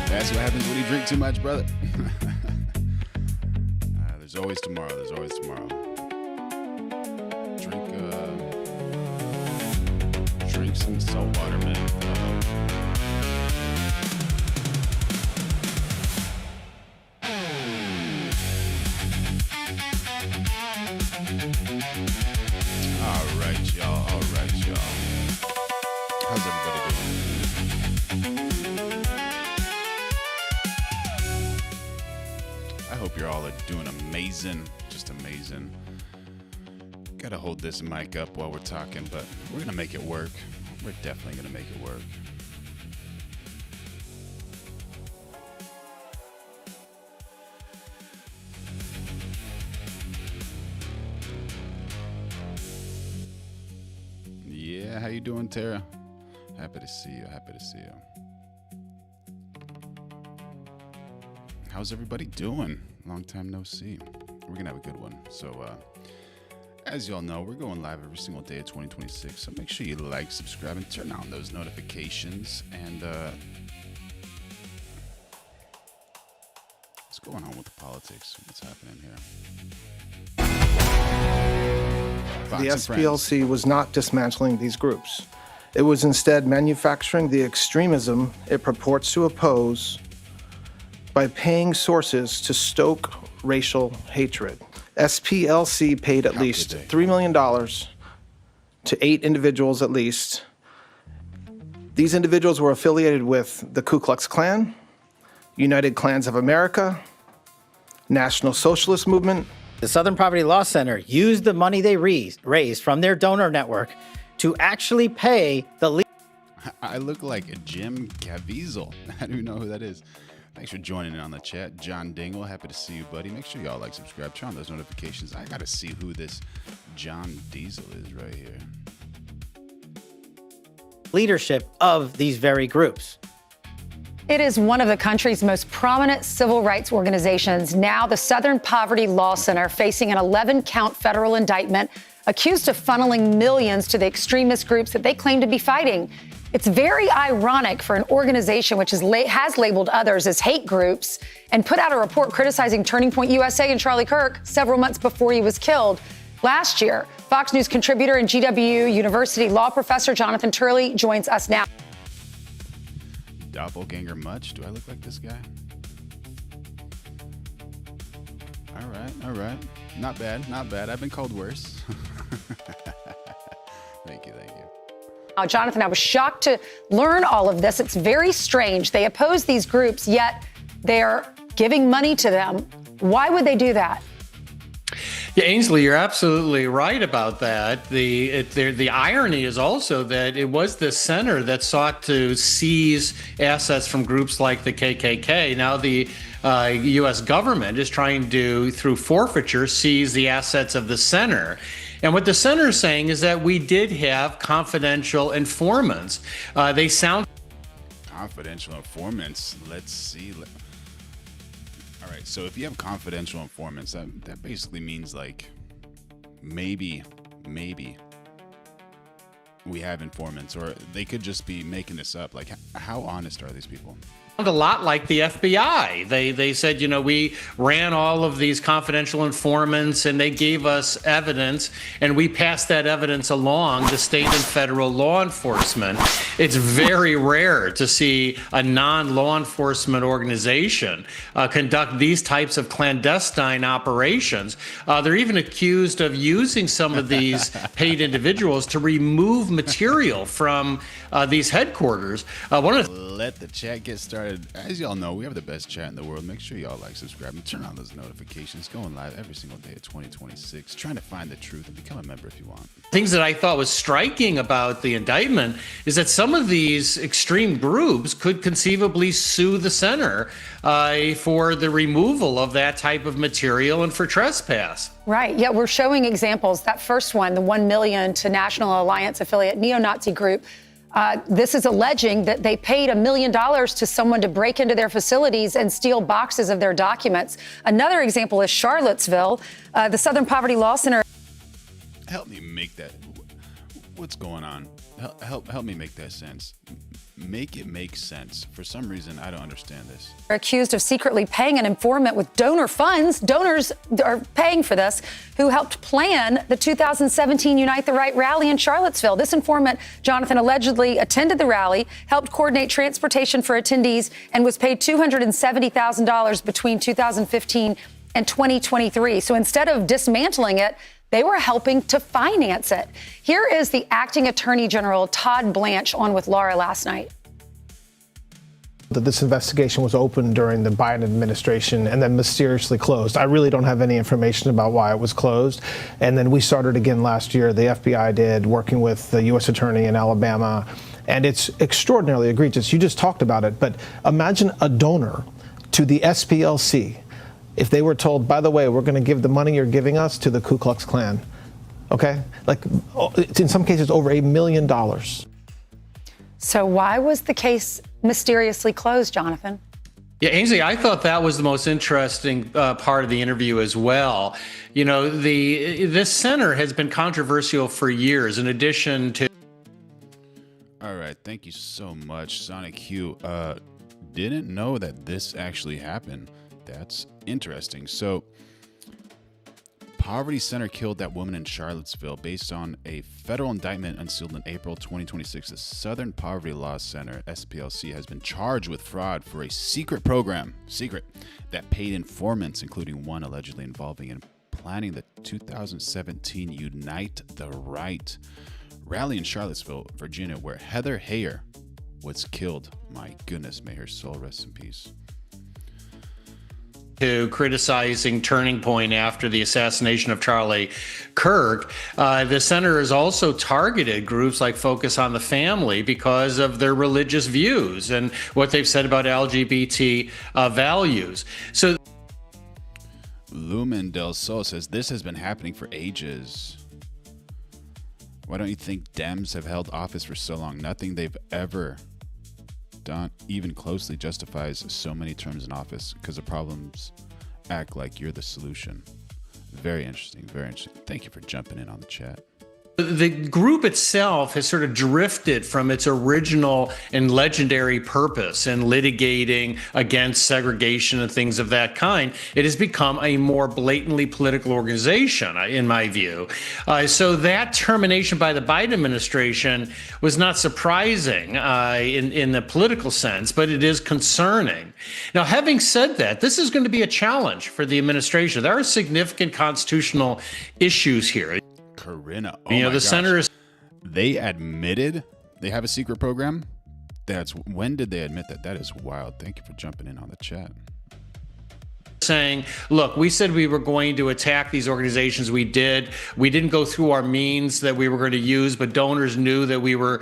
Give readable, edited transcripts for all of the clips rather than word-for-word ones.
That's what happens when you drink too much, brother. There's always tomorrow. There's always tomorrow. Drink some salt water, man. All right, y'all. How's everybody doing? I hope you're all doing amazing, just amazing. Gotta hold this mic up while we're talking, but we're gonna make it work. We're definitely gonna make it work. Yeah, how you doing, Tara? Happy to see you. How's everybody doing? Long time no see. We're gonna have a good one. So, as y'all know, we're going live every single day of 2026. So make sure you like, subscribe, and turn on those notifications. And what's going on with the politics? What's happening here? The SPLC was not dismantling these groups. It was instead manufacturing the extremism it purports to oppose by paying sources to stoke racial hatred. SPLC paid at least $3 million to 8 individuals at least. These individuals were affiliated with the Ku Klux Klan, United Klans of America, National Socialist Movement. The Southern Poverty Law Center used the money they raised from their donor network to actually pay the I look like a Jim Caviezel. I don't even know who that is. Thanks for joining in on the chat. John Dingle, happy to see you, buddy. Make sure y'all like, subscribe, turn on those notifications. I gotta see who this John Diesel is right here. leadership of these very groups. It is one of the country's most prominent civil rights organizations. Now the Southern Poverty Law Center facing an 11-count federal indictment, accused of funneling millions to the extremist groups that they claim to be fighting. It's very ironic for an organization which has labeled others as hate groups and put out a report criticizing Turning Point USA and Charlie Kirk several months before he was killed. Last year, Fox News contributor and GW University law professor Jonathan Turley joins us now. Doppelganger much? Do I look like this guy? All right. Not bad. I've been called worse. Thank you. Jonathan, I was shocked to learn all of this. It's very strange. They oppose these groups, yet they're giving money to them. Why would they do that? Yeah, Ainsley, you're absolutely right about that. The irony is also that it was the center that sought to seize assets from groups like the KKK. Now the U.S. government is trying to, through forfeiture, seize the assets of the center. And what the center is saying is that we did have confidential informants. They sound confidential informants. Let's see. All right. So if you have confidential informants, that basically means like maybe we have informants, or they could just be making this up. Like, how honest are these people? A lot like the FBI. They said, you know, we ran all of these confidential informants and they gave us evidence and we passed that evidence along to state and federal law enforcement. It's very rare to see a non-law enforcement organization conduct these types of clandestine operations. They're even accused of using some of these paid individuals to remove material from these headquarters. Let the chat get started. As y'all know, we have the best chat in the world. Make sure y'all like, subscribe, and turn on those notifications. Going live every single day of 2026. Trying to find the truth, and become a member if you want. Things that I thought was striking about the indictment is that some of these extreme groups could conceivably sue the center for the removal of that type of material and for trespass. Right. Yeah, we're showing examples. That first one, the 1 million to National Alliance affiliate neo-Nazi group. This is alleging that they paid $1 million to someone to break into their facilities and steal boxes of their documents. Another example is Charlottesville. The Southern Poverty Law Center. Help me make that. What's going on? Help me make that sense. Make it make sense. For some reason, I don't understand this. Are accused of secretly paying an informant with donor funds. Donors are paying for this, who helped plan the 2017 Unite the Right rally in Charlottesville. This informant, Jonathan, allegedly attended the rally, helped coordinate transportation for attendees, and was paid $270,000 between 2015 and 2023. So instead of dismantling it, they were helping to finance it. Here is the acting Attorney General, Todd Blanche, on with Laura last night. That this investigation was opened during the Biden administration and then mysteriously closed. I really don't have any information about why it was closed. And then we started again last year, the FBI did, working with the U.S. Attorney in Alabama. And it's extraordinarily egregious. You just talked about it. But imagine a donor to the SPLC if they were told, by the way, we're going to give the money you're giving us to the Ku Klux Klan. Okay? Like, in some cases, over $1 million. So why was the case mysteriously closed, Jonathan? Yeah, Ainsley, I thought that was the most interesting part of the interview as well. You know, this center has been controversial for years, in addition to... All right, thank you so much, Sonic Q. Didn't know that this actually happened. That's interesting. So, Poverty Center killed that woman in Charlottesville based on a federal indictment unsealed in April 2026. The Southern Poverty Law Center, SPLC, has been charged with fraud for a secret program, that paid informants, including one allegedly involving in planning the 2017 Unite the Right rally in Charlottesville, Virginia, where Heather Heyer was killed. My goodness, may her soul rest in peace. To criticizing Turning Point after the assassination of Charlie Kirk, the center has also targeted groups like Focus on the Family because of their religious views and what they've said about LGBT values. So, Lumen Del Sol says this has been happening for ages. Why don't you think Dems have held office for so long? Nothing they've ever done even closely justifies so many terms in office, because the problems act like you're the solution. Very interesting, very interesting. Thank you for jumping in on the chat. The group itself has sort of drifted from its original and legendary purpose in litigating against segregation and things of that kind. It has become a more blatantly political organization, in my view. So that termination by the Biden administration was not surprising in the political sense, but it is concerning. Now, having said that, this is going to be a challenge for the administration. There are significant constitutional issues here. Corinna, the center is... They admitted they have a secret program? When did they admit that? That is wild. Thank you for jumping in on the chat. saying, look, we said we were going to attack these organizations. We did. We didn't go through our means that we were going to use, but donors knew that we were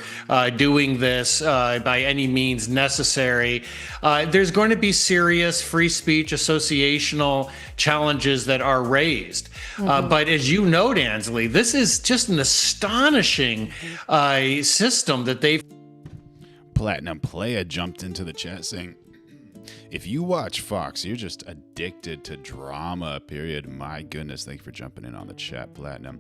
doing this by any means necessary. There's going to be serious free speech associational challenges that are raised. But as you note, Ansley, this is just an astonishing system that they've. Platinum Playa jumped into the chat saying, if you watch Fox, you're just addicted to drama, period. My goodness, thank you for jumping in on the chat, Platinum.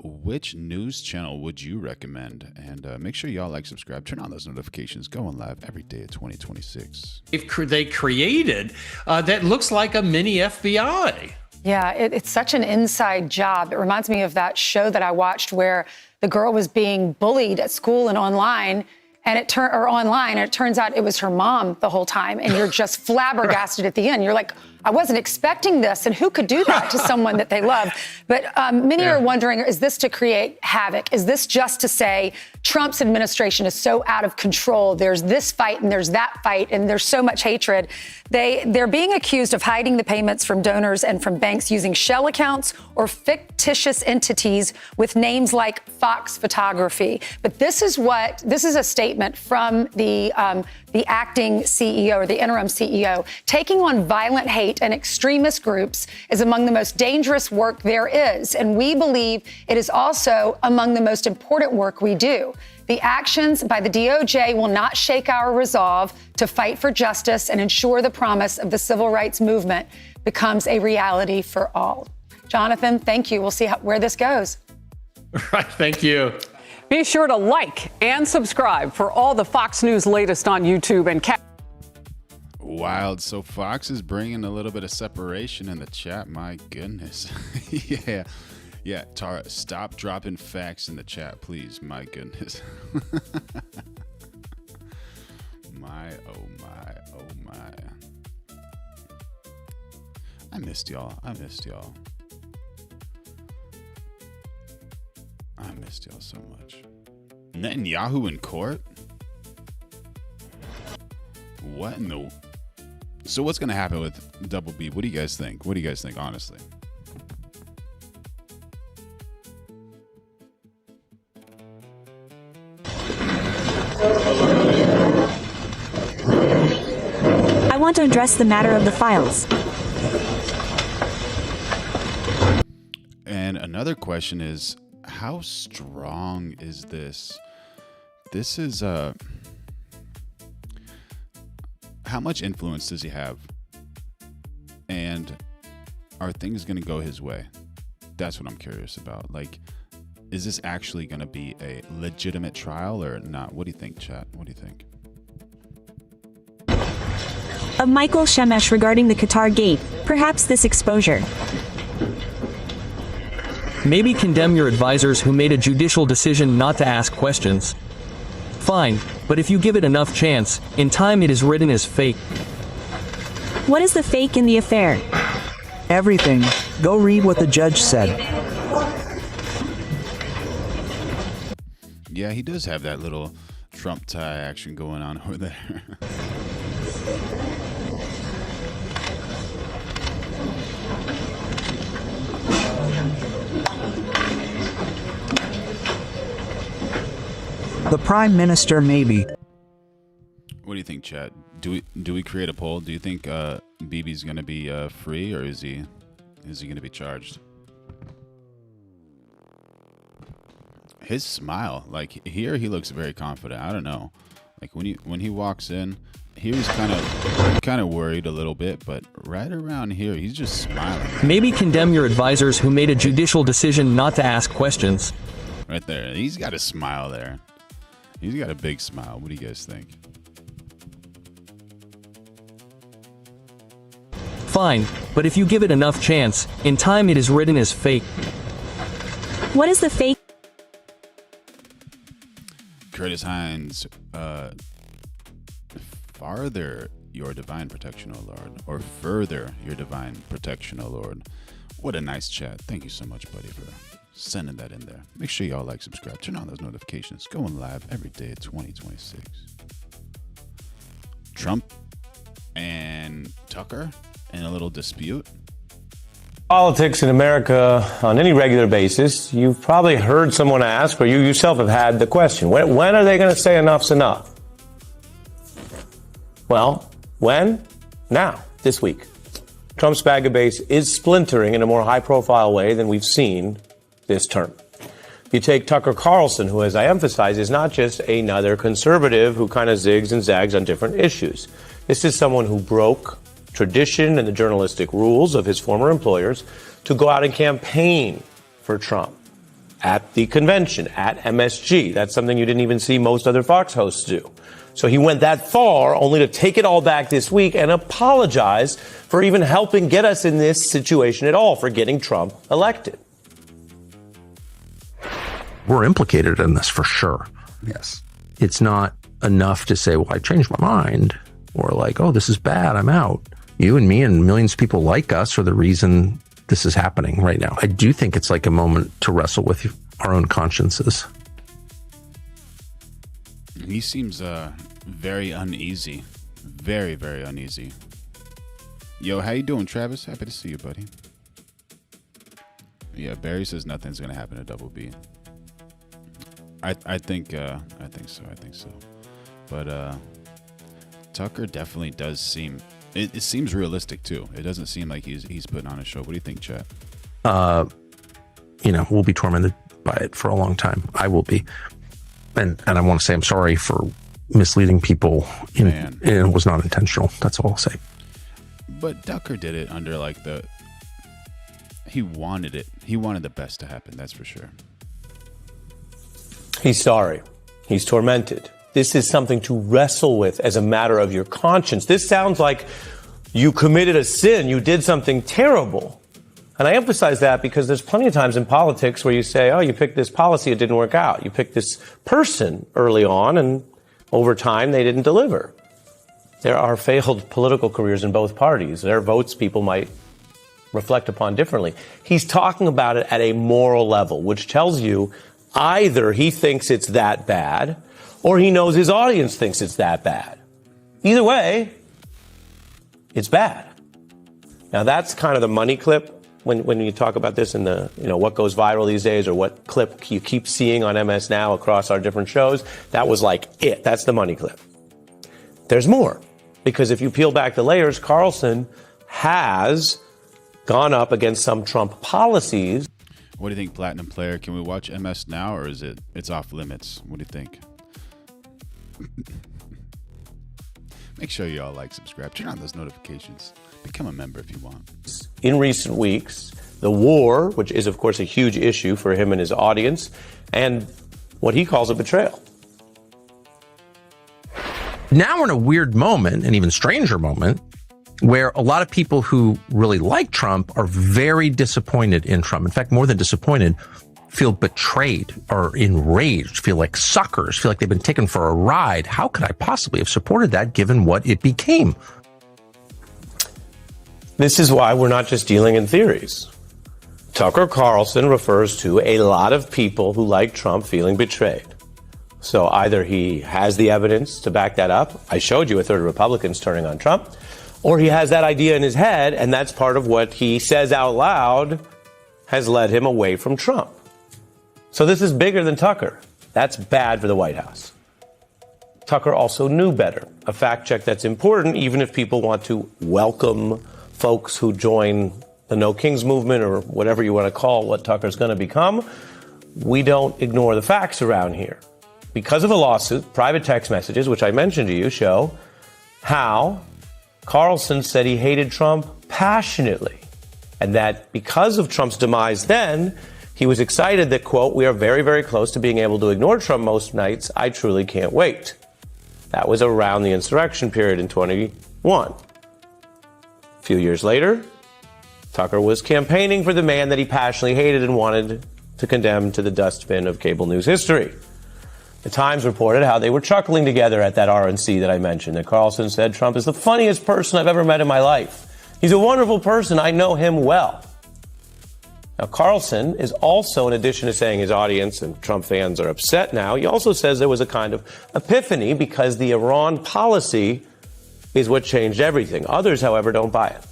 Which news channel would you recommend? And make sure y'all like, subscribe, turn on those notifications, going live every day at 2026. They created that looks like a mini FBI. Yeah, it's such an inside job. It reminds me of that show that I watched where the girl was being bullied at school and online. And it turns out it was her mom the whole time, and you're just flabbergasted at the end. You're like, I wasn't expecting this, and who could do that to someone that they love? But many are wondering, is this to create havoc? Is this just to say Trump's administration is so out of control? There's this fight and there's that fight, and there's so much hatred. They're being accused of hiding the payments from donors and from banks using shell accounts or fictitious entities with names like Fox Photography. But this is a statement from the acting CEO or the interim CEO. Taking on violent hate and extremist groups is among the most dangerous work there is, and we believe it is also among the most important work we do. The actions by the DOJ will not shake our resolve to fight for justice and ensure the promise of the civil rights movement becomes a reality for all. Jonathan, thank you. We'll see where this goes. Right. Thank you. Be sure to like and subscribe for all the Fox News latest on YouTube and Wild. So Fox is bringing a little bit of separation in the chat. My goodness. Yeah. Tara, stop dropping facts in the chat, please. My goodness. My. I missed y'all so much. Netanyahu in court? What in the... So what's going to happen with Double B? What do you guys think? Honestly? I want to address the matter of the files. And another question is, how strong is this? This is how much influence does he have? And are things going to go his way? That's what I'm curious about. Like, is this actually going to be a legitimate trial or not? What do you think, chat? What do you think? Of Michael Shemesh regarding the Qatar Gate, perhaps this exposure. Maybe condemn your advisors who made a judicial decision not to ask questions. Fine, but if you give it enough chance, in time it is written as fake. What is the fake in the affair? Everything. Go read what the judge said. Yeah, he does have that little Trump tie action going on over there. The Prime Minister, maybe. What do you think, chat? Do we create a poll? Do you think Bibi's going to be free, or is he going to be charged? His smile, like here, he looks very confident. I don't know, like when he walks in, he was kind of worried a little bit, but right around here, he's just smiling. Maybe condemn your advisors who made a judicial decision not to ask questions. Right there, he's got a smile there. He's got a big smile. What do you guys think? Fine, but if you give it enough chance, in time it is written as fake. What is the fake? Curtis Hines, farther your divine protection, O Lord, or further your divine protection, O Lord. What a nice chat. Thank you so much, buddy, for sending that in there. Make sure y'all like, subscribe, turn on those notifications. Going live every day at 2026. Trump and Tucker in a little dispute. Politics in America on any regular basis, you've probably heard someone ask, or you yourself have had the question, when are they going to say enough's enough? Well, when? Now, this week. Trump's MAGA base is splintering in a more high-profile way than we've seen this term. You take Tucker Carlson, who, as I emphasize, is not just another conservative who kind of zigs and zags on different issues. This is someone who broke tradition and the journalistic rules of his former employers to go out and campaign for Trump at the convention, at MSG. That's something you didn't even see most other Fox hosts do. So he went that far only to take it all back this week and apologize for even helping get us in this situation at all, for getting Trump elected. We're implicated in this for sure. Yes. It's not enough to say, well, I changed my mind, or like, oh, this is bad, I'm out. You and me and millions of people like us are the reason this is happening right now. I do think it's like a moment to wrestle with our own consciences. He seems very uneasy. Very, very uneasy. Yo, how you doing, Travis? Happy to see you, buddy. Yeah, Barry says nothing's going to happen to Double B. I think so. But Tucker definitely does seem... It seems realistic, too. It doesn't seem like he's putting on a show. What do you think, chat? We'll be tormented by it for a long time. I will be. And I want to say I'm sorry for misleading people. It was not intentional. That's all I'll say. But Tucker did it under he wanted it. He wanted the best to happen. That's for sure. He's sorry. He's tormented. This is something to wrestle with as a matter of your conscience. This sounds like you committed a sin. You did something terrible. And I emphasize that because there's plenty of times in politics where you say, oh, you picked this policy, it didn't work out. You picked this person early on, and over time, they didn't deliver. There are failed political careers in both parties. Their votes people might reflect upon differently. He's talking about it at a moral level, which tells you either he thinks it's that bad or he knows his audience thinks it's that bad. Either way, it's bad. Now, that's kind of the money clip when you talk about this in the, what goes viral these days, or what clip you keep seeing on MS Now across our different shows. That was like it. That's the money clip. There's more, because if you peel back the layers, Carlson has gone up against some Trump policies. What do you think, Platinum Player? Can we watch MS Now, or is it's off limits? What do you think? Make sure you all like, subscribe, turn on those notifications. Become a member if you want. In recent weeks, the war, which is, of course, a huge issue for him and his audience, and what he calls a betrayal. Now we're in a weird moment, an even stranger moment, where a lot of people who really like Trump are very disappointed in Trump. In fact, more than disappointed, feel betrayed or enraged, feel like suckers, feel like they've been taken for a ride. How could I possibly have supported that given what it became? This is why we're not just dealing in theories. Tucker Carlson refers to a lot of people who like Trump feeling betrayed. So either he has the evidence to back that up. I showed you a third of Republicans turning on Trump. Or he has that idea in his head, and that's part of what he says out loud has led him away from Trump. So this is bigger than Tucker. That's bad for the White House. Tucker also knew better. A fact check that's important, even if people want to welcome folks who join the No Kings movement or whatever you want to call what Tucker's going to become. We don't ignore the facts around here. Because of a lawsuit, private text messages, which I mentioned to you, show how Carlson said he hated Trump passionately, and that because of Trump's demise then, he was excited that, quote, we are very, very close to being able to ignore Trump most nights. I truly can't wait. That was around the insurrection period in 2021. A few years later, Tucker was campaigning for the man that he passionately hated and wanted to condemn to the dustbin of cable news history. The Times reported how they were chuckling together at that RNC that I mentioned, that Carlson said Trump is the funniest person I've ever met in my life. He's a wonderful person. I know him well. Now, Carlson is also, in addition to saying his audience and Trump fans are upset now, he also says there was a kind of epiphany because the Iran policy is what changed everything. Others, however, don't buy it.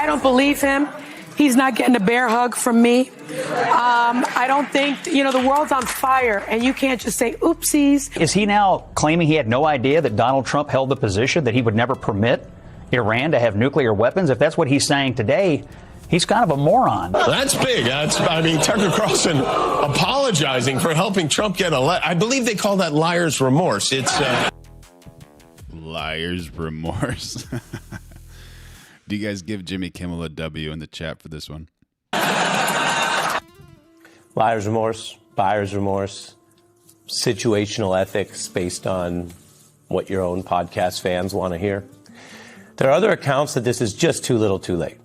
I don't believe him. He's not getting a bear hug from me. I don't think, the world's on fire, and you can't just say, oopsies. Is he now claiming he had no idea that Donald Trump held the position that he would never permit Iran to have nuclear weapons? If that's what he's saying today, he's kind of a moron. That's big. Tucker Carlson apologizing for helping Trump get elected. I believe they call that liar's remorse. It's liar's remorse. Do you guys give Jimmy Kimmel a W in the chat for this one? Liar's remorse, buyer's remorse, situational ethics based on what your own podcast fans want to hear. There are other accounts that this is just too little too late.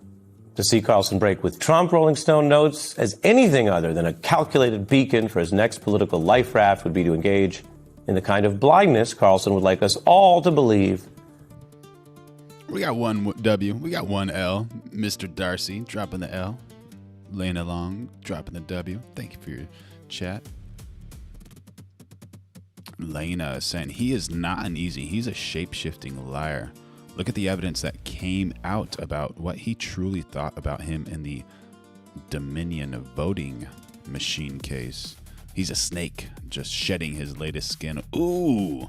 To see Carlson break with Trump, Rolling Stone notes, as anything other than a calculated beacon for his next political life raft would be to engage in the kind of blindness Carlson would like us all to believe. We got one W. We got one L. Mr. Darcy dropping the L. Lena Long dropping the W. Thank you for your chat. Lena saying he is not uneasy. He's a shape-shifting liar. Look at the evidence that came out about what he truly thought about him in the Dominion voting machine case. He's a snake, just shedding his latest skin. Ooh.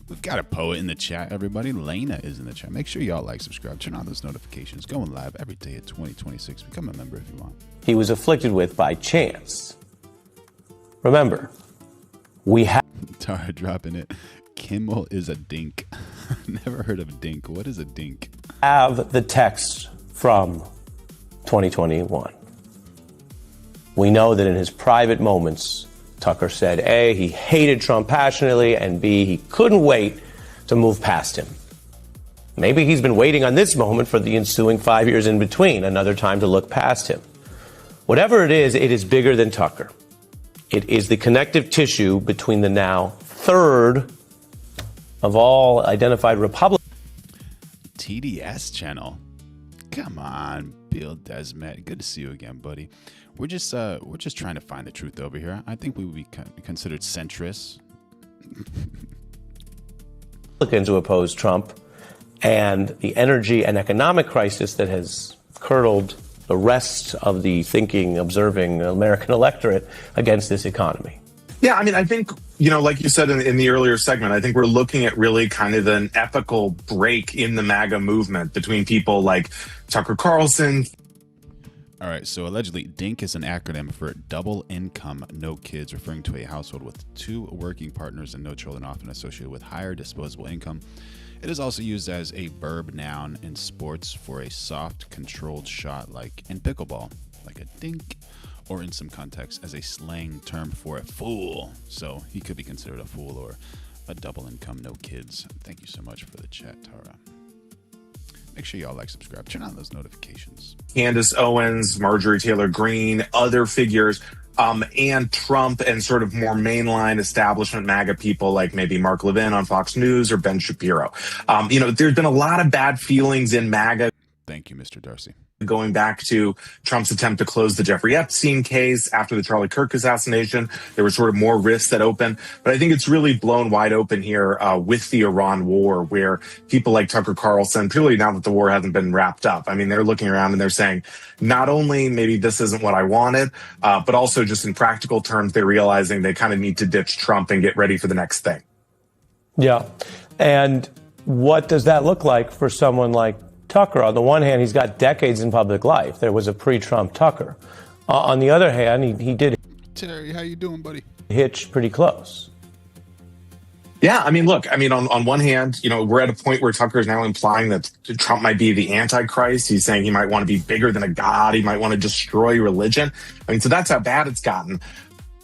We've got a poet in the chat, everybody. Lena is in the chat. Make sure y'all like, subscribe, turn on those notifications. Going live every day at 2026. Become a member if you want. He was afflicted with by chance. Remember, we have... Tara dropping it. Kimmel is a dink. Never heard of a dink. What is a dink? Have the text from 2021. We know that in his private moments, Tucker said, A, he hated Trump passionately, and B, he couldn't wait to move past him. Maybe he's been waiting on this moment for the ensuing 5 years in between, another time to look past him. Whatever it is bigger than Tucker. It is the connective tissue between the now third of all identified Republicans. TDS channel. Come on, Bill Desmet. Good to see you again, buddy. We're just trying to find the truth over here. I think we would be considered centrists. Republicans who oppose Trump and the energy and economic crisis that has curdled the rest of the thinking, observing American electorate against this economy. Yeah, I mean, I think, like you said in the earlier segment, I think we're looking at really kind of an epical break in the MAGA movement between people like Tucker Carlson. All right, so allegedly, DINK is an acronym for double income, no kids, referring to a household with two working partners and no children, often associated with higher disposable income. It is also used as a verb noun in sports for a soft, controlled shot, like in pickleball, like a dink, or in some contexts as a slang term for a fool. So he could be considered a fool or a double income, no kids. Thank you so much for the chat, Tara. Make sure y'all like, subscribe, turn on those notifications. Candace Owens, Marjorie Taylor Greene, other figures, and Trump and sort of more mainline establishment MAGA people like maybe Mark Levin on Fox News or Ben Shapiro. There's been a lot of bad feelings in MAGA. Thank you, Mr. Darcy. Going back to Trump's attempt to close the Jeffrey Epstein case after the Charlie Kirk assassination, there were sort of more rifts that opened. But I think it's really blown wide open here with the Iran war, where people like Tucker Carlson, purely now that the war hasn't been wrapped up, I mean, they're looking around and they're saying, not only maybe this isn't what I wanted, but also just in practical terms, they're realizing they kind of need to ditch Trump and get ready for the next thing. Yeah. And what does that look like for someone like Tucker? On the one hand, he's got decades in public life. There was a pre-Trump Tucker. On the other hand, he did Terry, how you doing, buddy? Hitch pretty close. Yeah, I mean, look, on one hand, we're at a point where Tucker is now implying that Trump might be the Antichrist. He's saying he might want to be bigger than a god. He might want to destroy religion. So that's how bad it's gotten.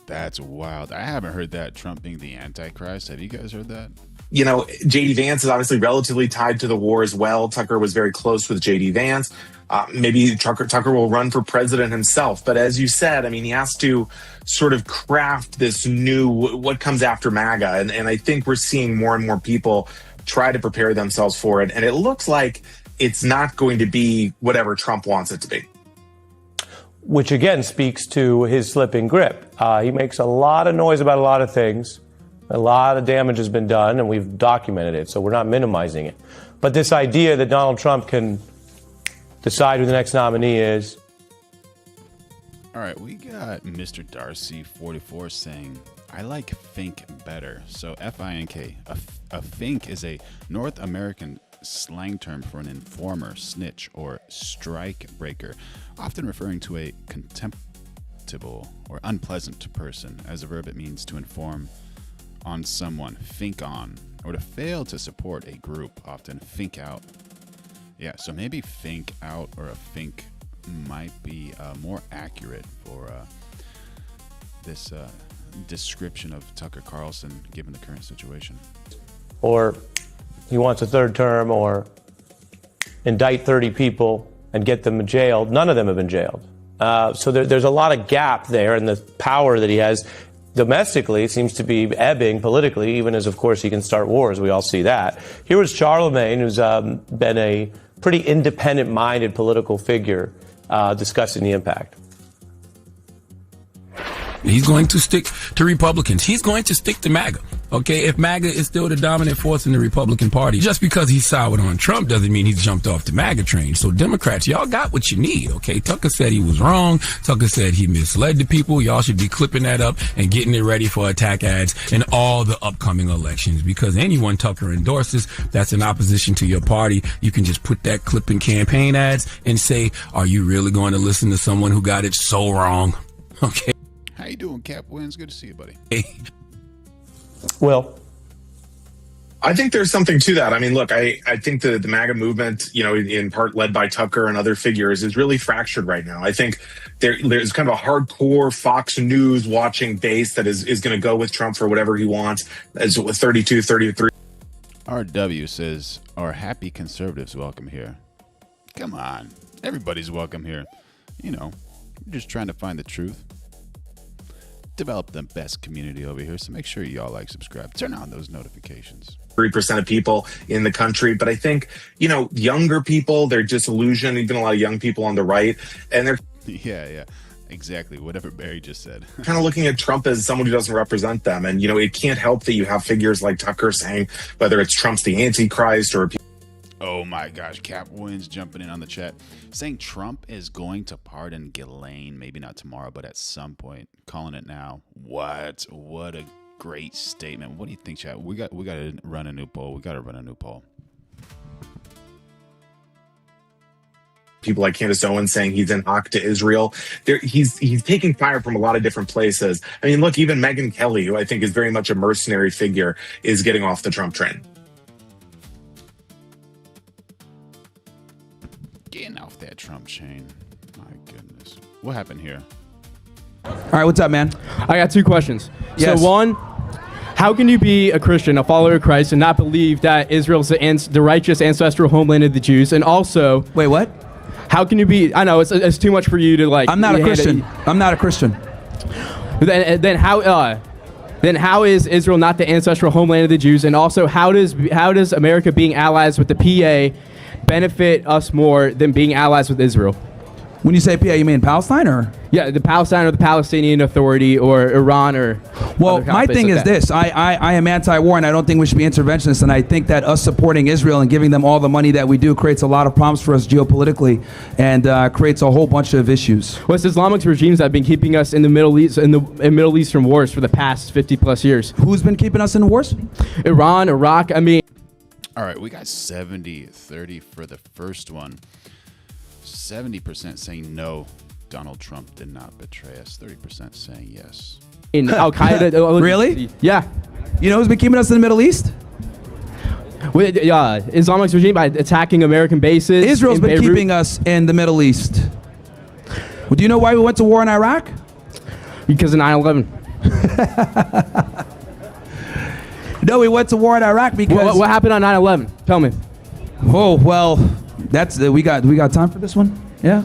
That's wild. I haven't heard that, Trump being the Antichrist. Have you guys heard that? J.D. Vance is obviously relatively tied to the war as well. Tucker was very close with J.D. Vance. Maybe Tucker will run for president himself. But as you said, he has to sort of craft this new, what comes after MAGA. And I think we're seeing more and more people try to prepare themselves for it. And it looks like it's not going to be whatever Trump wants it to be. Which again speaks to his slipping grip. He makes a lot of noise about a lot of things. A lot of damage has been done, and we've documented it, so we're not minimizing it. But this idea that Donald Trump can decide who the next nominee is. All right, we got Mr. Darcy 44 saying, I like Fink better. So F-I-N-K. A Fink is a North American slang term for an informer, snitch, or strike breaker, often referring to a contemptible or unpleasant person. As a verb, it means to inform on someone, fink on, or to fail to support a group, often fink out. Yeah, so maybe fink out or a fink might be more accurate for this description of Tucker Carlson given the current situation. Or he wants a third term, or indict 30 people and get them jailed. None of them have been jailed. So there's a lot of gap there, and the power that he has domestically seems to be ebbing politically, even as, of course, he can start wars. We all see that. Here was Charlemagne, who's been a pretty independent-minded political figure, discussing the impact. He's going to stick to Republicans. He's going to stick to MAGA. Okay, if MAGA is still the dominant force in the Republican Party, just because he's soured on Trump doesn't mean he's jumped off the MAGA train. So Democrats, y'all got what you need, okay? Tucker said he was wrong. Tucker said he misled the people. Y'all should be clipping that up and getting it ready for attack ads in all the upcoming elections, because anyone Tucker endorses that's in opposition to your party, you can just put that clip in campaign ads and say, are you really going to listen to someone who got it so wrong? Okay. How you doing, Cap Wins? Good to see you, buddy. Will? I think there's something to that. I mean, look, I think the MAGA movement, you know, in part led by Tucker and other figures, is really fractured right now. I think there's kind of a hardcore Fox News watching base that is going to go with Trump for whatever he wants, as with 32, 33. RW says, are happy conservatives welcome here? Come on. Everybody's welcome here. You know, we're just trying to find the truth. Develop the best community over here, so make sure y'all like, subscribe, turn on those notifications. 3% of people in the country, but I think, you know, younger people, they're disillusioned, even a lot of young people on the right, and they're yeah, exactly, whatever Barry just said. kind of looking at Trump as someone who doesn't represent them. And, you know, it can't help that you have figures like Tucker saying whether it's Trump's the Antichrist or... Oh my gosh, Cap Wins jumping in on the chat, saying Trump is going to pardon Ghislaine, maybe not tomorrow, but at some point. Calling it now. What a great statement. What do you think, chat? We got to run a new poll. People like Candace Owens saying he's in hoc to Israel. He's taking fire from a lot of different places. I mean, look, even Megyn Kelly, who I think is very much a mercenary figure, is getting off the Trump train. Getting off that Trump chain. My goodness. What happened here? All right, what's up, man? I got two questions. Yes. So one, how can you be a Christian, a follower of Christ, and not believe that Israel's the righteous ancestral homeland of the Jews? And also... Wait, what? How can you be... I know, it's too much for you to like... I'm not a Christian. I'm not a Christian. Then how is Israel not the ancestral homeland of the Jews? And also, how does America being allies with the PA benefit us more than being allies with Israel? When you say PA, you mean Palestine, or? Yeah, the Palestine or the Palestinian Authority or Iran or... Well, my thing is this. I am anti-war, and I don't think we should be interventionists, and I think that us supporting Israel and giving them all the money that we do creates a lot of problems for us geopolitically and creates a whole bunch of issues. Well, it's Islamic regimes that have been keeping us in the Middle East, in Middle Eastern wars for the past 50 plus years. Who's been keeping us in the wars? Iran, Iraq, I mean... All right, we got 70-30 for the first one. 70% saying no, Donald Trump did not betray us. 30% saying yes. In Al-Qaeda... Really? Yeah. You know who's been keeping us in the Middle East? With Islamic regime by attacking American bases. Israel's been keeping us in the Middle East. Well, do you know why we went to war in Iraq? Because of 9/11. No, we went to war in Iraq because... What happened on 9/11? Tell me. Oh, well, that's we got time for this one? Yeah.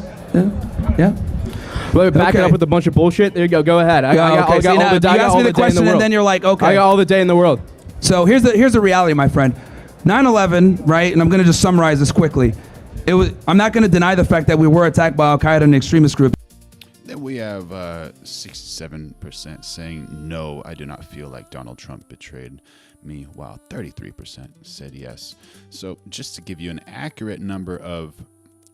Well, back it up with a bunch of bullshit. There you go. Go ahead. I got all the question, and then you're like, okay. I got all the day in the world. So here's the reality, my friend. 9/11, right? And I'm going to just summarize this quickly. I'm not going to deny the fact that we were attacked by Al-Qaeda, an extremist group. Then we have 67% saying no, I do not feel like Donald Trump betrayed me, while 33% said yes. So just to give you an accurate number of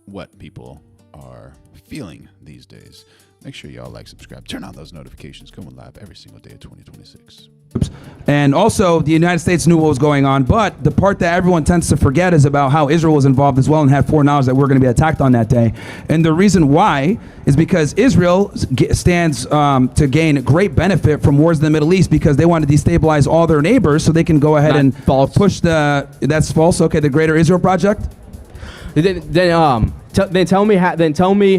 what people are feeling these days. Make sure y'all like, subscribe, turn on those notifications. Going live every single day of 2026. And also, the United States knew what was going on, but the part that everyone tends to forget is about how Israel was involved as well and had foreknowledge that we're going to be attacked on that day. And the reason why is because Israel stands to gain great benefit from wars in the Middle East because they want to destabilize all their neighbors so they can go ahead and push the... That's false? Okay, the Greater Israel Project? Then tell me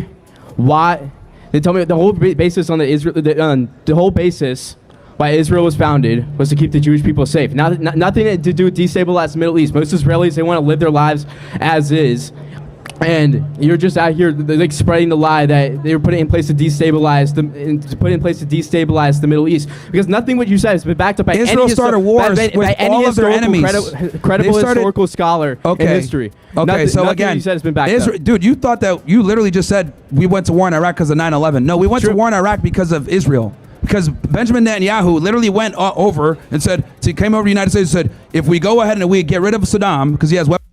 why... They tell me the whole basis on the whole basis why Israel was founded was to keep the Jewish people safe. Nothing to do with destabilize the Middle East. Most Israelis, they want to live their lives as is. And you're just out here like spreading the lie that they were putting in place to destabilize the Middle East, because nothing what you said has been backed up by Israel started wars with all of their enemies. Credible historical scholar in history. Okay, so again, you said has been backed up. Dude, you thought that you literally just said we went to war in Iraq because of 9/11. No, we went to war in Iraq because of Israel. Because Benjamin Netanyahu literally went over and said, he came over to the United States and said, if we go ahead and we get rid of Saddam because he has weapons.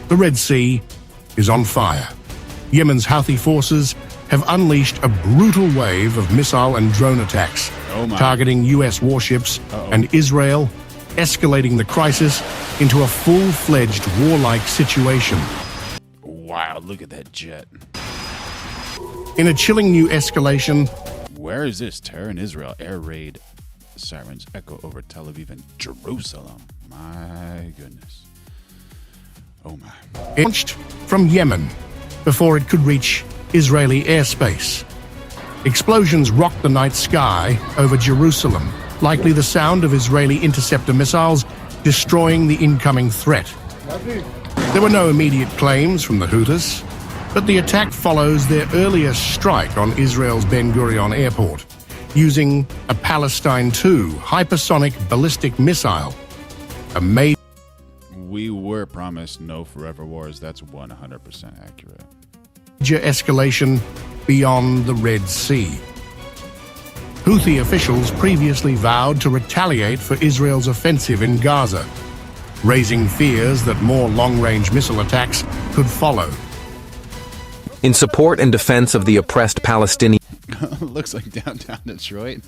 The Red Sea is on fire. Yemen's Houthi forces have unleashed a brutal wave of missile and drone attacks, targeting U.S. warships and Israel, escalating the crisis into a full-fledged warlike situation. Wow, look at that jet. In a chilling new escalation... Where is this? Terror in Israel. Air raid sirens echo over Tel Aviv and Jerusalem. My goodness. Oh my. It launched from Yemen before it could reach Israeli airspace. Explosions rocked the night sky over Jerusalem, likely the sound of Israeli interceptor missiles destroying the incoming threat. There were no immediate claims from the Houthis, but the attack follows their earlier strike on Israel's Ben Gurion airport, using a Palestine II hypersonic ballistic missile. We were promised no forever wars. That's 100% accurate. Major escalation beyond the Red Sea. Houthi officials previously vowed to retaliate for Israel's offensive in Gaza, raising fears that more long-range missile attacks could follow. In support and defense of the oppressed Palestinian looks like downtown Detroit.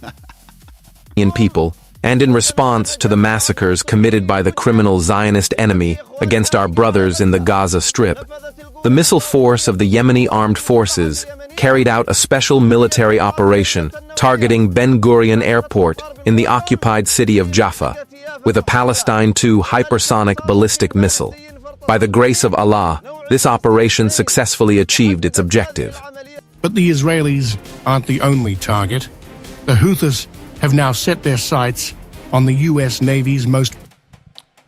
people, and in response to the massacres committed by the criminal Zionist enemy against our brothers in the Gaza Strip, the missile force of the Yemeni armed forces carried out a special military operation targeting Ben Gurion Airport in the occupied city of Jaffa with a Palestine II hypersonic ballistic missile. By the grace of Allah, this operation successfully achieved its objective. But the Israelis aren't the only target. The Houthis have now set their sights on the U.S. Navy's most...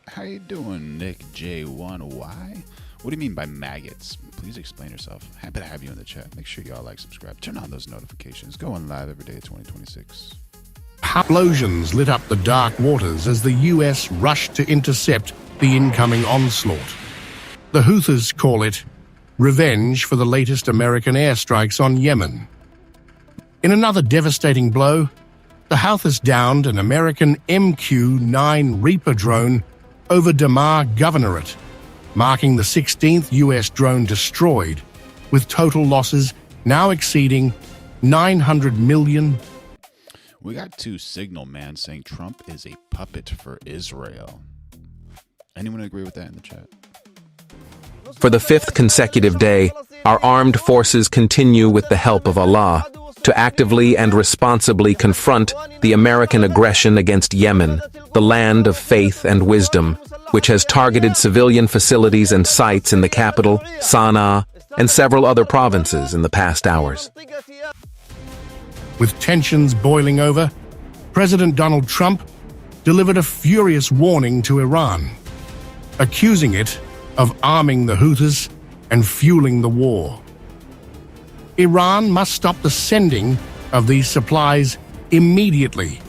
How you doing, Nick J1Y? What do you mean by maggots? Please explain yourself. Happy to have you in the chat. Make sure y'all like, subscribe, turn on those notifications. Going live every day of 2026. Explosions lit up the dark waters as the U.S. rushed to intercept the incoming onslaught. The Houthis call it revenge for the latest American airstrikes on Yemen. In another devastating blow, the Houthis downed an American MQ-9 Reaper drone over Damar Governorate, marking the 16th U.S. drone destroyed, with total losses now exceeding $900 million. We got two signal man saying Trump is a puppet for Israel. Anyone agree with that in the chat? For the fifth consecutive day, our armed forces continue with the help of Allah to actively and responsibly confront the American aggression against Yemen, the land of faith and wisdom, which has targeted civilian facilities and sites in the capital, Sana'a, and several other provinces in the past hours. With tensions boiling over, President Donald Trump delivered a furious warning to Iran, accusing it of arming the Houthis and fueling the war. Iran must stop the sending of these supplies immediately.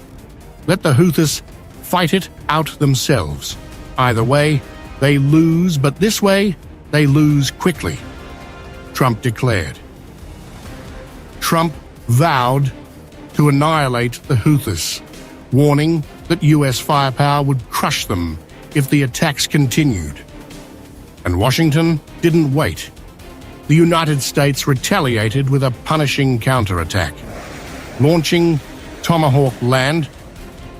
Let the Houthis fight it out themselves. Either way, they lose, but this way, they lose quickly, Trump declared. Trump vowed to annihilate the Houthis, warning that US firepower would crush them if the attacks continued. And Washington didn't wait. The United States retaliated with a punishing counterattack, launching Tomahawk land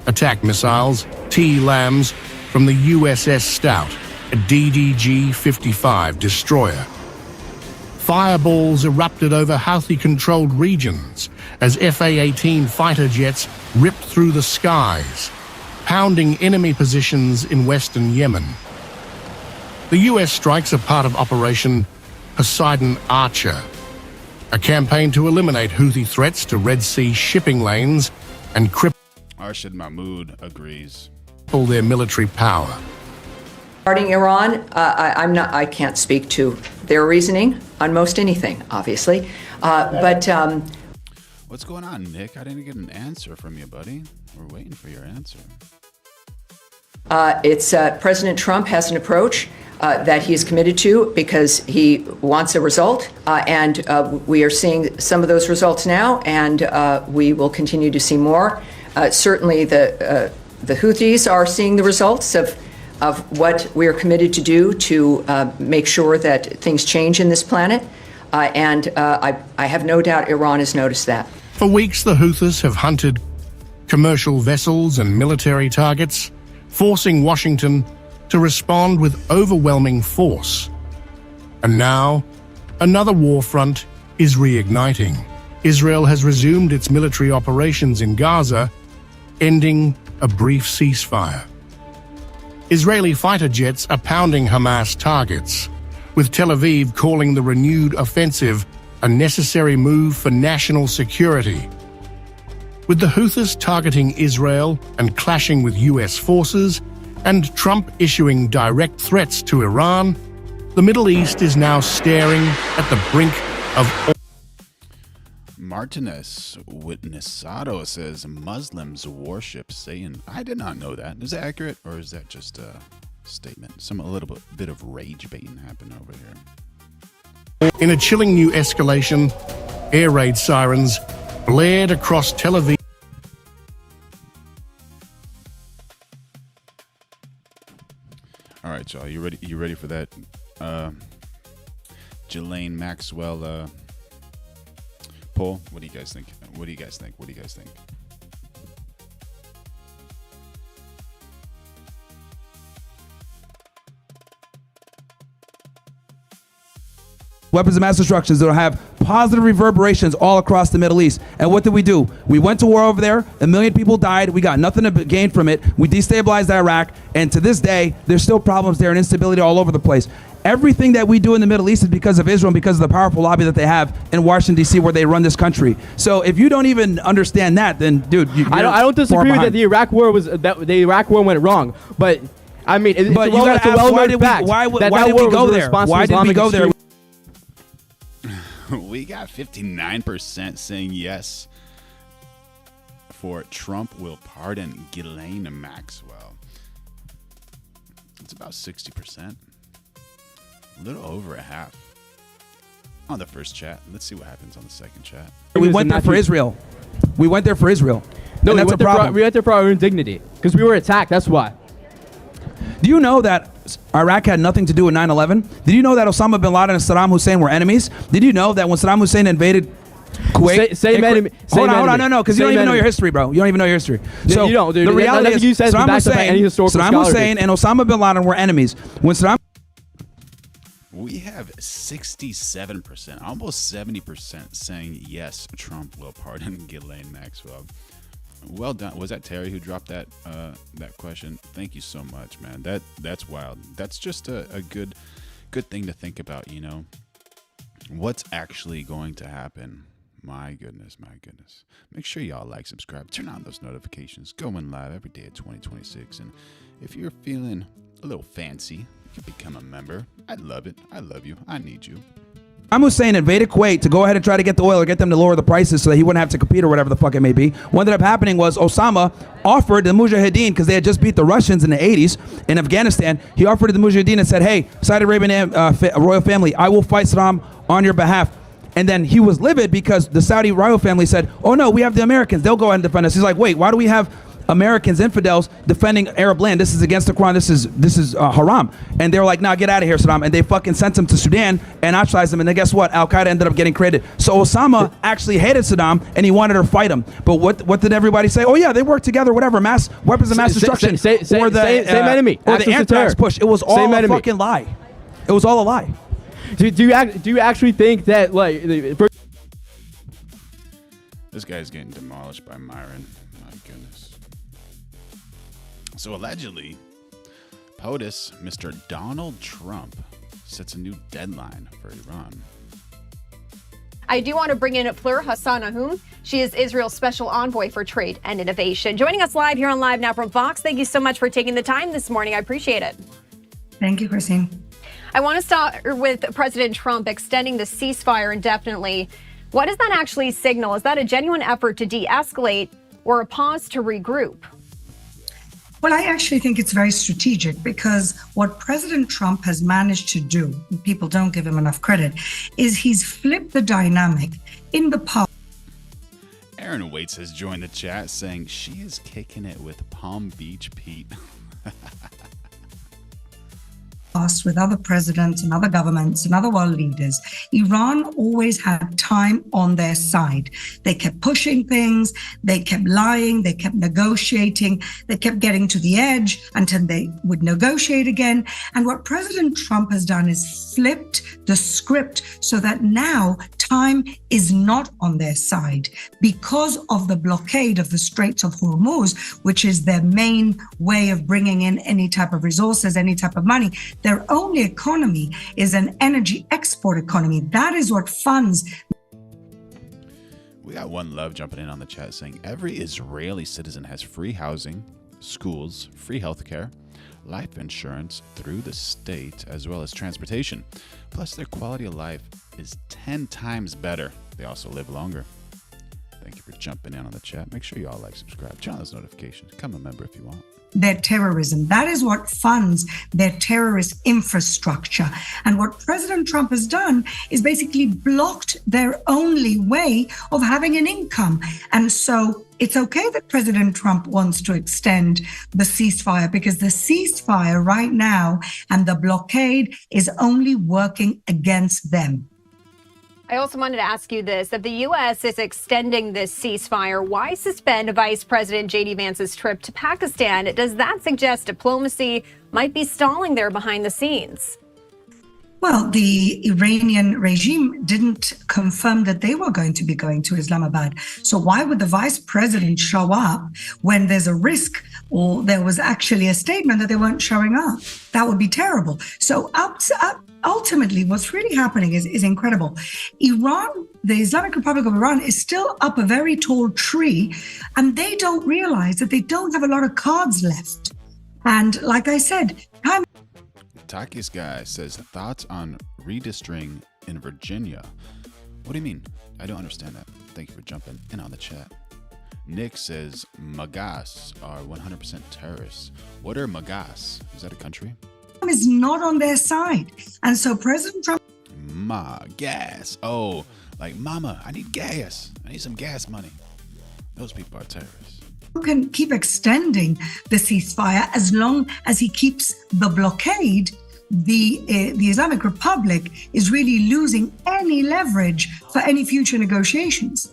attack missiles, T-LAMs, from the USS Stout, a DDG-55 destroyer. Fireballs erupted over Houthi-controlled regions as FA-18 fighter jets ripped through the skies, pounding enemy positions in western Yemen. The US strikes are part of Operation Poseidon Archer, a campaign to eliminate Houthi threats to Red Sea shipping lanes and cripple Arshad Mahmoud agrees. Their military power. Regarding Iran, I can't speak to their reasoning on most anything, obviously. But what's going on, Nick? I didn't get an answer from you, buddy. We're waiting for your answer. It's President Trump has an approach that he is committed to because he wants a result, and we are seeing some of those results now, and we will continue to see more. Certainly, the Houthis are seeing the results of what we are committed to do to make sure that things change in this planet, and I have no doubt Iran has noticed that. For weeks, the Houthis have hunted commercial vessels and military targets, forcing Washington to respond with overwhelming force. And now, another war front is reigniting. Israel has resumed its military operations in Gaza, ending a brief ceasefire. Israeli fighter jets are pounding Hamas targets, with Tel Aviv calling the renewed offensive a necessary move for national security. With the Houthis targeting Israel and clashing with US forces, and Trump issuing direct threats to Iran, the Middle East is now staring at the brink of... Martinez Witnessado says Muslims worship Satan. I did not know that. Is that accurate, or is that just a statement? A little bit of rage baiting happened over here. In a chilling new escalation, air raid sirens blared across Tel Aviv. All right, y'all. You ready? You ready for that? Ghislaine Maxwell poll. What do you guys think? What do you guys think? What do you guys think? Weapons of mass destruction that'll have positive reverberations all across the Middle East. And what did we do? We went to war over there. 1 million people died. We got nothing to gain from it. We destabilized Iraq. And to this day, there's still problems there and instability all over the place. Everything that we do in the Middle East is because of Israel and because of the powerful lobby that they have in Washington, D.C., where they run this country. So if you don't even understand that, then, dude, I don't disagree that the Iraq War went wrong. But, I mean, it's but you got to ask, why did we go there? Why did we go there? We got 59% saying yes for Trump will pardon Ghislaine Maxwell. It's about 60%. A little over a half on the first chat. Let's see what happens on the second chat. We went there for Israel. We went there for Israel. No, and that's a problem. We went there for our own dignity because we were attacked. That's why. Do you know that Iraq had nothing to do with 9/11? Did you know that Osama bin Laden and Saddam Hussein were enemies? Did you know that when Saddam Hussein invaded Kuwait? Hold on, no, because you don't even know your history, bro. You don't even know your history. So you don't, dude. The reality is Saddam Hussein and Osama bin Laden were enemies. When Saddam... We have 67%, almost 70% saying yes, Trump will pardon Ghislaine Maxwell. Well done. Was that Terry who dropped that that question? Thank you so much, man. That's wild. That's just a good thing to think about, you know. What's actually going to happen? My goodness. Make sure y'all like, subscribe, turn on those notifications. Going live every day at 2026. And if you're feeling a little fancy, you can become a member. I love it. I love you. I need you. Saddam Hussein invaded Kuwait to go ahead and try to get the oil or get them to lower the prices so that he wouldn't have to compete or whatever the fuck it may be. What ended up happening was Osama offered the Mujahideen, because they had just beat the Russians in the 80s in Afghanistan, he offered the Mujahideen and said, hey, Saudi Arabian royal family, I will fight Saddam on your behalf. And then he was livid because the Saudi royal family said, oh no, we have the Americans, they'll go ahead and defend us. He's like, wait, why do we have Americans, infidels, defending Arab land? This is against the Quran, this is haram. And they were like, nah, get out of here, Saddam. And they fucking sent him to Sudan and ostracized him. And then guess what? Al-Qaeda ended up getting created. So Osama actually hated Saddam and he wanted to fight him. But what did everybody say? Oh yeah, they worked together, whatever, mass weapons of mass destruction. Same enemy. Or the anthrax push. It was all a fucking lie. It was all a lie. Do you actually think that, like, this guy's getting demolished by Myron? My goodness. So allegedly, POTUS, Mr. Donald Trump, sets a new deadline for Iran. I do want to bring in Fleur Hassan-Ahum. She is Israel's special envoy for trade and innovation. Joining us live here on Live Now from Fox. Thank you so much for taking the time this morning. I appreciate it. Thank you, Christine. I want to start with President Trump extending the ceasefire indefinitely. What does that actually signal? Is that a genuine effort to de-escalate or a pause to regroup? Well, I actually think it's very strategic because what President Trump has managed to do, and people don't give him enough credit, is he's flipped the dynamic in the past. Aaron Waits has joined the chat saying she is kicking it with Palm Beach Pete. With other presidents and other governments and other world leaders, Iran always had time on their side. They kept pushing things, they kept lying, they kept negotiating, they kept getting to the edge until they would negotiate again. And what President Trump has done is flipped the script so that now time is not on their side because of the blockade of the Straits of Hormuz, which is their main way of bringing in any type of resources, any type of money. Their only economy is an energy export economy. That is what funds. We got One Love jumping in on the chat saying every Israeli citizen has free housing, schools, free healthcare, life insurance through the state, as well as transportation. Plus, their quality of life is 10 times better. They also live longer. Thank you for jumping in on the chat. Make sure you all like, subscribe, turn on those notifications. Become a member if you want. Their terrorism. That is what funds their terrorist infrastructure. And what President Trump has done is basically blocked their only way of having an income. And so it's okay that President Trump wants to extend the ceasefire because the ceasefire right now and the blockade is only working against them. I also wanted to ask you this. If the U.S. is extending this ceasefire, why suspend Vice President J.D. Vance's trip to Pakistan? Does that suggest diplomacy might be stalling there behind the scenes? Well, the Iranian regime didn't confirm that they were going to be going to Islamabad. So why would the vice president show up when there's a risk or there was actually a statement that they weren't showing up? That would be terrible. So ultimately, what's really happening is incredible. Iran, the Islamic Republic of Iran, is still up a very tall tree, and they don't realize that they don't have a lot of cards left. And like I said, time. Takis guy says thoughts on redistricting in Virginia. What do you mean? I don't understand that. Thank you for jumping in on the chat. Nick says MAGAs are 100% terrorists. What are MAGAs? Is that a country? Is not on their side. And so President Trump. Gas. Oh, like mama, I need gas. I need some gas money. Those people are terrorists. Can keep extending the ceasefire as long as he keeps the blockade. The Islamic Republic is really losing any leverage for any future negotiations.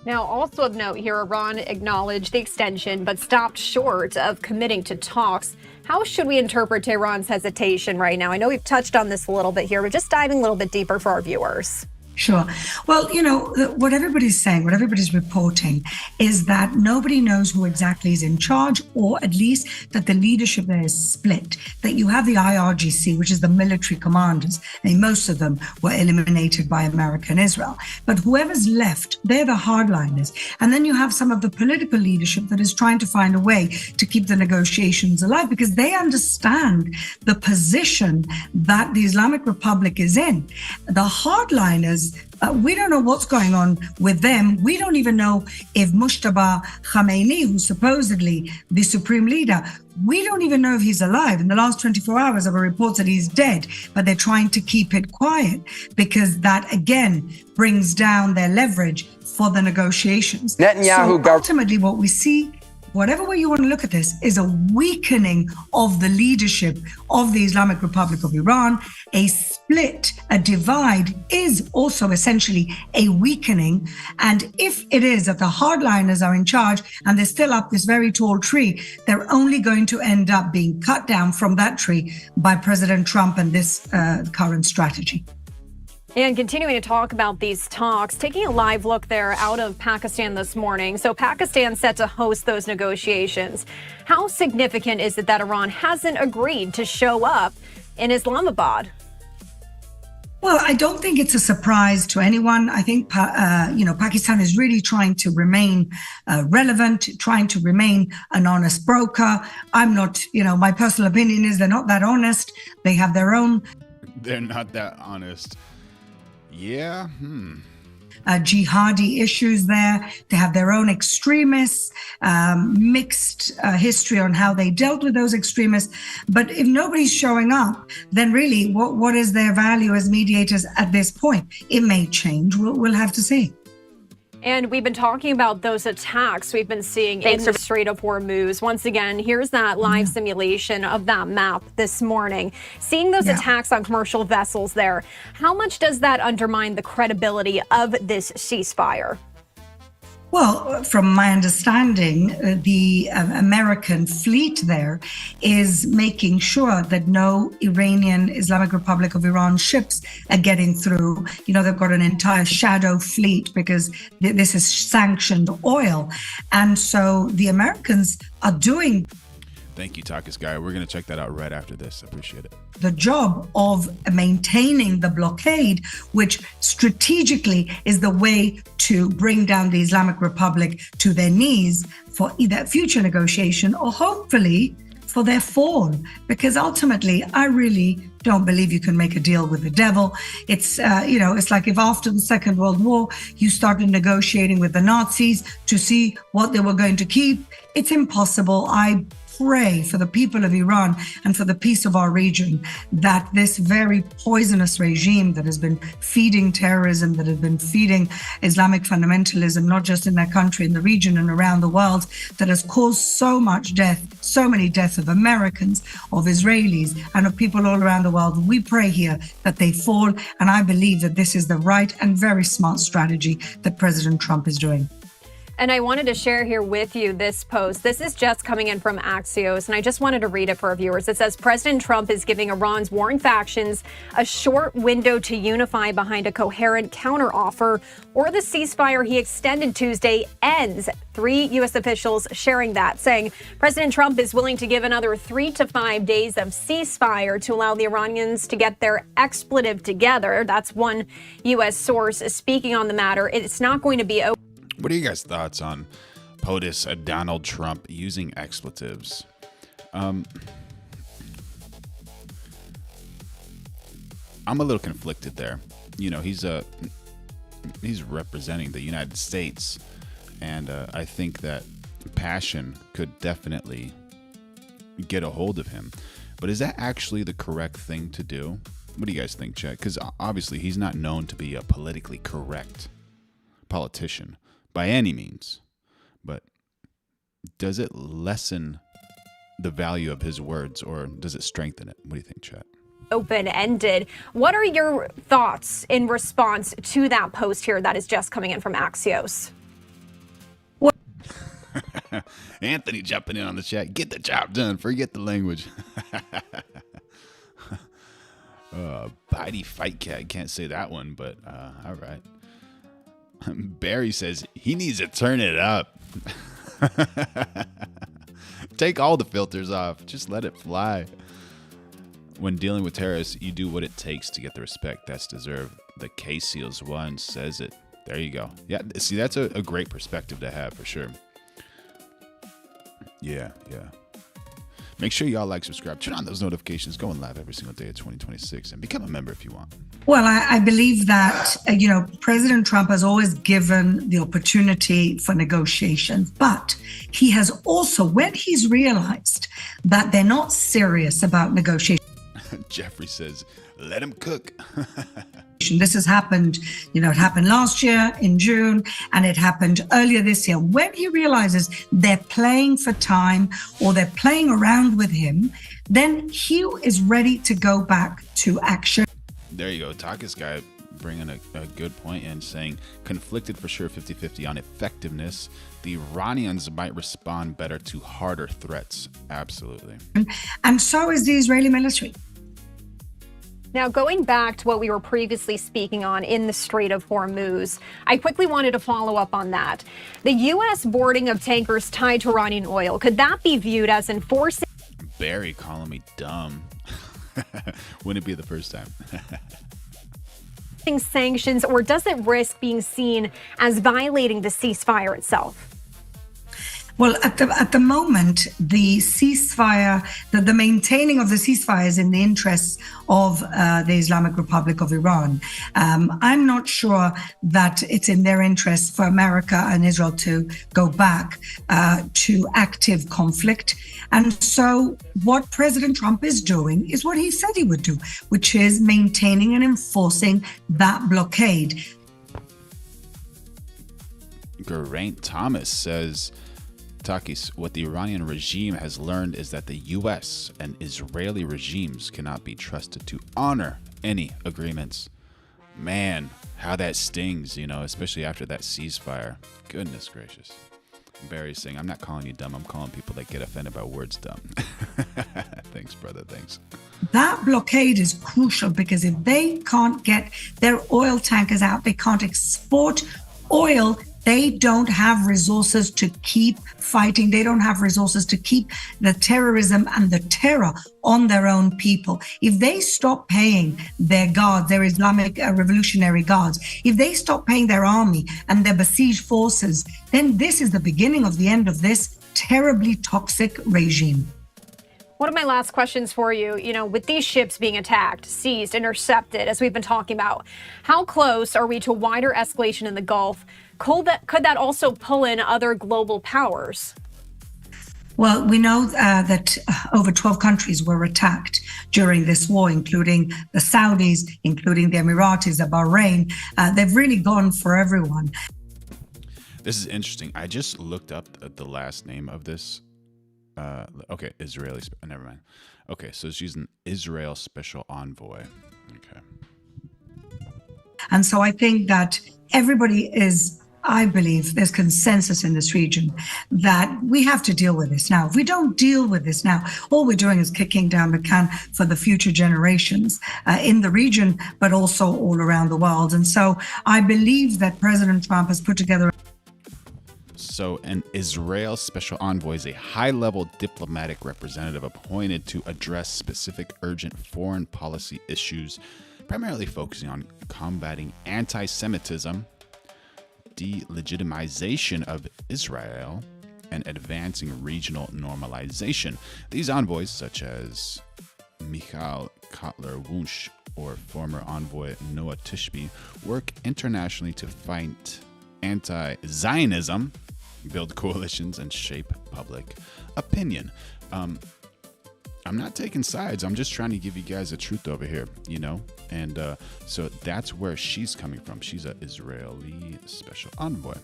Now, also of note here, Iran acknowledged the extension, but stopped short of committing to talks. How should we interpret Tehran's hesitation right now? I know we've touched on this a little bit here, but just diving a little bit deeper for our viewers. Sure. Well, you know, what everybody's saying, what everybody's reporting is that nobody knows who exactly is in charge, or at least that the leadership there is split, that you have the IRGC, which is the military commanders. I mean, most of them were eliminated by America and Israel. But whoever's left, they're the hardliners. And then you have some of the political leadership that is trying to find a way to keep the negotiations alive because they understand the position that the Islamic Republic is in. The hardliners, Houthis. We don't know what's going on with them. We don't even know if Mustafa Khamenei, who's supposedly the supreme leader, we don't even know if he's alive. In the last 24 hours, there were reports that he's dead, but they're trying to keep it quiet because that, again, brings down their leverage for the negotiations. Netanyahu so ultimately, what we see, whatever way you want to look at this, is a weakening of the leadership of the Islamic Republic of Iran. A split, a divide is also essentially a weakening. And if it is that the hardliners are in charge and they're still up this very tall tree, they're only going to end up being cut down from that tree by President Trump and this current strategy. And continuing to talk about these talks, taking a live look there out of Pakistan this morning. So Pakistan set to host those negotiations. How significant is it that Iran hasn't agreed to show up in Islamabad? Well, I don't think it's a surprise to anyone. I think, Pakistan is really trying to remain relevant, trying to remain an honest broker. I'm not, my personal opinion is they're not that honest. They have their own. They're not that honest. Yeah. Jihadi issues there. They have their own extremists, mixed history on how they dealt with those extremists. But if nobody's showing up, then really, what is their value as mediators at this point? It may change. We'll have to see. And we've been talking about those attacks we've been seeing in the Strait of Hormuz. Once again, here's that live simulation of that map this morning. Seeing those attacks on commercial vessels there, how much does that undermine the credibility of this ceasefire? Well, from my understanding, the American fleet there is making sure that no Iranian Islamic Republic of Iran ships are getting through. They've got an entire shadow fleet because this is sanctioned oil. And so the Americans are doing. Thank you, Takis Guy. We're going to check that out right after this. I appreciate it. The job of maintaining the blockade, which strategically is the way to bring down the Islamic Republic to their knees for either future negotiation or hopefully for their fall. Because ultimately, I really don't believe you can make a deal with the devil. It's, it's like if after the Second World War, you started negotiating with the Nazis to see what they were going to keep. It's impossible. I pray for the people of Iran and for the peace of our region that this very poisonous regime that has been feeding terrorism, that has been feeding Islamic fundamentalism, not just in their country, in the region and around the world, that has caused so much death, so many deaths of Americans, of Israelis, and of people all around the world. We pray here that they fall, and I believe that this is the right and very smart strategy that President Trump is doing. And I wanted to share here with you this post. This is just coming in from Axios, and I just wanted to read it for our viewers. It says, President Trump is giving Iran's warring factions a short window to unify behind a coherent counteroffer, or the ceasefire he extended Tuesday ends. 3 U.S. officials sharing that, saying President Trump is willing to give another 3 to 5 days of ceasefire to allow the Iranians to get their expletive together. That's one U.S. source speaking on the matter. It's not going to be over. What are you guys' thoughts on POTUS Donald Trump using expletives? I'm a little conflicted there. He's representing the United States, and I think that passion could definitely get a hold of him. But is that actually the correct thing to do? What do you guys think, Chet? Because obviously he's not known to be a politically correct politician by any means, but does it lessen the value of his words, or does it strengthen it? What do you think, Chet? Open-ended. What are your thoughts in response to that post here that is just coming in from Axios? Anthony jumping in on the chat. Get the job done. Forget the language. Bitey Fight Cat. Can't say that one, but all right. Barry says he needs to turn it up. Take all the filters off. Just let it fly. When dealing with terrorists, you do what it takes to get the respect that's deserved. The K-Seals one says it. There you go. Yeah, see, that's a great perspective to have for sure. Yeah. Make sure y'all like, subscribe, turn on those notifications, going live every single day of 2026, and become a member if you want. Well, I believe that, President Trump has always given the opportunity for negotiations, but he has also, when he's realized that they're not serious about negotiations. Jeffrey says, let him cook. This has happened, it happened last year in June, and it happened earlier this year. When he realizes they're playing for time or they're playing around with him, then he is ready to go back to action. There you go. Takis guy bringing a good point in, saying conflicted for sure, 50-50 on effectiveness. The Iranians might respond better to harder threats. Absolutely. And so is the Israeli military. Now, going back to what we were previously speaking on in the Strait of Hormuz, I quickly wanted to follow up on that. The U.S. boarding of tankers tied to Iranian oil, could that be viewed as enforcing? Barry calling me dumb. Wouldn't it be the first time? Sanctions, or does it risk being seen as violating the ceasefire itself? Well, at the moment, the ceasefire, the maintaining of the ceasefire is in the interests of the Islamic Republic of Iran. I'm not sure that it's in their interest for America and Israel to go back to active conflict. And so what President Trump is doing is what he said he would do, which is maintaining and enforcing that blockade. Geraint Thomas says, Takis, what the Iranian regime has learned is that the U.S. and Israeli regimes cannot be trusted to honor any agreements. Man, how that stings, especially after that ceasefire. Goodness gracious. Barry's saying, I'm not calling you dumb. I'm calling people that get offended by words dumb. Thanks, brother. Thanks. That blockade is crucial because if they can't get their oil tankers out, they can't export oil. They don't have resources to keep fighting. They don't have resources to keep the terrorism and the terror on their own people. If they stop paying their guards, their Islamic Revolutionary Guards, if they stop paying their army and their besieged forces, then this is the beginning of the end of this terribly toxic regime. One of my last questions for you, with these ships being attacked, seized, intercepted, as we've been talking about, how close are we to wider escalation in the Gulf? Could that also pull in other global powers? Well, we know that over 12 countries were attacked during this war, including the Saudis, including the Emiratis, the Bahrain. They've really gone for everyone. This is interesting. I just looked up the last name of this. Okay, Israeli. Never mind. Okay, so she's an Israel special envoy. Okay. And so I think that I believe there's consensus in this region that we have to deal with this now. If we don't deal with this now, all we're doing is kicking down the can for the future generations in the region, but also all around the world. And so I believe that President Trump has put together. So an Israel special envoy is a high-level diplomatic representative appointed to address specific urgent foreign policy issues, primarily focusing on combating anti-Semitism, delegitimization of Israel, and advancing regional normalization. These envoys, such as Michael Kotler-Wunsch or former envoy Noah Tishby, work internationally to fight anti-Zionism, build coalitions, and shape public opinion. I'm not taking sides. I'm just trying to give you guys the truth over here, And so that's where she's coming from. She's an Israeli special envoy.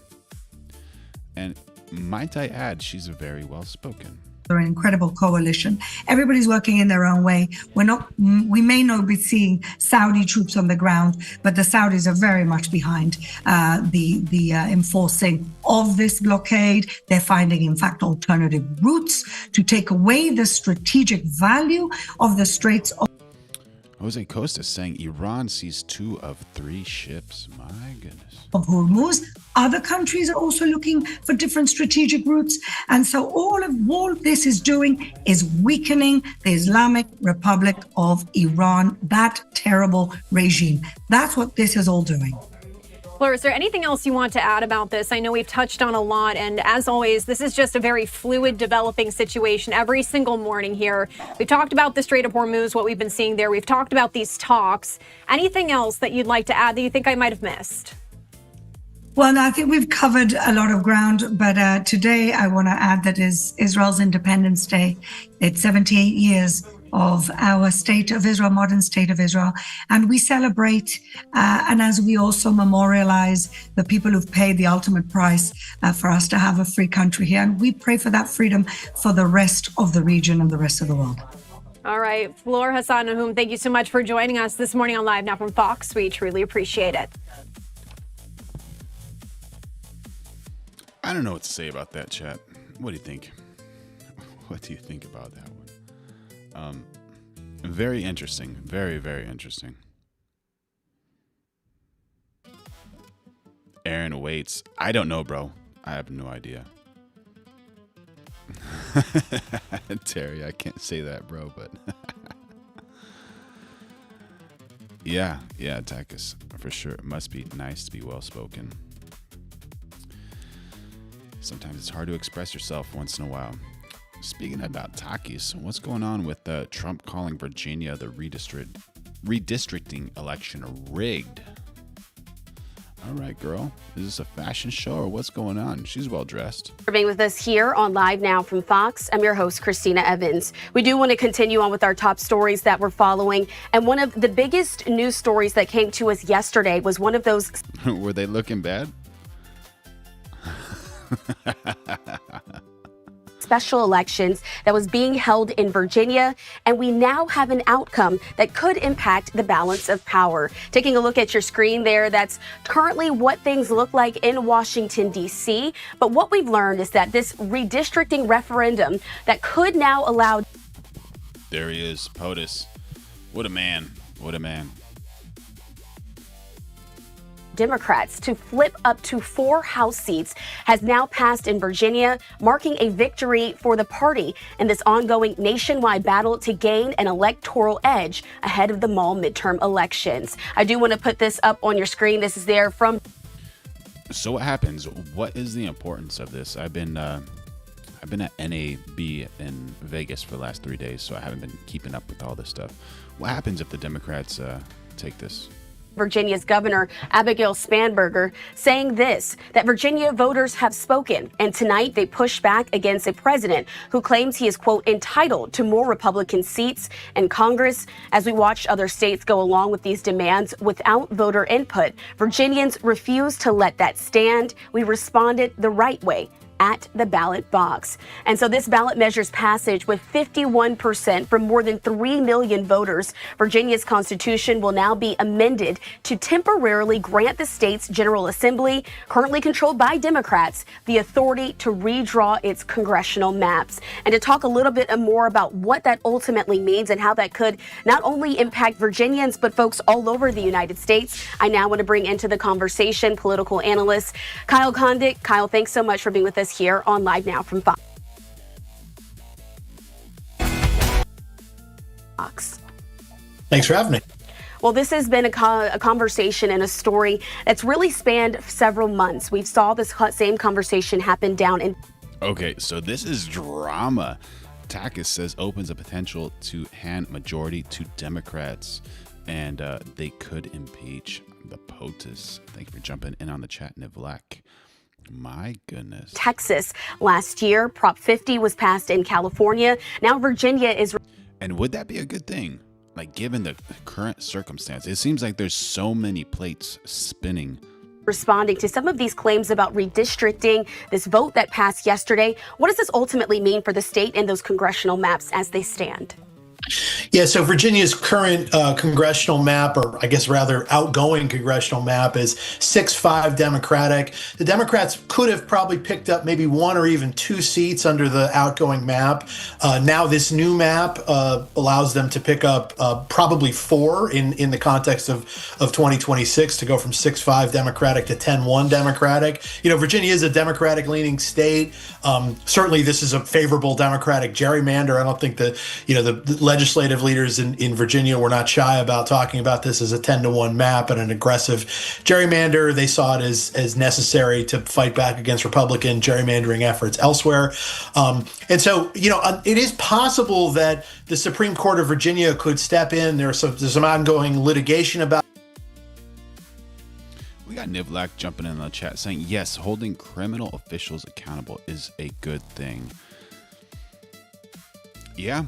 And might I add, she's very well-spoken. An incredible coalition. Everybody's working in their own way. We may not be seeing Saudi troops on the ground, but the Saudis are very much behind the enforcing of this blockade. They're finding, in fact, alternative routes to take away the strategic value of the Straits of Jose Costa saying Iran sees 2 of 3 ships. My goodness. Of Hormuz. Other countries are also looking for different strategic routes. And so all this is doing is weakening the Islamic Republic of Iran, that terrible regime. That's what this is all doing. Fleur, is there anything else you want to add about this? I know we've touched on a lot, and as always, this is just a very fluid developing situation every single morning here. We've talked about the Strait of Hormuz, what we've been seeing there. We've talked about these talks. Anything else that you'd like to add that you think I might have missed? Well, no, I think we've covered a lot of ground, but today I want to add that is Israel's Independence Day. It's 78 years of our state of Israel, modern state of Israel. And we celebrate, and as we also memorialize the people who've paid the ultimate price for us to have a free country here. And we pray for that freedom for the rest of the region and the rest of the world. All right, Fleur Hassan-Nahum, thank you so much for joining us this morning on Live Now from Fox. We truly appreciate it. I don't know what to say about that, chat. What do you think? What do you think about that one? Very interesting. Very, very interesting. Aaron waits. I don't know, bro. I have no idea. Terry, I can't say that, bro, but yeah, Takis, for sure. It must be nice to be well spoken. Sometimes it's hard to express yourself once in a while. Speaking about Takis, what's going on with Trump calling Virginia the redistricting election rigged? All right, girl. Is this a fashion show or what's going on? She's well dressed. For being with us here on Live Now from Fox, I'm your host, Christina Evans. We do want to continue on with our top stories that we're following. And one of the biggest news stories that came to us yesterday was one of those. Were they looking bad? Special elections that was being held in Virginia, and we now have an outcome that could impact the balance of power. Taking a look at your screen there, that's currently what things look like in Washington, D.C. But what we've learned is that this redistricting referendum that could now allow... There he is, POTUS. What a man. What a man. Democrats to flip up to 4 House seats has now passed in Virginia, marking a victory for the party in this ongoing nationwide battle to gain an electoral edge ahead of the fall midterm elections. I do want to put this up on your screen. This is there from. So what happens? What is the importance of this? I've been at NAB in Vegas for the last 3 days, so I haven't been keeping up with all this stuff. What happens if the Democrats take this? Virginia's Governor Abigail Spanberger saying this, that Virginia voters have spoken, and tonight they push back against a president who claims he is, quote, entitled to more Republican seats in Congress. As we watch other states go along with these demands without voter input, Virginians refuse to let that stand. We responded the right way, at the ballot box. And so this ballot measures passage with 51% from more than 3 million voters. Virginia's constitution will now be amended to temporarily grant the state's General Assembly, currently controlled by Democrats, the authority to redraw its congressional maps. And to talk a little bit more about what that ultimately means and how that could not only impact Virginians, but folks all over the United States, I now want to bring into the conversation political analyst Kyle Kondik. Kyle, thanks so much for being with us here on Live Now from Fox. Thanks for having me. Well, this has been a conversation and a story that's really spanned several months. We saw this same conversation happen down in. Okay, so this is drama. Takis says opens a potential to hand majority to Democrats, and they could impeach the POTUS. Thank you for jumping in on the chat, Nivlak. My goodness. Texas last year. Prop 50 was passed in California. Now Virginia is. And would that be a good thing? Like, given the current circumstance, it seems like there's so many plates spinning. Responding to some of these claims about redistricting, this vote that passed yesterday. What does this ultimately mean for the state and those congressional maps as they stand? Yeah, so Virginia's current congressional map, or I guess rather outgoing congressional map, is 6-5 Democratic. The Democrats could have probably picked up maybe 1 or even 2 seats under the outgoing map. Now this new map allows them to pick up probably 4 in the context of 2026, to go from 6-5 Democratic to 10-1 Democratic. You know, Virginia is a Democratic-leaning state. Certainly this is a favorable Democratic gerrymander. I don't think the legislative leaders in Virginia were not shy about talking about this as a 10-to-1 map and an aggressive gerrymander. They saw it as necessary to fight back against Republican gerrymandering efforts elsewhere. And so, it is possible that the Supreme Court of Virginia could step in. There's some ongoing litigation about. We got Nivlak jumping in the chat saying, yes, holding criminal officials accountable is a good thing. Yeah,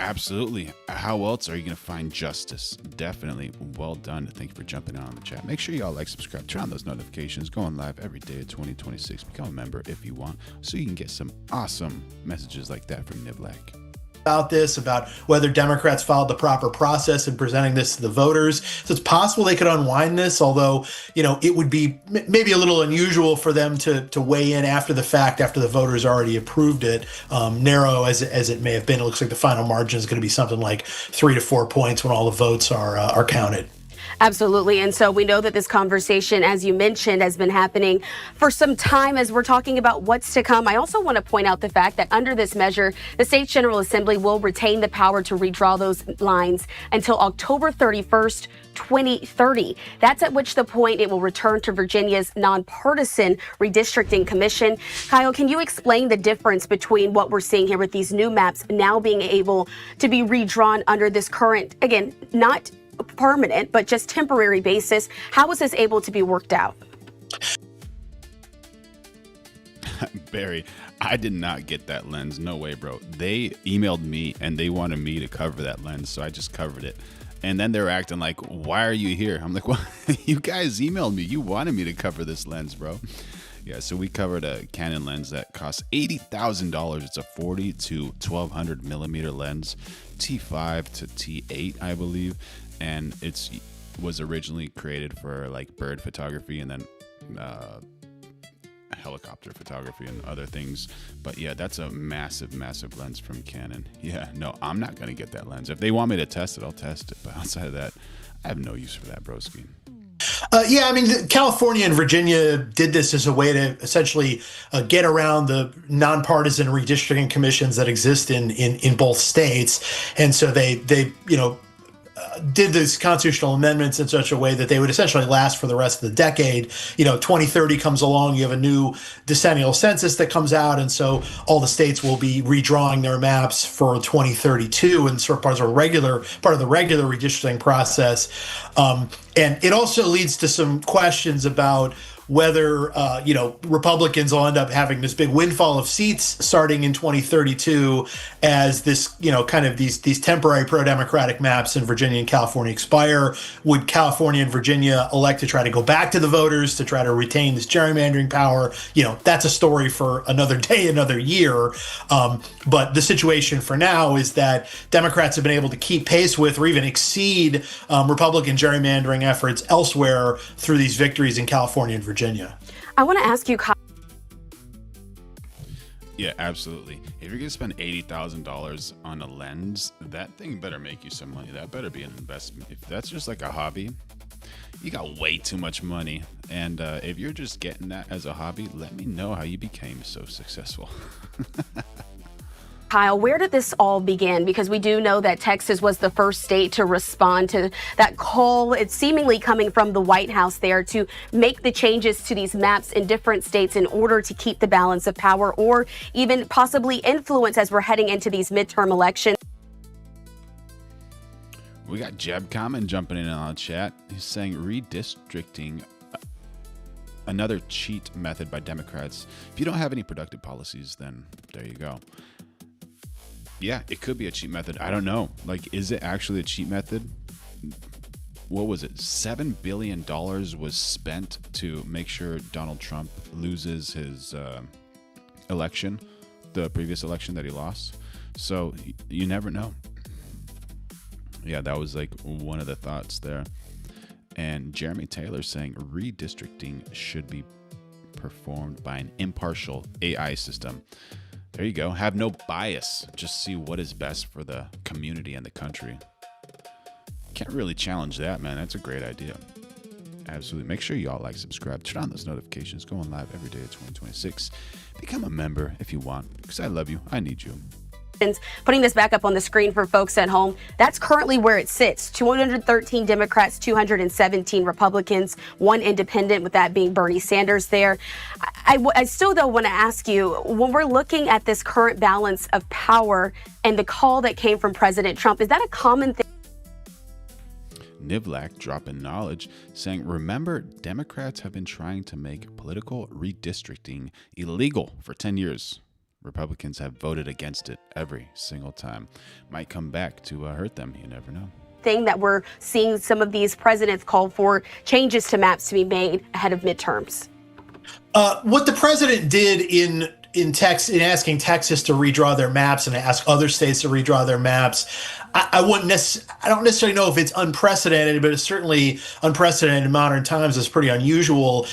absolutely. How else are you going to find justice? Definitely. Well done. Thank you for jumping on the chat. Make sure y'all like, subscribe, turn on those notifications. Going live every day of 2026. Become a member if you want, so you can get some awesome messages like that from Nivlak. About whether Democrats followed the proper process in presenting this to the voters. So it's possible they could unwind this, although, it would be maybe a little unusual for them to weigh in after the fact, after the voters already approved it. Narrow as it may have been, it looks like the final margin is going to be something like 3 to 4 points when all the votes are counted. Absolutely. And so we know that this conversation, as you mentioned, has been happening for some time as we're talking about what's to come. I also want to point out the fact that under this measure, the State's General Assembly will retain the power to redraw those lines until October 31st, 2030. That's at which the point it will return to Virginia's nonpartisan Redistricting Commission. Kyle, can you explain the difference between what we're seeing here with these new maps now being able to be redrawn under this current, again, not permanent, but just temporary basis? How was this able to be worked out? Barry, I did not get that lens. No way, bro. They emailed me and they wanted me to cover that lens, so I just covered it. And then they're acting like, why are you here? I'm like, well, you guys emailed me. You wanted me to cover this lens, bro. Yeah, so we covered a Canon lens that costs $80,000. It's a 40 to 1200 millimeter lens, T5 to T8, I believe. And it was originally created for like bird photography and then helicopter photography and other things. But yeah, that's a massive lens from Canon. Yeah, no, I'm not going to get that lens. If they want me to test it, I'll test it. But outside of that, I have no use for that, broski. California and Virginia did this as a way to essentially get around the nonpartisan redistricting commissions that exist in both states. And so they did these constitutional amendments in such a way that they would essentially last for the rest of the decade. 2030 comes along, you have a new decennial census that comes out, and so all the states will be redrawing their maps for 2032 and sort of part of the regular redistricting process. And it also leads to some questions about whether, Republicans will end up having this big windfall of seats starting in 2032 as this, kind of these temporary pro-democratic maps in Virginia and California expire. Would California and Virginia elect to try to go back to the voters to try to retain this gerrymandering power? That's a story for another day, another year. But the situation for now is that Democrats have been able to keep pace with or even exceed Republican gerrymandering efforts elsewhere through these victories in California and Virginia. I want to ask you, Kyle. Yeah, absolutely. If you're going to spend $80,000 on a lens, that thing better make you some money. That better be an investment. If that's just like a hobby, you got way too much money. And if you're just getting that as a hobby, let me know how you became so successful. Kyle, where did this all begin? Because we do know that Texas was the first state to respond to that call. It's seemingly coming from the White House there to make the changes to these maps in different states in order to keep the balance of power or even possibly influence as we're heading into these midterm elections. We got Jeb Common jumping in on the chat. He's saying redistricting, another cheat method by Democrats. If you don't have any productive policies, then there you go. Yeah, it could be a cheat method. I don't know. Like, is it actually a cheat method? What was it? $7 billion was spent to make sure Donald Trump loses his election, the previous election that he lost. So you never know. Yeah, that was like one of the thoughts there. And Jeremy Taylor saying redistricting should be performed by an impartial AI system. There you go. Have no bias. Just see what is best for the community and the country. Can't really challenge that, man. That's a great idea. Absolutely. Make sure y'all like, subscribe, turn on those notifications. Going live every day of 2026. Become a member if you want, because I love you. I need you. Putting this back up on the screen for folks at home, that's currently where it sits. 213 Democrats, 217 Republicans, one independent, with that being Bernie Sanders there. I still, though, want to ask you, when we're looking at this current balance of power and the call that came from President Trump, is that a common thing? Nivlak dropping knowledge, saying, remember, Democrats have been trying to make political redistricting illegal for 10 years. Republicans have voted against it every single time. Might come back to hurt them. You never know. Thing that we're seeing some of these presidents call for changes to maps to be made ahead of midterms. What the president did in asking Texas to redraw their maps and ask other states to redraw their maps, I don't necessarily know if it's unprecedented, but it's certainly unprecedented in modern times. It's pretty unusual.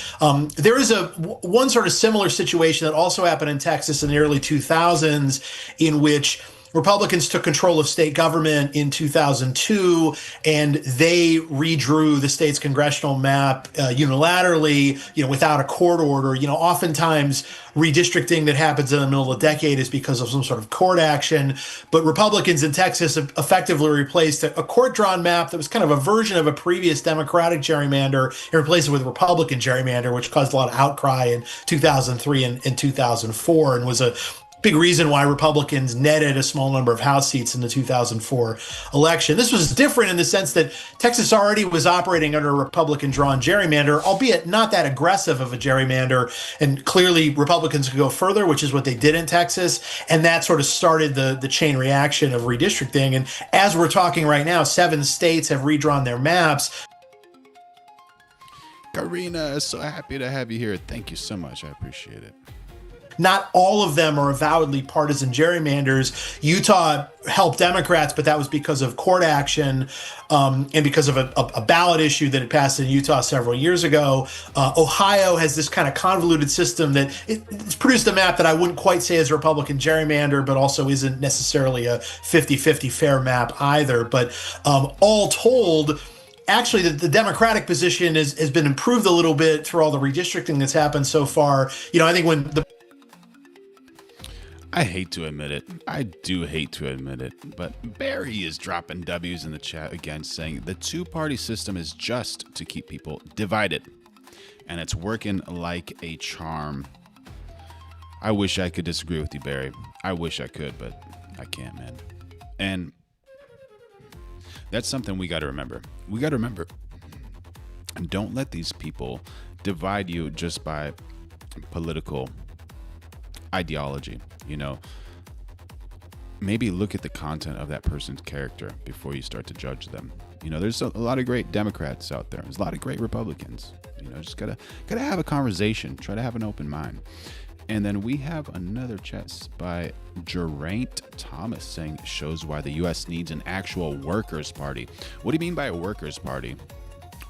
There is one sort of similar situation that also happened in Texas in the early 2000s, in which Republicans took control of state government in 2002, and they redrew the state's congressional map unilaterally, without a court order. Oftentimes redistricting that happens in the middle of the decade is because of some sort of court action. But Republicans in Texas have effectively replaced a court-drawn map that was kind of a version of a previous Democratic gerrymander and replaced it with a Republican gerrymander, which caused a lot of outcry in 2003 and 2004, and was a big reason why Republicans netted a small number of House seats in the 2004 election. This was different in the sense that Texas already was operating under a Republican-drawn gerrymander, albeit not that aggressive of a gerrymander. And clearly Republicans could go further, which is what they did in Texas. And that sort of started the chain reaction of redistricting. And as we're talking right now, 7 states have redrawn their maps. Karina, so happy to have you here. Thank you so much. I appreciate it. Not all of them are avowedly partisan gerrymanders. Utah helped Democrats, but that was because of court action and because of a ballot issue that had passed in Utah several years ago. Ohio has this kind of convoluted system that it's produced a map that I wouldn't quite say is a Republican gerrymander, but also isn't necessarily a 50-50 fair map either. But all told, actually, the Democratic position has been improved a little bit through all the redistricting that's happened so far. I think when I hate to admit it. I do hate to admit it. But Barry is dropping W's in the chat again, saying the two-party system is just to keep people divided. And it's working like a charm. I wish I could disagree with you, Barry. I wish I could, but I can't, man. And that's something we got to remember. We got to remember. And don't let these people divide you just by political ideology. Maybe look at the content of that person's character before you start to judge them. There's a lot of great Democrats out there. There's a lot of great Republicans. Just gotta have a conversation. Try to have an open mind. And then we have another chat by Geraint Thomas saying, shows why the U.S. needs an actual workers' party. What do you mean by a workers' party?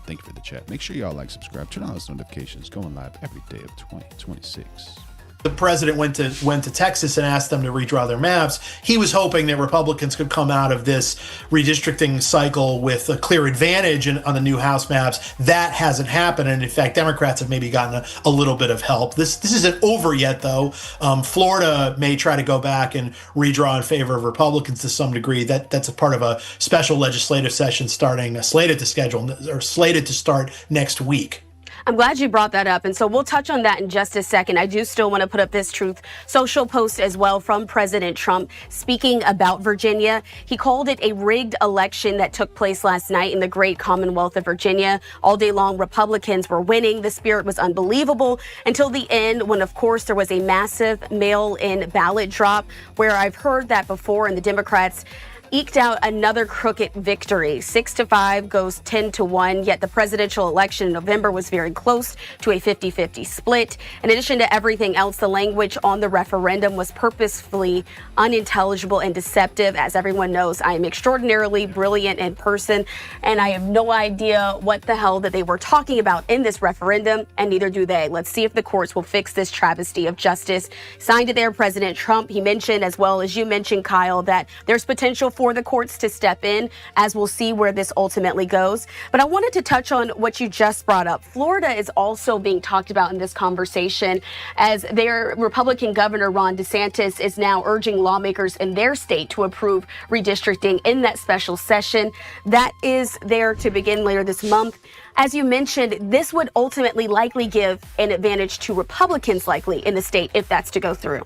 Thank you for the chat. Make sure y'all like, subscribe, turn on those notifications. Going live every day of 2026. The president went to Texas and asked them to redraw their maps. He was hoping that Republicans could come out of this redistricting cycle with a clear advantage on the new House maps. That hasn't happened, and in fact, Democrats have maybe gotten a little bit of help. This isn't over yet, though. Florida may try to go back and redraw in favor of Republicans to some degree. That's a part of a special legislative session slated to start next week. I'm glad you brought that up. And so we'll touch on that in just a second. I do still want to put up this Truth Social post as well from President Trump speaking about Virginia. He called it a rigged election that took place last night in the great Commonwealth of Virginia. All day long, Republicans were winning. The spirit was unbelievable until the end, when, of course, there was a massive mail-in ballot drop, where I've heard that before, and the Democrats eked out another crooked victory. 6-5 goes 10-1, yet the presidential election in November was very close to a 50-50 split. In addition to everything else, the language on the referendum was purposefully unintelligible and deceptive. As everyone knows, I am extraordinarily brilliant in person, and I have no idea what the hell that they were talking about in this referendum, and neither do they. Let's see if the courts will fix this travesty of justice. Signed it there, President Trump. He mentioned, as well as you mentioned, Kyle, that there's potential for for the courts to step in, as we'll see where this ultimately goes. But I wanted to touch on what you just brought up. Florida is also being talked about in this conversation, as their Republican Governor Ron DeSantis is now urging lawmakers in their state to approve redistricting in that special session that is there to begin later this month. As you mentioned, this would ultimately likely give an advantage to Republicans likely in the state if that's to go through.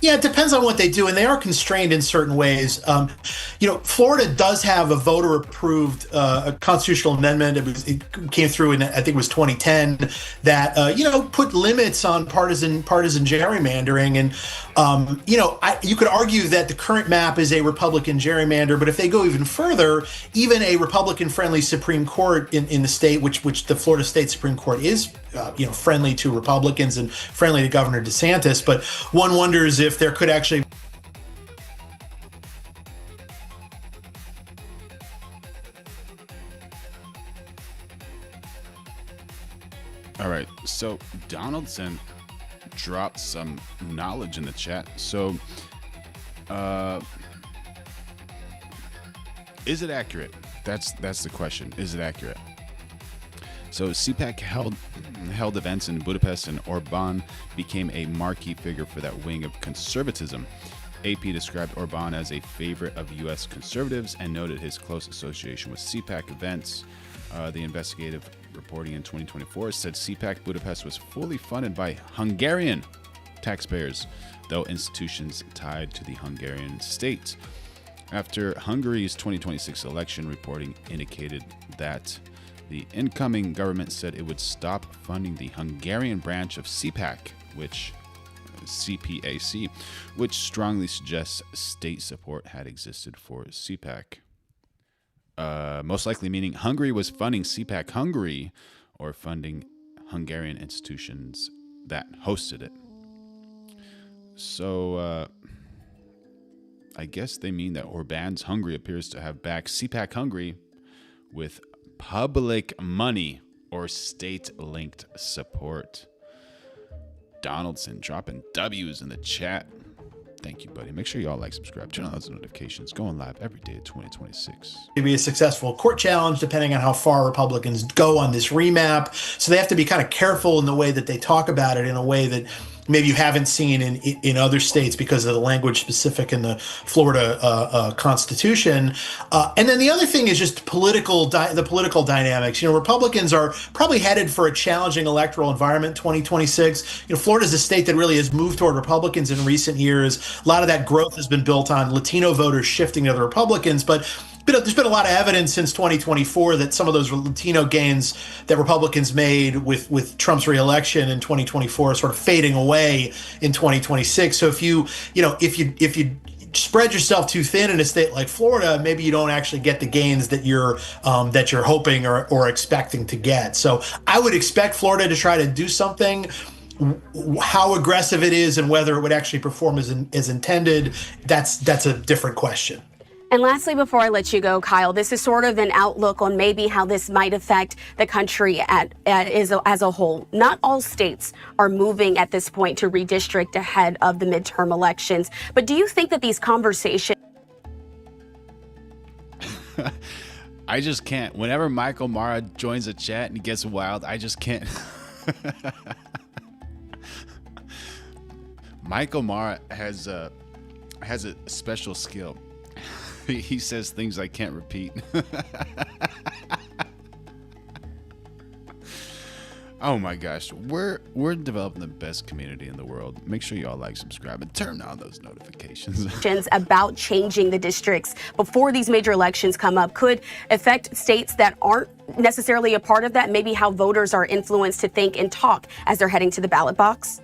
Yeah, it depends on what they do, and they are constrained in certain ways. Florida does have a voter-approved a constitutional amendment. It came through in, I think it was 2010, that put limits on partisan gerrymandering. And you could argue that the current map is a Republican gerrymander, but if they go even further, even a Republican-friendly Supreme Court in the state, which the Florida State Supreme Court is, friendly to Republicans and friendly to Governor DeSantis, but one wonders if there could actually. All right, so Donaldson dropped some knowledge in the chat. So, is it accurate? That's the question. Is it accurate? So CPAC held events in Budapest, and Orban became a marquee figure for that wing of conservatism. AP described Orban as a favorite of U.S. conservatives and noted his close association with CPAC events. The investigative reporting in 2024 said CPAC Budapest was fully funded by Hungarian taxpayers, though institutions tied to the Hungarian state. After Hungary's 2026 election, reporting indicated that the incoming government said it would stop funding the Hungarian branch of CPAC, CPAC, which strongly suggests state support had existed for CPAC. Most likely meaning Hungary was funding CPAC Hungary or funding Hungarian institutions that hosted it. So I guess they mean that Orban's Hungary appears to have backed CPAC Hungary with public money or state-linked support. Donaldson dropping W's in the chat. Thank you, buddy. Make sure you all like, subscribe, turn on those notifications. Going live every day at 2026. To be a successful court challenge, depending on how far Republicans go on this remap. So they have to be kind of careful in the way that they talk about it, in a way that maybe you haven't seen in other states because of the language specific in the Florida Constitution. And then the other thing is just the political dynamics. Republicans are probably headed for a challenging electoral environment in 2026. Florida is a state that really has moved toward Republicans in recent years. A lot of that growth has been built on Latino voters shifting to the Republicans, but there's been a lot of evidence since 2024 that some of those Latino gains that Republicans made with Trump's reelection in 2024 are sort of fading away in 2026. So if you spread yourself too thin in a state like Florida, maybe you don't actually get the gains that you're hoping or expecting to get. So I would expect Florida to try to do something. How aggressive it is and whether it would actually perform as intended, that's a different question. And lastly, before I let you go, Kyle, this is sort of an outlook on maybe how this might affect the country as a whole. Not all states are moving at this point to redistrict ahead of the midterm elections. But do you think that these conversations... I just can't. Whenever Michael Mara joins a chat and he gets wild, I just can't. Michael Mara has a special skill. He says things I can't repeat. Oh my gosh, we're developing the best community in the world. Make sure you all like, subscribe, and turn on those notifications. About changing the districts before these major elections come up could affect states that aren't necessarily a part of that, maybe how voters are influenced to think and talk as they're heading to the ballot box?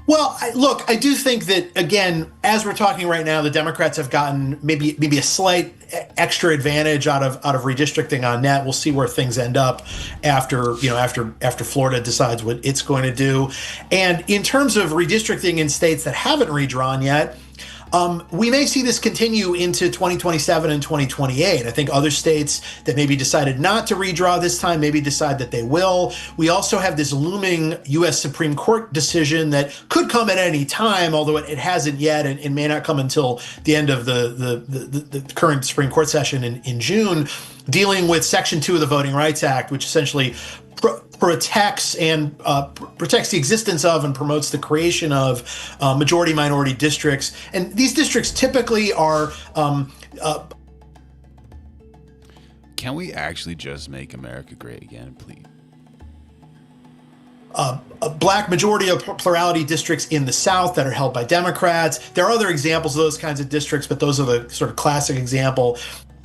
Well, I do think that, again, as we're talking right now, the Democrats have gotten maybe a slight extra advantage out of redistricting on net. We'll see where things end up after Florida decides what it's going to do. And in terms of redistricting in states that haven't redrawn yet, We may see this continue into 2027 and 2028. I think other states that maybe decided not to redraw this time maybe decide that they will. We also have this looming U.S. Supreme Court decision that could come at any time, although it hasn't yet, and it may not come until the end of the current Supreme Court session in June, dealing with Section 2 of the Voting Rights Act, which essentially protects the existence of and promotes the creation of majority-minority districts. And these districts typically are... Can we actually just make America great again, please? Black majority of plurality districts in the South that are held by Democrats. There are other examples of those kinds of districts, but those are the sort of classic example.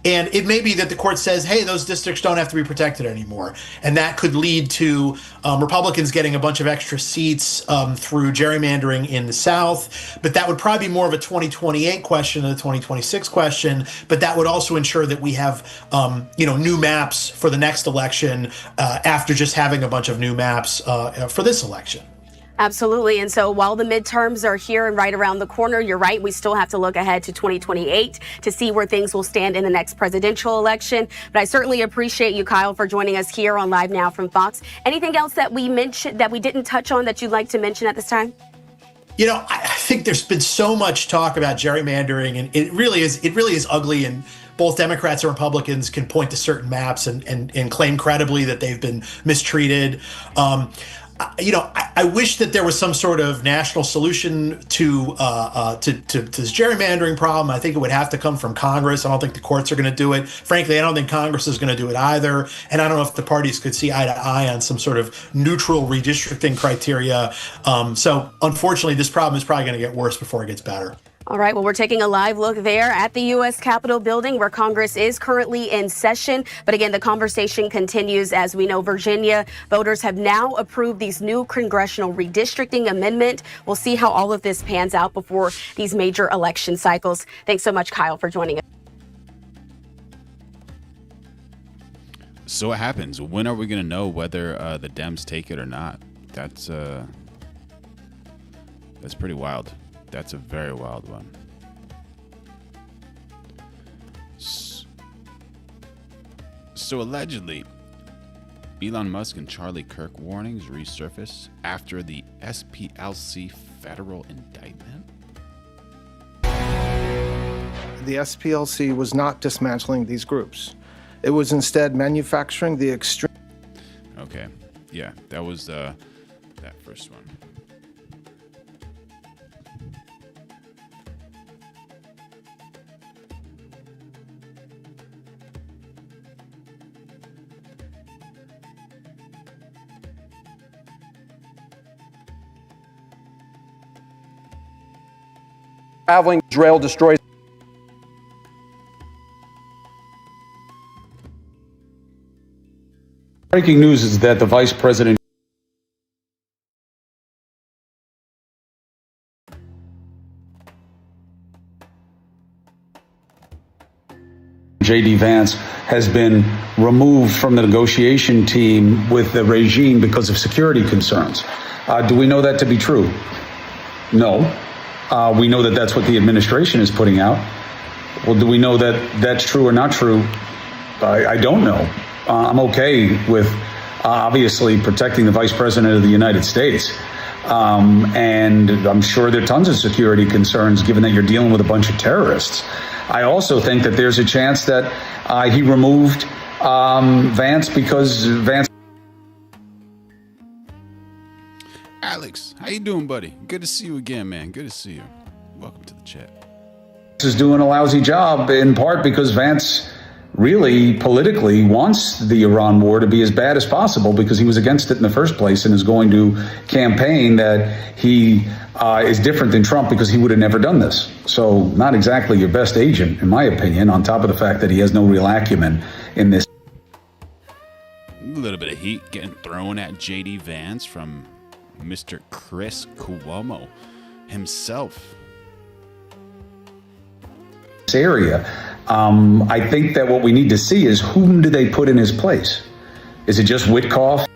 And it may be that the court says, hey, those districts don't have to be protected anymore. And that could lead to Republicans getting a bunch of extra seats through gerrymandering in the South. But that would probably be more of a 2028 question than a 2026 question. But that would also ensure that we have, new maps for the next election after just having a bunch of new maps for this election. Absolutely. And so while the midterms are here and right around the corner, you're right, we still have to look ahead to 2028 to see where things will stand in the next presidential election. But I certainly appreciate you, Kyle, for joining us here on Live Now from Fox. Anything else that we mentioned that we didn't touch on that you'd like to mention at this time? I think there's been so much talk about gerrymandering, and it really is ugly, and both Democrats and Republicans can point to certain maps and claim credibly that they've been mistreated. I wish that there was some sort of national solution to this gerrymandering problem. I think it would have to come from Congress. I don't think the courts are going to do it. Frankly, I don't think Congress is going to do it either. And I don't know if the parties could see eye to eye on some sort of neutral redistricting criteria. So unfortunately, this problem is probably going to get worse before it gets better. All right, well, we're taking a live look there at the U.S. Capitol building where Congress is currently in session. But again, the conversation continues. As we know, Virginia voters have now approved these new congressional redistricting amendment. We'll see how all of this pans out before these major election cycles. Thanks so much, Kyle, for joining us. So what happens? When are we going to know whether the Dems take it or not? That's pretty wild. That's a very wild one. So allegedly, Elon Musk and Charlie Kirk warnings resurface after the SPLC federal indictment. The SPLC was not dismantling these groups. It was instead manufacturing the extreme. Okay, yeah, that was that first one. Traveling, Israel destroys. Breaking news is that the vice president J.D. Vance has been removed from the negotiation team with the regime because of security concerns. Do we know that to be true? No. We know that that's what the administration is putting out. Well, do we know that that's true or not true? I don't know. I'm okay with obviously protecting the vice president of the United States. And I'm sure there are tons of security concerns given that you're dealing with a bunch of terrorists. I also think that there's a chance that he removed Vance because Vance. Alex, how you doing, buddy? Good to see you again, man. Good to see you. Welcome to the chat. Is doing a lousy job in part because Vance really politically wants the Iran war to be as bad as possible because he was against it in the first place and is going to campaign that he is different than Trump because he would have never done this. So not exactly your best agent, in my opinion, on top of the fact that he has no real acumen in this. A little bit of heat getting thrown at J.D. Vance from Mr. Chris Cuomo himself. Area. I think that what we need to see is whom do they put in his place? Is it just Witkoff?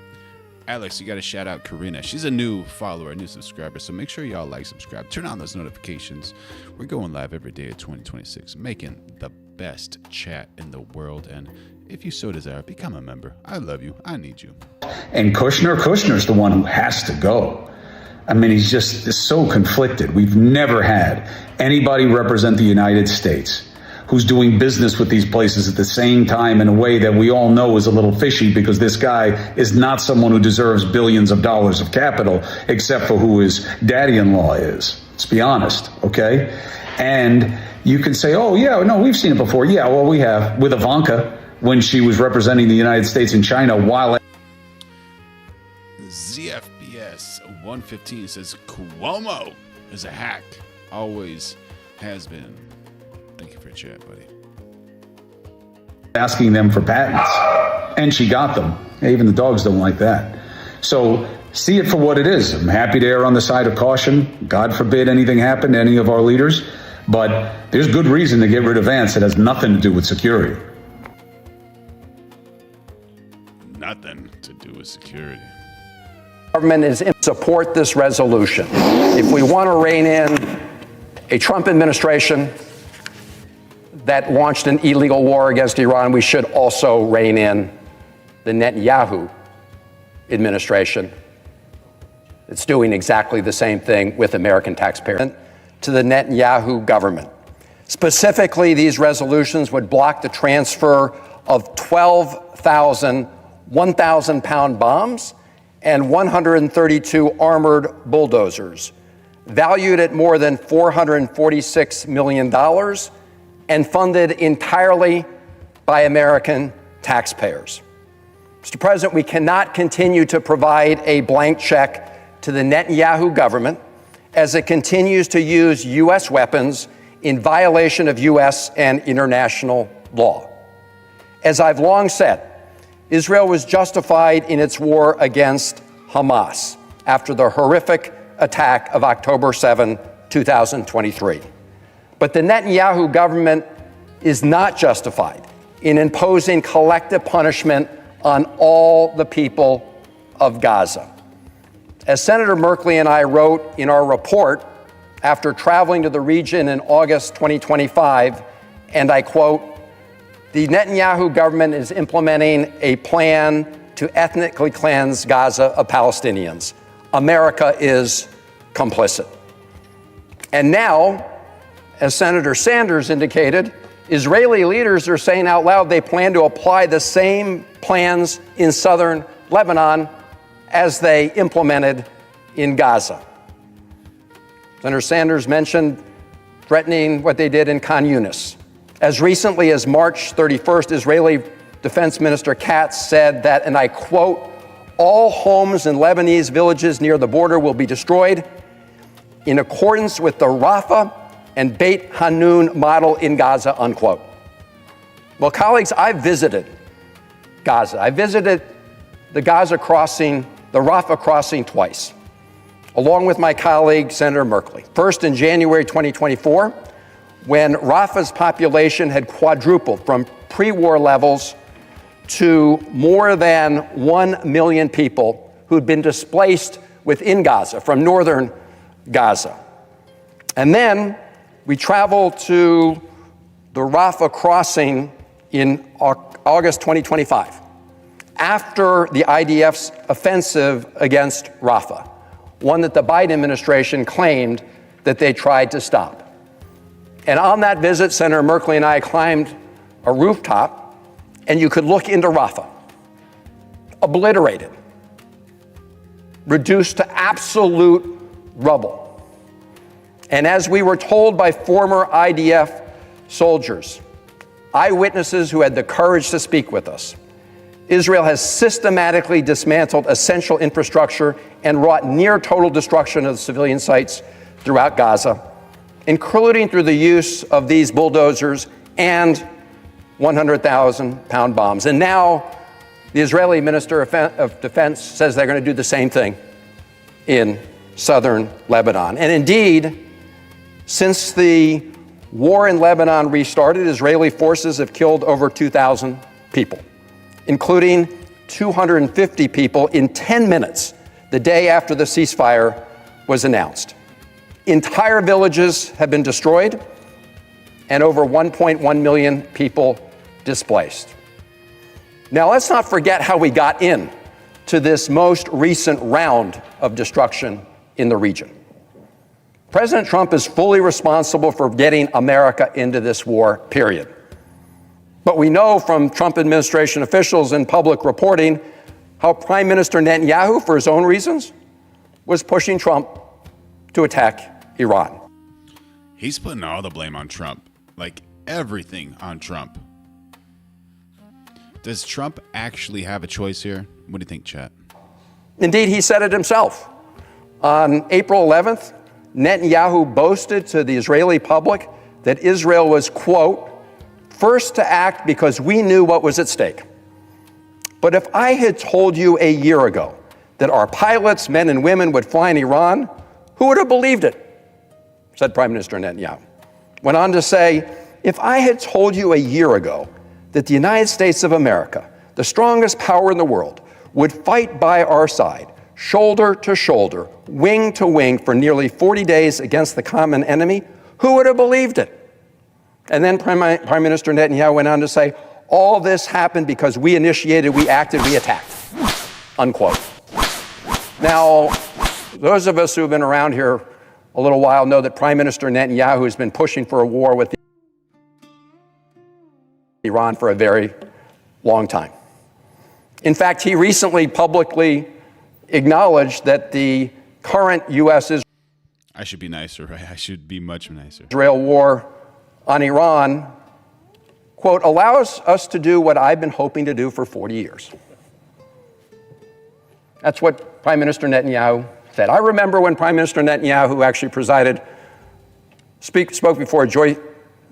Alex, you got to shout out Karina. She's a new follower, a new subscriber. So make sure y'all like, subscribe, turn on those notifications. We're going live every day of 2026, making the best chat in the world. And if you so desire, become a member. I love you. I need you. And Kushner's the one who has to go. I mean, he's just so conflicted. We've never had anybody represent the United States who's doing business with these places at the same time in a way that we all know is a little fishy, because this guy is not someone who deserves billions of dollars of capital, except for who his daddy-in-law is. Let's be honest, okay? And you can say, oh, yeah, no, we've seen it before. Yeah, well, we have with Ivanka when she was representing the United States in China while... ZFBS 115 says Cuomo is a hack. Always has been. Thank you for your chat, buddy. Asking them for patents, and she got them. Even the dogs don't like that. So see it for what it is. I'm happy to err on the side of caution. God forbid anything happen to any of our leaders, but there's good reason to get rid of Vance. It has nothing to do with security. Nothing to do with security. Government is in support this resolution. If we want to rein in a Trump administration that launched an illegal war against Iran, we should also rein in the Netanyahu administration. It's doing exactly the same thing with American taxpayers. To the Netanyahu government. Specifically, these resolutions would block the transfer of 12,000 1,000-pound bombs and 132 armored bulldozers, valued at more than $446 million and funded entirely by American taxpayers. Mr. President, we cannot continue to provide a blank check to the Netanyahu government as it continues to use U.S. weapons in violation of U.S. and international law. As I've long said, Israel was justified in its war against Hamas after the horrific attack of October 7, 2023. But the Netanyahu government is not justified in imposing collective punishment on all the people of Gaza. As Senator Merkley and I wrote in our report after traveling to the region in August 2025, and I quote, "The Netanyahu government is implementing a plan to ethnically cleanse Gaza of Palestinians. America is complicit." And now, as Senator Sanders indicated, Israeli leaders are saying out loud they plan to apply the same plans in southern Lebanon as they implemented in Gaza. Senator Sanders mentioned threatening what they did in Khan Yunis. As recently as March 31st, Israeli Defense Minister Katz said that, and I quote, "All homes in Lebanese villages near the border will be destroyed in accordance with the Rafah and Beit Hanun model in Gaza," unquote. Well, colleagues, I visited Gaza. I visited the Gaza crossing, the Rafah crossing twice, along with my colleague, Senator Merkley. First in January 2024, when Rafah's population had quadrupled from pre-war levels to more than 1 million people who'd been displaced within Gaza, from northern Gaza. And then we traveled to the Rafah crossing in August 2025, after the IDF's offensive against Rafah, one that the Biden administration claimed that they tried to stop. And on that visit, Senator Merkley and I climbed a rooftop, and you could look into Rafah, obliterated, reduced to absolute rubble. And as we were told by former IDF soldiers, eyewitnesses who had the courage to speak with us, Israel has systematically dismantled essential infrastructure and wrought near total destruction of civilian sites throughout Gaza, including through the use of these bulldozers and 100,000-pound bombs. And now the Israeli Minister of Defense says they're going to do the same thing in southern Lebanon. And indeed, since the war in Lebanon restarted, Israeli forces have killed over 2,000 people, including 250 people in 10 minutes the day after the ceasefire was announced. Entire villages have been destroyed and over 1.1 million people displaced. Now, let's not forget how we got in to this most recent round of destruction in the region. President Trump is fully responsible for getting America into this war, period. But we know from Trump administration officials and public reporting how Prime Minister Netanyahu, for his own reasons, was pushing Trump to attack Iran. He's putting all the blame on Trump, like everything on Trump. Does Trump actually have a choice here? What do you think, chat? Indeed, he said it himself. On April 11th, Netanyahu boasted to the Israeli public that Israel was, quote, first to act because we knew what was at stake. But if I had told you a year ago that our pilots, men and women, would fly in Iran, who would have believed it? Said Prime Minister Netanyahu. Went on to say, if I had told you a year ago that the United States of America, the strongest power in the world, would fight by our side, shoulder to shoulder, wing to wing for nearly 40 days against the common enemy, who would have believed it? And then Prime Minister Netanyahu went on to say, all this happened because we initiated, we acted, we attacked, unquote. Now, those of us who have been around here a little while know that Prime Minister Netanyahu has been pushing for a war with Iran for a very long time. In fact, he recently publicly acknowledged that the current U.S. I should be nicer, right? I should be much nicer. Israel war on Iran, quote, allows us to do what I've been hoping to do for 40 years. That's what Prime Minister Netanyahu said. I remember when Prime Minister Netanyahu actually spoke before a joint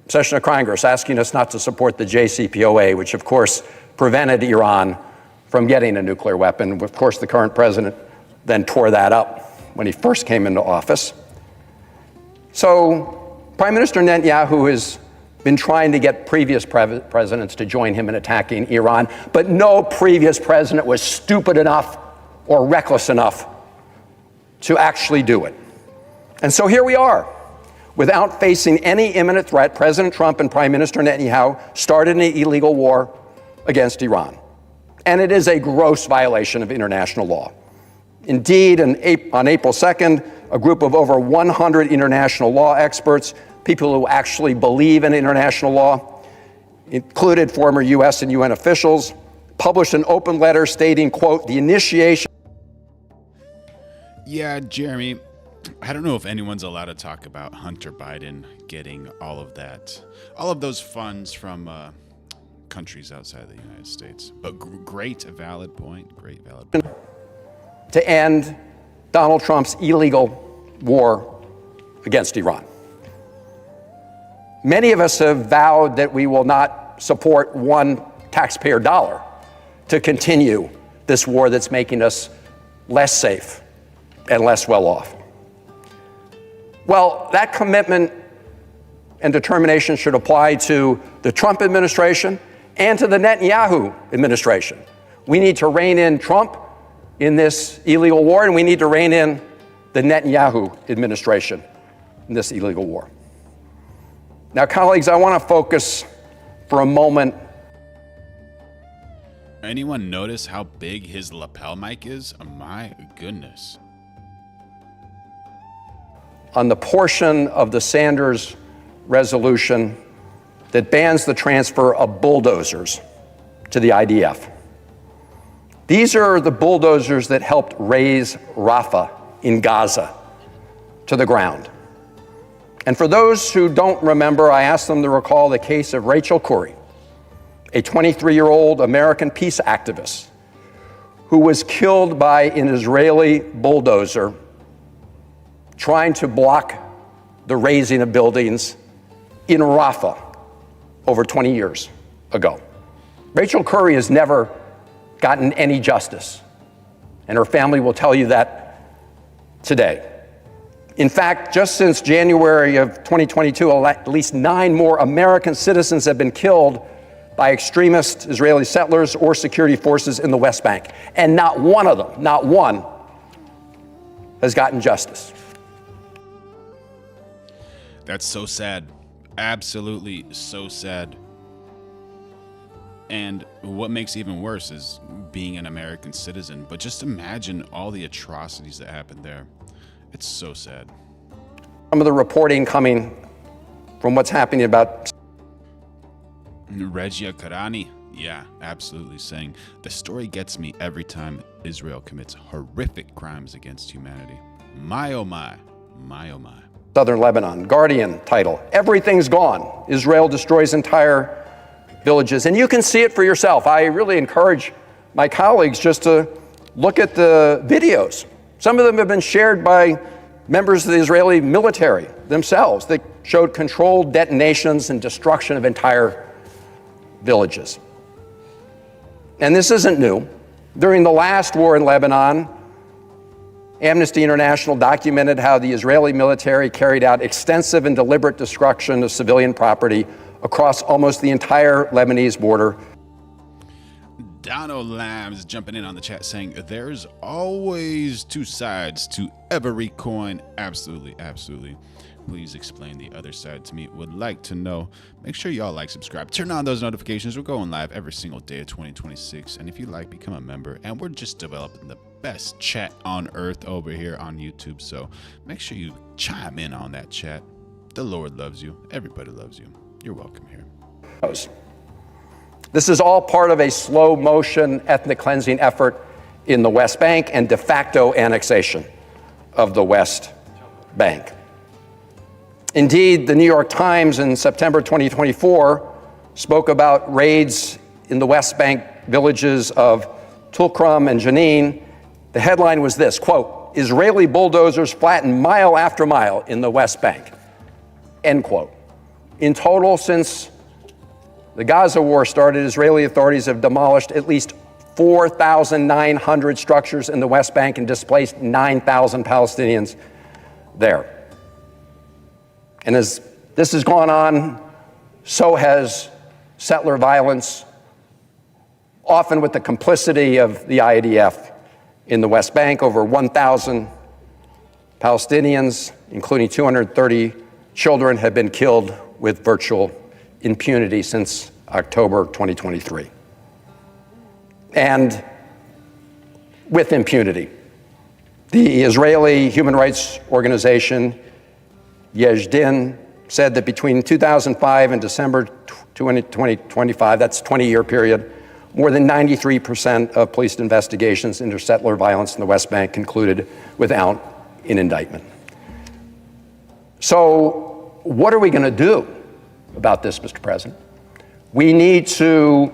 session of Congress asking us not to support the JCPOA, which of course prevented Iran from getting a nuclear weapon. Of course, the current president then tore that up when he first came into office. So Prime Minister Netanyahu has been trying to get previous presidents to join him in attacking Iran, but no previous president was stupid enough or reckless enough to actually do it. And so here we are. Without facing any imminent threat, President Trump and Prime Minister Netanyahu started an illegal war against Iran. And it is a gross violation of international law. Indeed, on April 2nd, a group of over 100 international law experts, people who actually believe in international law, included former U.S. and UN officials, published an open letter stating, quote, the initiation. Yeah, Jeremy, I don't know if anyone's allowed to talk about Hunter Biden getting all of those funds from countries outside of the United States. But great, valid point. Great, valid point. To end Donald Trump's illegal war against Iran. Many of us have vowed that we will not support one taxpayer dollar to continue this war that's making us less safe and less well off. Well, that commitment and determination should apply to the Trump administration and to the Netanyahu administration. We need to rein in Trump in this illegal war, and we need to rein in the Netanyahu administration in this illegal war. Now, colleagues, I want to focus for a moment. Anyone notice how big his lapel mic is? Oh, my goodness. On the portion of the Sanders resolution that bans the transfer of bulldozers to the IDF. These are the bulldozers that helped raise Rafah in Gaza to the ground. And for those who don't remember, I asked them to recall the case of Rachel Corrie, a 23-year-old American peace activist who was killed by an Israeli bulldozer trying to block the raising of buildings in Rafah over 20 years ago. Rachel Corrie has never gotten any justice, and her family will tell you that today. In fact, just since January of 2022, at least 9 more American citizens have been killed by extremist Israeli settlers or security forces in the West Bank. And not one of them, not one, has gotten justice. That's so sad. Absolutely so sad. And what makes it even worse is being an American citizen. But just imagine all the atrocities that happened there. It's so sad. Some of the reporting coming from what's happening about Regia Karani, yeah, absolutely, saying the story gets me every time Israel commits horrific crimes against humanity. My oh my, my oh my. Southern Lebanon, Guardian title, everything's gone. Israel destroys entire villages. And you can see it for yourself. I really encourage my colleagues just to look at the videos. Some of them have been shared by members of the Israeli military themselves that showed controlled detonations and destruction of entire villages. And this isn't new. During the last war in Lebanon, Amnesty International documented how the Israeli military carried out extensive and deliberate destruction of civilian property across almost the entire Lebanese border. Donald Lambs jumping in on the chat saying there's always two sides to every coin. Absolutely, absolutely. Please explain the other side to me. Would like to know. Make sure y'all like, subscribe, turn on those notifications. We're going live every single day of 2026. And if you like, become a member. And we're just developing the best chat on earth over here on YouTube. So make sure you chime in on that chat. The Lord loves you. Everybody loves you. You're welcome here. This is all part of a slow motion ethnic cleansing effort in the West Bank and de facto annexation of the West Bank. Indeed, the New York Times in September 2024 spoke about raids in the West Bank villages of Tulkrum and Jenin. The headline was this, quote, Israeli bulldozers flatten mile after mile in the West Bank, end quote. In total, since the Gaza war started, Israeli authorities have demolished at least 4,900 structures in the West Bank and displaced 9,000 Palestinians there. And as this has gone on, so has settler violence, often with the complicity of the IDF in the West Bank. Over 1,000 Palestinians, including 230 children, have been killed with virtual impunity since October 2023. And with impunity, the Israeli human rights organization Yesh Din said that between 2005 and December 2025, that's a 20-year period, more than 93% of police investigations into settler violence in the West Bank concluded without an indictment. So what are we going to do about this, Mr. President? We need to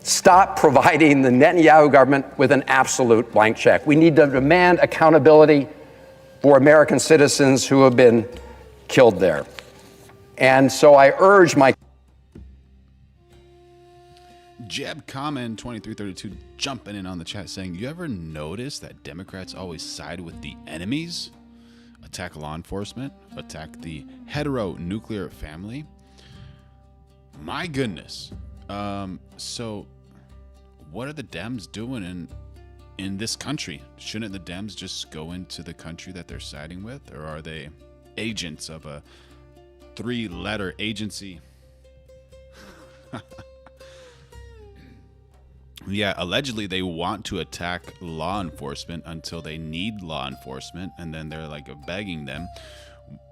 stop providing the Netanyahu government with an absolute blank check. We need to demand accountability for American citizens who have been killed there. And so I urge my Jeb Common 2332 jumping in on the chat saying, you ever notice that Democrats always side with the enemies? Attack law enforcement, attack the hetero-nuclear family. My goodness. So what are the Dems doing in this country? Shouldn't the Dems just go into the country that they're siding with? Or are they agents of a 3-letter agency? Yeah, allegedly they want to attack law enforcement until they need law enforcement, and then they're like begging them.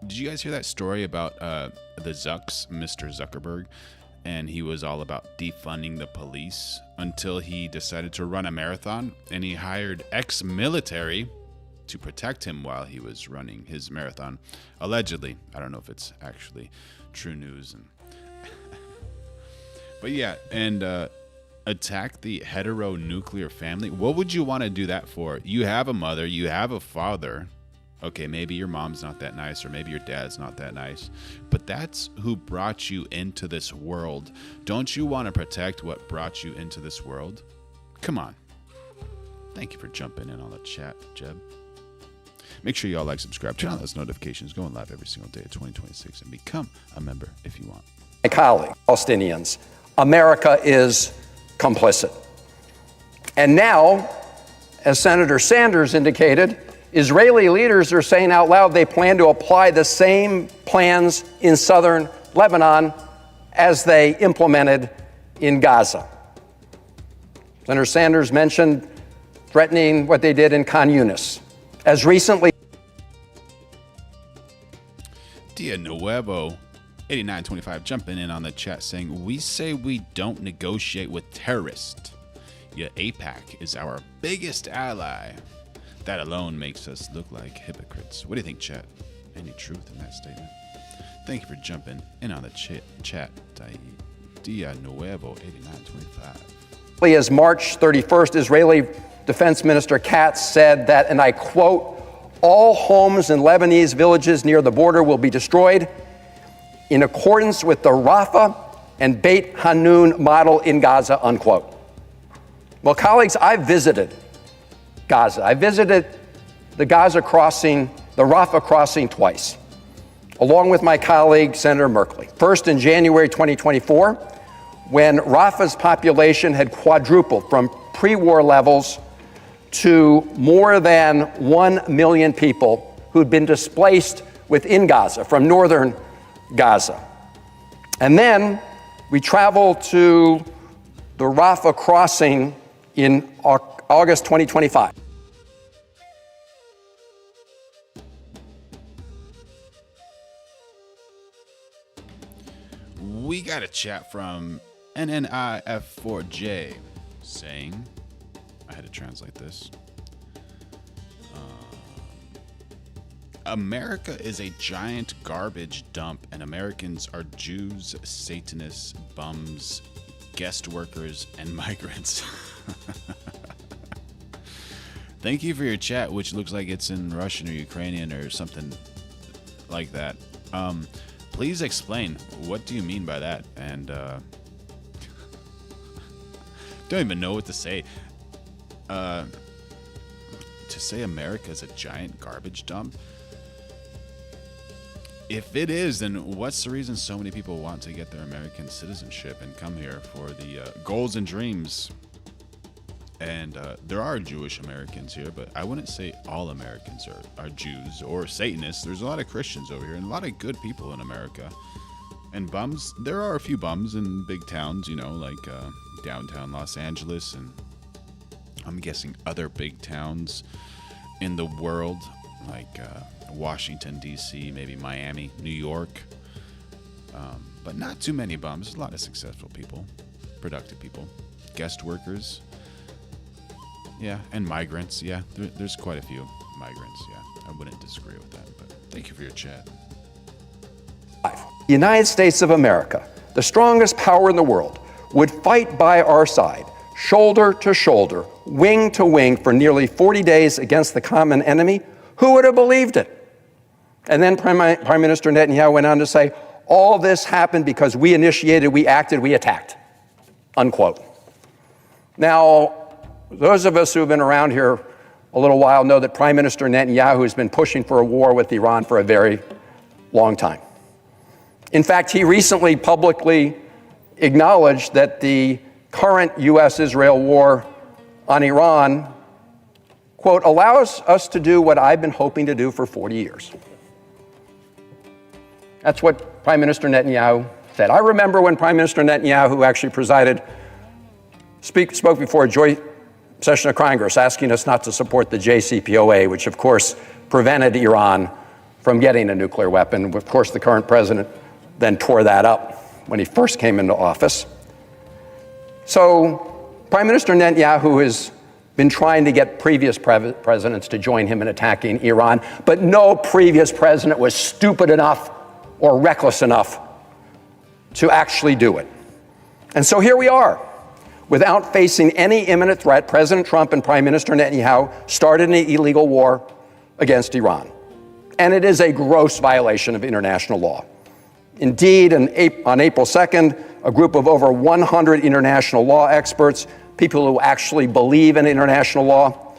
Did you guys hear that story about the Zucks, Mr. Zuckerberg? And he was all about defunding the police until he decided to run a marathon, and he hired ex-military to protect him while he was running his marathon. Allegedly. I don't know if it's actually true news. But yeah, and attack the hetero-nuclear family. What would you want to do that for? You have a mother, you have a father. Okay, maybe your mom's not that nice, or maybe your dad's not that nice, but that's who brought you into this world. Don't you want to protect what brought you into this world? Come on. Thank you for jumping in on the chat, Jeb. Make sure y'all like, subscribe, turn on those notifications, going live every single day of 2026, and become a member if you want. My colleagues, Palestinians, America is complicit. And now, as Senator Sanders indicated, Israeli leaders are saying out loud they plan to apply the same plans in southern Lebanon as they implemented in Gaza. Senator Sanders mentioned threatening what they did in Khan Yunis. As recently, Dia Nuevo 8925 jumping in on the chat saying, we say we don't negotiate with terrorists. Yet AIPAC is our biggest ally. That alone makes us look like hypocrites. What do you think, chat? Any truth in that statement? Thank you for jumping in on the chat. Dia Nuevo 8925. as March 31st, Israeli Defense Minister Katz said that, and I quote, all homes in Lebanese villages near the border will be destroyed in accordance with the Rafah and Beit Hanun model in Gaza, unquote. Well, colleagues, I visited Gaza. I visited the Gaza crossing, the Rafah crossing twice, along with my colleague, Senator Merkley. First in January 2024, when Rafah's population had quadrupled from pre-war levels to more than 1 million people who'd been displaced within Gaza, from northern Gaza. And then we traveled to the Rafah crossing in August 2025. We got a chat from NNIF4J saying, I had to translate this. America is a giant garbage dump, and Americans are Jews, Satanists, bums, guest workers, and migrants. Thank you for your chat, which looks like it's in Russian or Ukrainian or something like that. Please explain, what do you mean by that? And don't even know what to say. To say America is a giant garbage dump? If it is, then what's the reason so many people want to get their American citizenship and come here for the goals and dreams? And there are Jewish Americans here, but I wouldn't say all Americans are Jews or Satanists. There's a lot of Christians over here and a lot of good people in America. And bums, there are a few bums in big towns, you know, like downtown Los Angeles and I'm guessing other big towns in the world, like Washington, D.C., maybe Miami, New York. But not too many bums. There's a lot of successful people, productive people, guest workers. Yeah, and migrants. Yeah, there's quite a few migrants. Yeah, I wouldn't disagree with that. But thank you for your chat. The United States of America, the strongest power in the world, would fight by our side, shoulder to shoulder, wing to wing for nearly 40 days against the common enemy. Who would have believed it? And then Prime Minister Netanyahu went on to say, all this happened because we initiated, we acted, we attacked, unquote. Now, those of us who have been around here a little while know that Prime Minister Netanyahu has been pushing for a war with Iran for a very long time. In fact, he recently publicly acknowledged that the current U.S.-Israel war on Iran, quote, allows us to do what I've been hoping to do for 40 years. That's what Prime Minister Netanyahu said. I remember when Prime Minister Netanyahu actually spoke before a joint session of Congress asking us not to support the JCPOA, which of course prevented Iran from getting a nuclear weapon. Of course, the current president then tore that up when he first came into office. So Prime Minister Netanyahu has been trying to get previous presidents to join him in attacking Iran, but no previous president was stupid enough or reckless enough to actually do it. And so here we are. Without facing any imminent threat, President Trump and Prime Minister Netanyahu started an illegal war against Iran. And it is a gross violation of international law. Indeed, on April 2nd, a group of over 100 international law experts, people who actually believe in international law,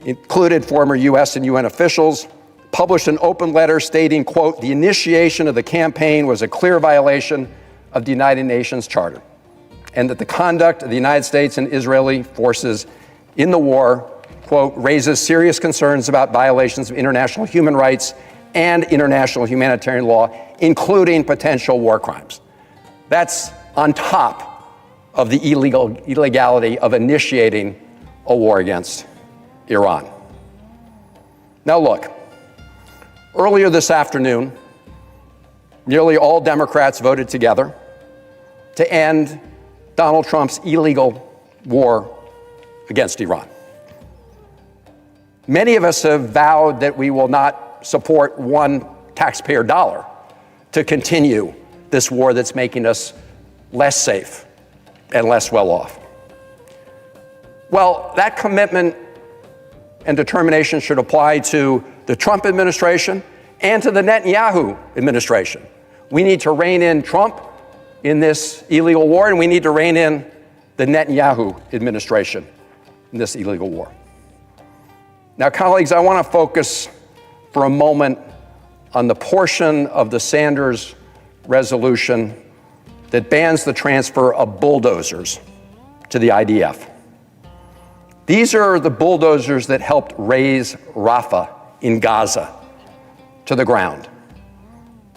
included former U.S. and UN officials, published an open letter stating, quote, the initiation of the campaign was a clear violation of the United Nations Charter. and that the conduct of the United States and Israeli forces in the war, quote, raises serious concerns about violations of international human rights and international humanitarian law, including potential war crimes. That's on top of the illegality of initiating a war against Iran. Now look, earlier this afternoon, nearly all Democrats voted together to end Donald Trump's illegal war against Iran. Many of us have vowed that we will not support one taxpayer dollar to continue this war that's making us less safe and less well off. Well, that commitment and determination should apply to the Trump administration and to the Netanyahu administration. We need to rein in Trump in this illegal war, and we need to rein in the Netanyahu administration in this illegal war. Now, colleagues, I want to focus for a moment on the portion of the Sanders resolution that bans the transfer of bulldozers to the IDF. These are the bulldozers that helped raze Rafah in Gaza to the ground.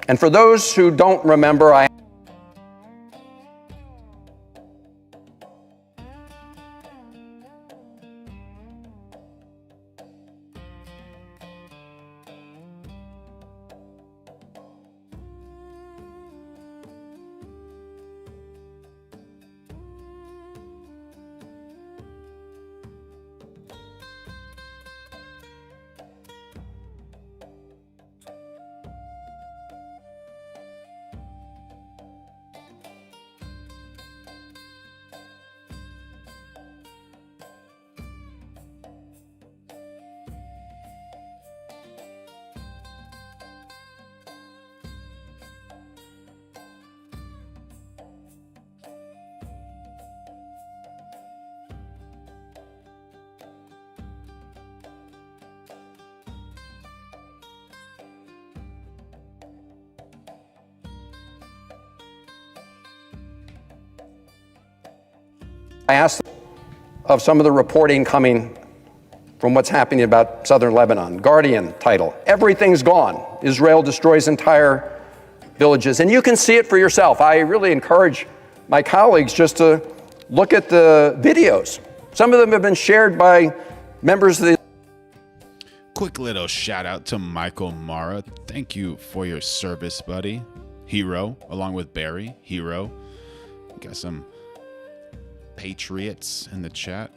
And for those who don't remember, I asked of some of the reporting coming from what's happening about southern Lebanon. Guardian title, "Everything's Gone. Israel Destroys Entire Villages." And you can see it for yourself. I really encourage my colleagues just to look at the videos. Some of them have been shared by members of the... Quick little shout out to Michael Mara. Thank you for your service, buddy. Hero, along with Barry, hero. Got some patriots in the chat.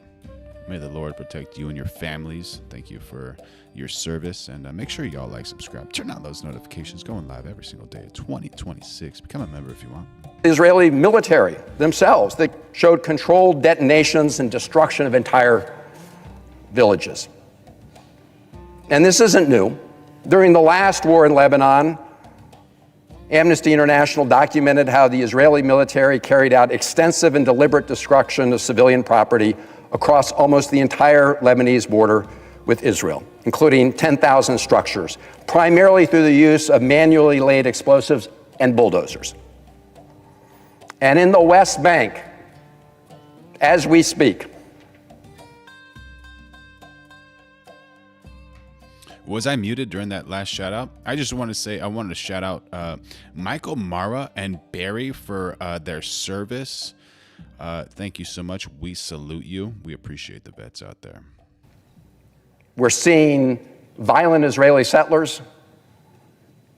May the Lord protect you and your families. Thank you for your service, and make sure y'all like, subscribe, turn on those notifications. Going live every single day at 2026. Become a member if you want. Israeli military themselves that showed controlled detonations and destruction of entire villages. And this isn't new. During the last war in Lebanon, Amnesty International documented how the Israeli military carried out extensive and deliberate destruction of civilian property across almost the entire Lebanese border with Israel, including 10,000 structures, primarily through the use of manually laid explosives and bulldozers. And in the West Bank, as we speak, was I muted during that last shout out? I just want to say I wanted to shout out Michael Mara and Barry for their service. Thank you so much. We salute you. We appreciate the vets out there. we're seeing violent Israeli settlers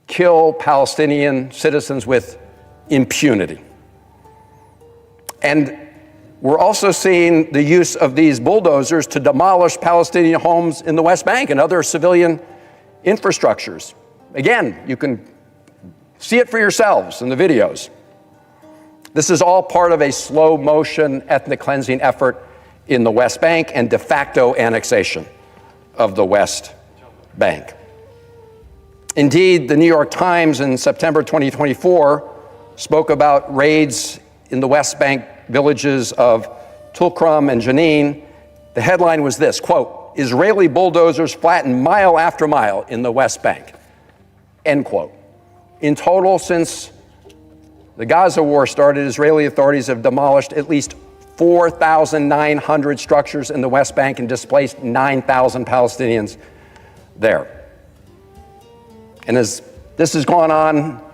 kill Palestinian citizens with impunity. And we're also seeing the use of these bulldozers to demolish Palestinian homes in the West Bank and other civilian infrastructures. Again, you can see it for yourselves in the videos. This is all part of a slow motion ethnic cleansing effort in the West Bank and de facto annexation of the West Bank. Indeed, the New York Times in September 2024 spoke about raids in the West Bank villages of Tulkrum and Jenin. The headline was this, quote, "Israeli bulldozers flatten mile after mile in the West Bank," end quote. In total, since the Gaza war started, Israeli authorities have demolished at least 4,900 structures in the West Bank and displaced 9,000 Palestinians there. And as this has gone on,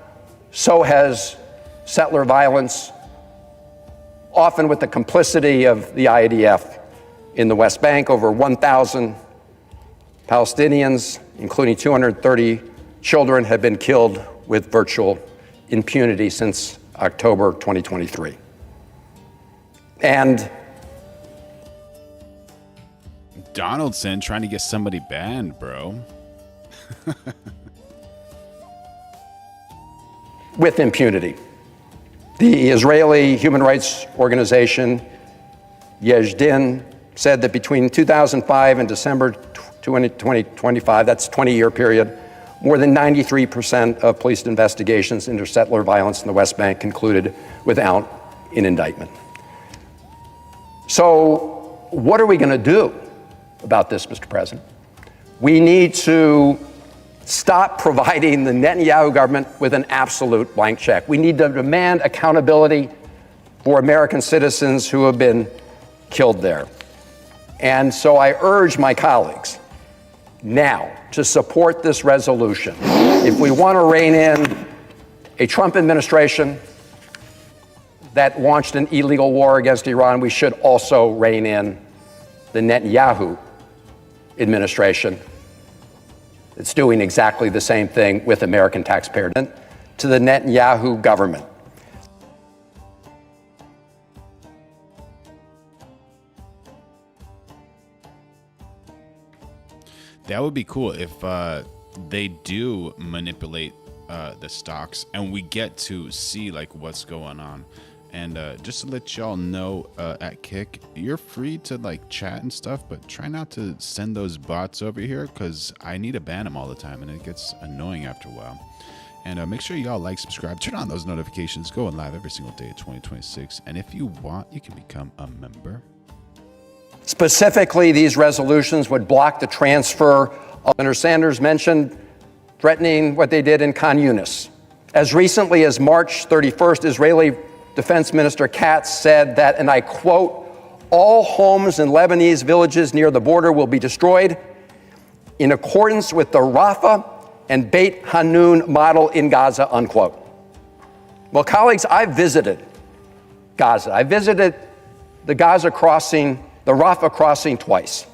so has settler violence, often with the complicity of the IDF in the West Bank. Over 1,000 Palestinians, including 230 children, have been killed with virtual impunity since October 2023. And Donaldson trying to get somebody banned, bro. with impunity. The Israeli human rights organization Yesh said that between 2005 and December 2025, that's a 20-year period, more than 93% of police investigations into settler violence in the West Bank concluded without an indictment. So what are we going to do about this, Mr. President? We need to stop providing the Netanyahu government with an absolute blank check. We need to demand accountability for American citizens who have been killed there. And so I urge my colleagues now to support this resolution. If we want to rein in a Trump administration that launched an illegal war against Iran, we should also rein in the Netanyahu administration. It's doing exactly the same thing with American taxpayers. To the Netanyahu government. That would be cool if they do manipulate the stocks and we get to see like what's going on. And just to let y'all know, at Kick, you're free to like chat and stuff, but try not to send those bots over here because I need to ban them all the time and it gets annoying after a while. And make sure y'all like, subscribe, turn on those notifications, going live every single day of 2026. And if you want, you can become a member. Specifically, these resolutions would block the transfer of, Senator Sanders mentioned, threatening what they did in Khan Yunis. As recently as March 31st, Israeli Defense Minister Katz said that, and I quote, "All homes in Lebanese villages near the border will be destroyed in accordance with the Rafah and Beit Hanun model in Gaza," unquote. Well, colleagues, I visited Gaza. I visited the Gaza crossing, the Rafah crossing twice,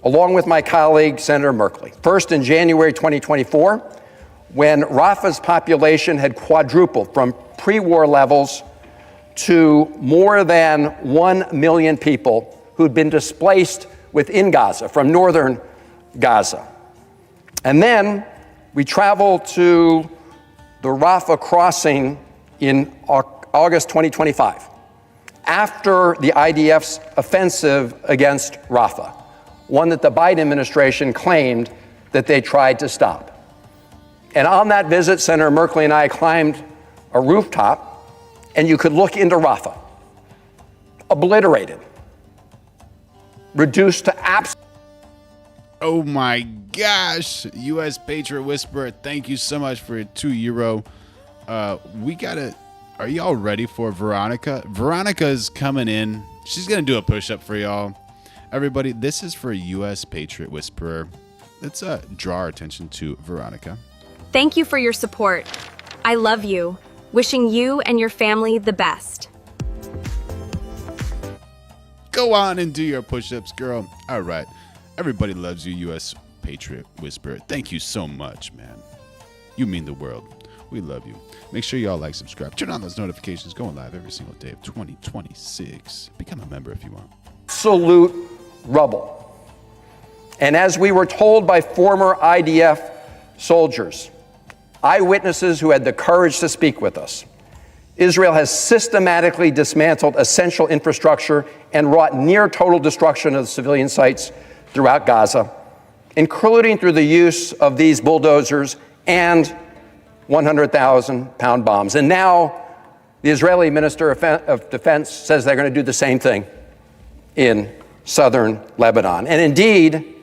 along with my colleague, Senator Merkley. First in January 2024, when Rafah's population had quadrupled from pre-war levels to more than 1 million people who'd been displaced within Gaza, from northern Gaza. And then we traveled to the Rafah crossing in August 2025, after the IDF's offensive against Rafah, one that the Biden administration claimed that they tried to stop. And on that visit, Senator Merkley and I climbed a rooftop, and you could look into Rafah, obliterated, reduced to absolute. Oh my gosh, U.S. Patriot Whisperer, thank you so much for €2. Are y'all ready for Veronica? Veronica's coming in. She's gonna do a push-up for y'all. Everybody, this is for U.S. Patriot Whisperer. Let's draw our attention to Veronica. Thank you for your support. I love you. Wishing you and your family the best. Go on and do your push-ups, girl. All right. Everybody loves you, U.S. Patriot Whisperer. Thank you so much, man. You mean the world. We love you. Make sure y'all like, subscribe, turn on those notifications, going live every single day of 2026. Become a member if you want. Absolute rubble. And as we were told by former IDF soldiers, eyewitnesses who had the courage to speak with us, Israel has systematically dismantled essential infrastructure and wrought near total destruction of the civilian sites throughout Gaza, including through the use of these bulldozers and 100,000-pound bombs. And now the Israeli Minister of Defense says they're going to do the same thing in southern Lebanon. And indeed,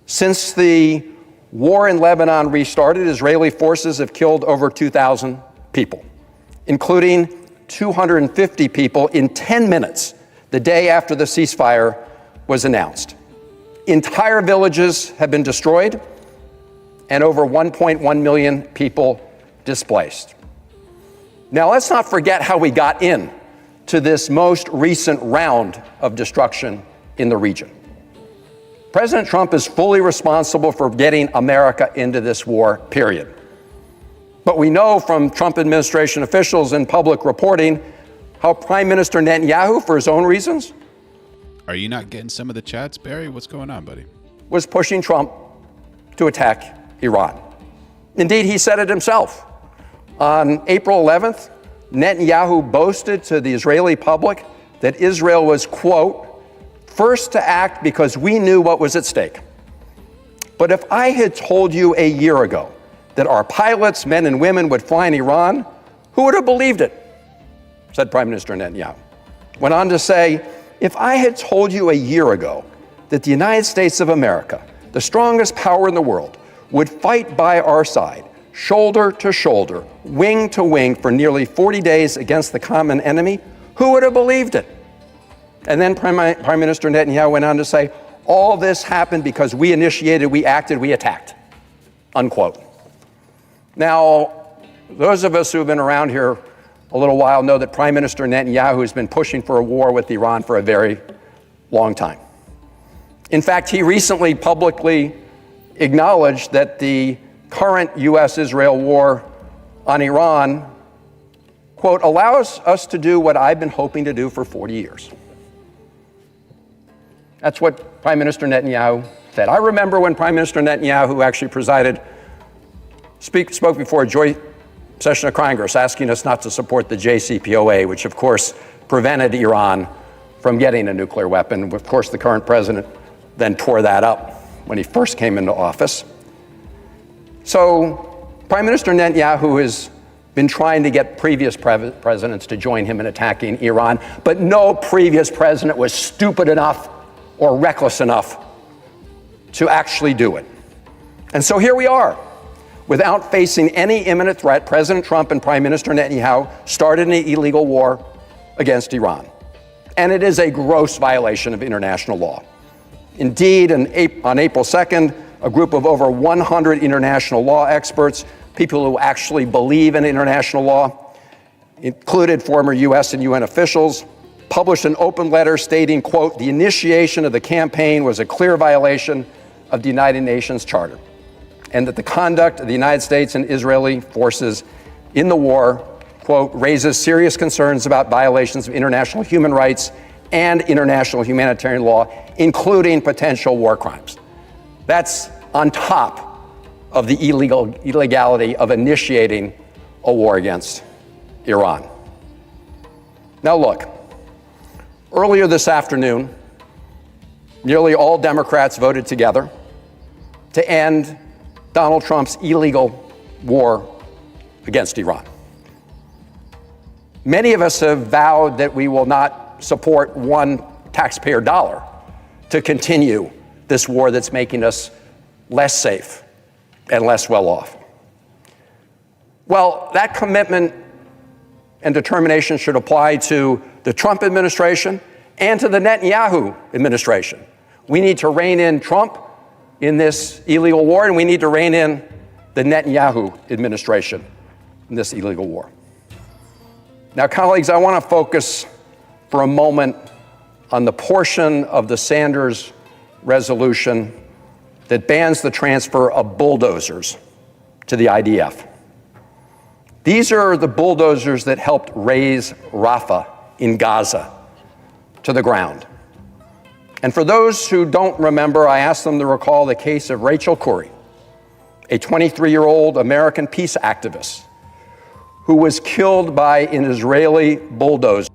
since the war in Lebanon restarted, Israeli forces have killed over 2,000 people, including 250 people in 10 minutes the day after the ceasefire was announced. Entire villages have been destroyed and over 1.1 million people displaced. Now, let's not forget how we got in to this most recent round of destruction in the region. President Trump is fully responsible for getting America into this war, period. But we know from Trump administration officials and public reporting how Prime Minister Netanyahu, for his own reasons, Are you not getting some of the chats, Barry? What's going on, buddy? was pushing Trump to attack Iran. Indeed, he said it himself. On April 11th, Netanyahu boasted to the Israeli public that Israel was, quote, first to act because we knew what was at stake. But if I had told you a year ago that our pilots, men and women, would fly in Iran, who would have believed it? Said Prime Minister Netanyahu. Went on to say, if I had told you a year ago that the United States of America, the strongest power in the world, would fight by our side, shoulder to shoulder, wing to wing for nearly 40 days against the common enemy, who would have believed it? And then Prime Minister Netanyahu went on to say, all this happened because we initiated, we acted, we attacked, unquote. Now, those of us who have been around here a little while know that Prime Minister Netanyahu has been pushing for a war with Iran for a very long time. In fact, he recently publicly acknowledged that the current U.S.-Israel war on Iran, quote, allows us to do what I've been hoping to do for 40 years. That's what Prime Minister Netanyahu said. I remember when Prime Minister Netanyahu actually spoke before a joint session of Congress asking us not to support the JCPOA, which of course prevented Iran from getting a nuclear weapon. Of course, the current president then tore that up when he first came into office. So Prime Minister Netanyahu has been trying to get previous presidents to join him in attacking Iran, but no previous president was stupid enough or reckless enough to actually do it. And so here we are. Without facing any imminent threat, President Trump and Prime Minister Netanyahu started an illegal war against Iran. And it is a gross violation of international law. Indeed, on April 2nd, a group of over 100 international law experts, people who actually believe in international law, included former U.S. and UN officials, published an open letter stating, quote, the initiation of the campaign was a clear violation of the United Nations Charter, and that the conduct of the United States and Israeli forces in the war, quote, raises serious concerns about violations of international human rights and international humanitarian law, including potential war crimes. That's on top of the illegality of initiating a war against Iran. Now look, earlier this afternoon, nearly all Democrats voted together to end Donald Trump's illegal war against Iran. Many of us have vowed that we will not support one taxpayer dollar to continue this war that's making us less safe and less well off. Well, that commitment and determination should apply to the Trump administration and to the Netanyahu administration. We need to rein in Trump in this illegal war, and we need to rein in the Netanyahu administration in this illegal war. Now, colleagues, I want to focus for a moment on the portion of the Sanders resolution that bans the transfer of bulldozers to the IDF. These are the bulldozers that helped raise Rafah in Gaza to the ground. And for those who don't remember, I asked them to recall the case of Rachel Corrie, a 23-year-old American peace activist who was killed by an Israeli bulldozer.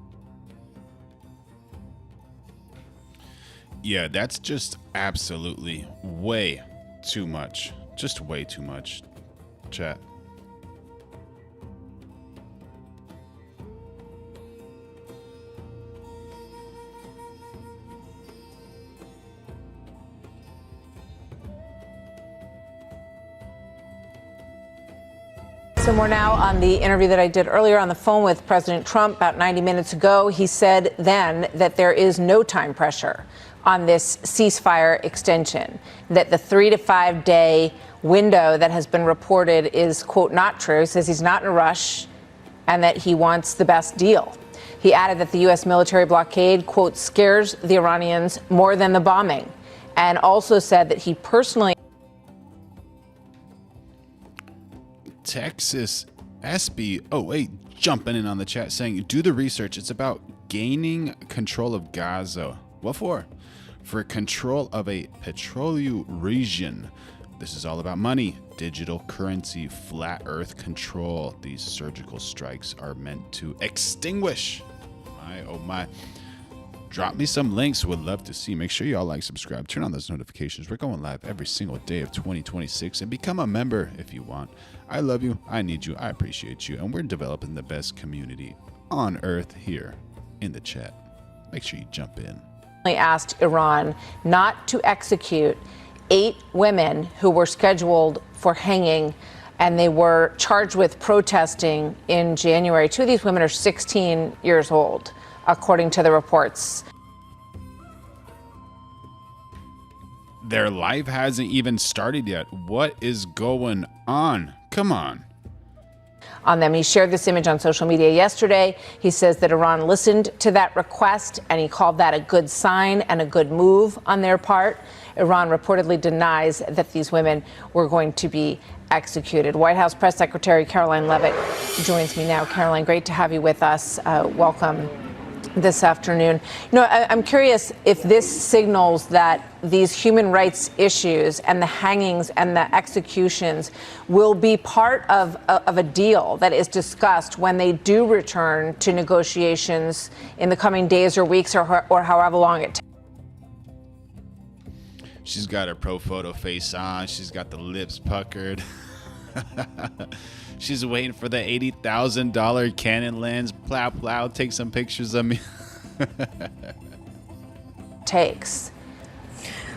Yeah, that's just absolutely way too much. Just way too much, chat. some more now on the interview that I did earlier on the phone with President Trump about 90 minutes ago. He said then that there is no time pressure on this ceasefire extension, that the 3 to 5 day window that has been reported is, quote, not true. He says he's not in a rush and that he wants the best deal. He added that the U.S. military blockade, quote, scares the Iranians more than the bombing, and also said that he personally. Texas SPLC jumping in on the chat saying, do the research. It's about gaining control of Gaza. What for? For control of a petroleum region. This is all about money, digital currency, flat earth control. These surgical strikes are meant to extinguish. My, oh my. Drop me some links. Would love to see. Make sure you all like, subscribe, turn on those notifications. We're going live every single day of 2026 and become a member if you want. I love you. I need you. I appreciate you. And we're developing the best community on earth here in the chat. Make sure you jump in. Asked Iran not to execute 8 women who were scheduled for hanging, and they were charged with protesting in January. 2 of these women are 16 years old, according to the reports. Their life hasn't even started yet. What is going on? Come on. On them. He shared this image on social media yesterday. He says that Iran listened to that request, and he called that a good sign and a good move on their part. Iran reportedly denies that these women were going to be executed. White House Press Secretary Caroline Leavitt joins me now. Caroline, great to have you with us. Welcome this afternoon. You know, I'm curious if this signals that these human rights issues and the hangings and the executions will be part of a deal that is discussed when they do return to negotiations in the coming days or weeks or however long it takes. She's got her pro photo face on. She's got the lips puckered. She's waiting for the $80,000 Canon lens. Plow, plow, take some pictures of me. Takes.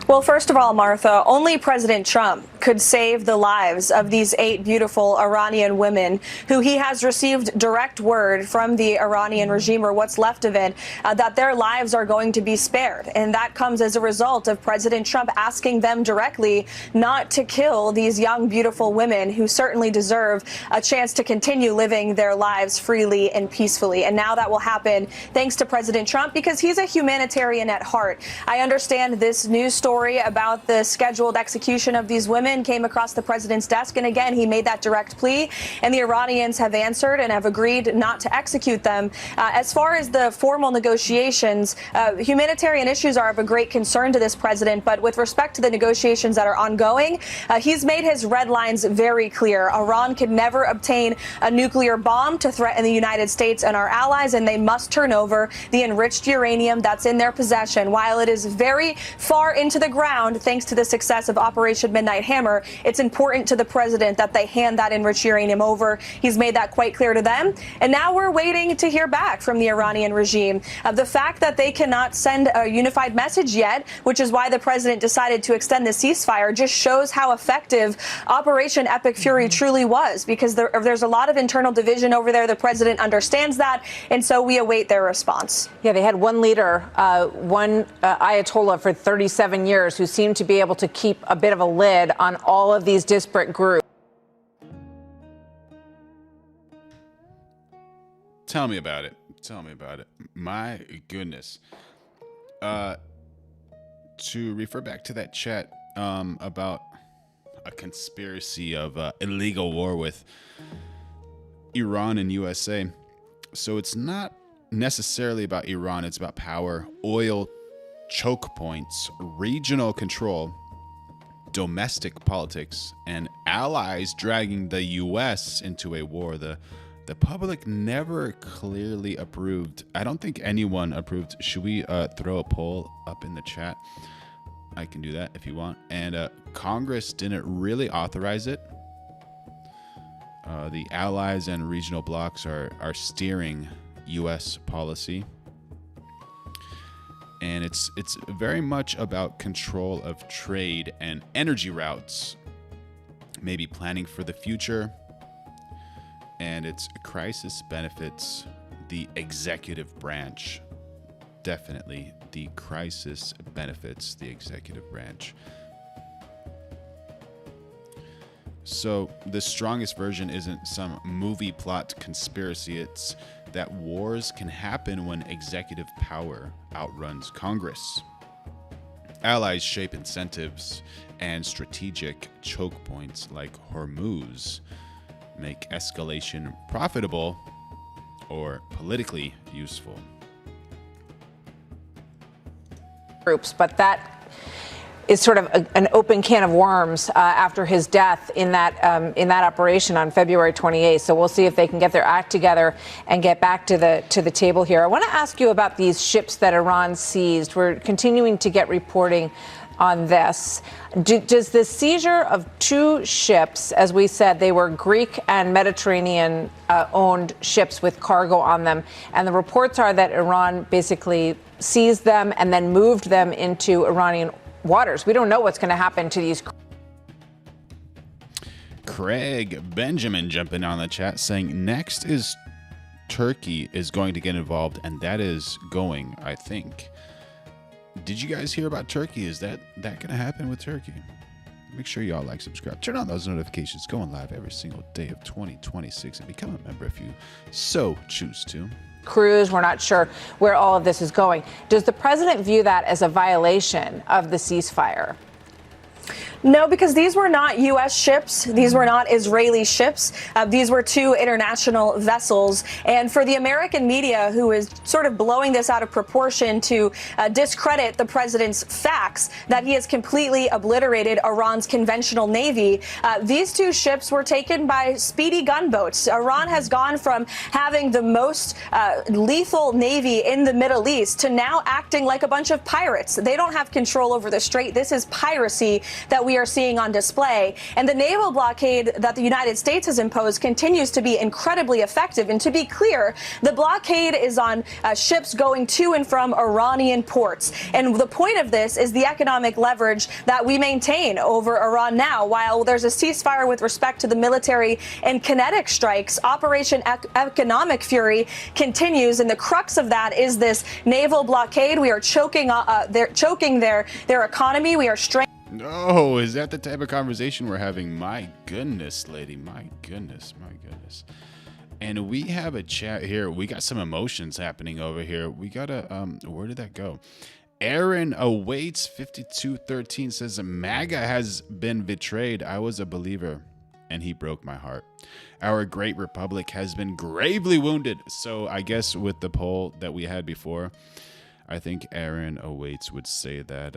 Well, first of all, Martha, only President Trump could save the lives of these 8 beautiful Iranian women who he has received direct word from the Iranian regime, or what's left of it, that their lives are going to be spared. And that comes as a result of President Trump asking them directly not to kill these young, beautiful women who certainly deserve a chance to continue living their lives freely and peacefully. And now that will happen thanks to President Trump, because he's a humanitarian at heart. I understand this news story about the scheduled execution of these women came across the president's desk, and again he made that direct plea, and the Iranians have answered and have agreed not to execute them. As far as the formal negotiations, humanitarian issues are of a great concern to this president, but with respect to the negotiations that are ongoing, he's made his red lines very clear. Iran could never obtain a nuclear bomb to threaten the United States and our allies, and they must turn over the enriched uranium that's in their possession. While it is very far into the ground, thanks to the success of Operation Midnight Hammer, it's important to the president that they hand that enriched uranium over. He's made that quite clear to them. And now we're waiting to hear back from the Iranian regime. The fact that they cannot send a unified message yet, which is why the president decided to extend the ceasefire, just shows how effective Operation Epic Fury truly was, because there's a lot of internal division over there. The president understands that, and so we await their response. Yeah, they had one leader, one Ayatollah for 37 years who seemed to be able to keep a bit of a lid on all of these disparate groups. Tell me about it. Tell me about it. My goodness. To refer back to that chat about a conspiracy of illegal war with Iran and USA. So it's not necessarily about Iran. It's about power, oil, choke points, regional control, domestic politics, and allies dragging the U.S. into a war the public never clearly approved. I don't think anyone approved. Should we throw a poll up in the chat? I can do that if you want. And Congress didn't really authorize it. The allies and regional blocs are steering U.S. policy. And it's very much about control of trade and energy routes, maybe planning for the future. and its crisis benefits the executive branch. Definitely, the crisis benefits the executive branch. So the strongest version isn't some movie plot conspiracy. It's that wars can happen when executive power outruns Congress. Allies shape incentives, and strategic choke points like Hormuz make escalation profitable or politically useful. Groups, but that is sort of an open can of worms after his death in that operation on February 28th. So we'll see if they can get their act together and get back to the table here. I want to ask you about these ships that Iran seized. We're continuing to get reporting on this. Does the seizure of 2 ships, as we said, they were Greek and Mediterranean owned ships with cargo on them, and the reports are that Iran basically seized them and then moved them into Iranian waters. We don't know what's going to happen to these. Craig Benjamin jumping on the chat saying next is Turkey is going to get involved, and that is going, I think. Did you guys hear about Turkey? Is that going to happen with Turkey? Make sure y'all like, subscribe, turn on those notifications, going live every single day of 2026, and become a member if you so choose to. Cruise. We're not sure where all of this is going. Does the president view that as a violation of the ceasefire? No, because these were not U.S. ships. These were not Israeli ships. These were 2 international vessels. And for the American media, who is sort of blowing this out of proportion to discredit the president's facts that he has completely obliterated Iran's conventional navy, these 2 ships were taken by speedy gunboats. Iran has gone from having the most lethal navy in the Middle East to now acting like a bunch of pirates. They don't have control over the strait. This is piracy that we are seeing on display. And the naval blockade that the United States has imposed continues to be incredibly effective. And to be clear, the blockade is on ships going to and from Iranian ports. And the point of this is the economic leverage that we maintain over Iran now. While there's a ceasefire with respect to the military and kinetic strikes, Operation Economic Fury continues. And the crux of that is this naval blockade. We are choking their economy. We are straining. No, is that the type of conversation we're having? My goodness, lady. My goodness. My goodness. And we have a chat here. We got some emotions happening over here. We got a, where did that go? Aaron awaits 5213 says, MAGA has been betrayed. I was a believer and he broke my heart. Our great republic has been gravely wounded. So I guess with the poll that we had before, I think Aaron awaits would say that,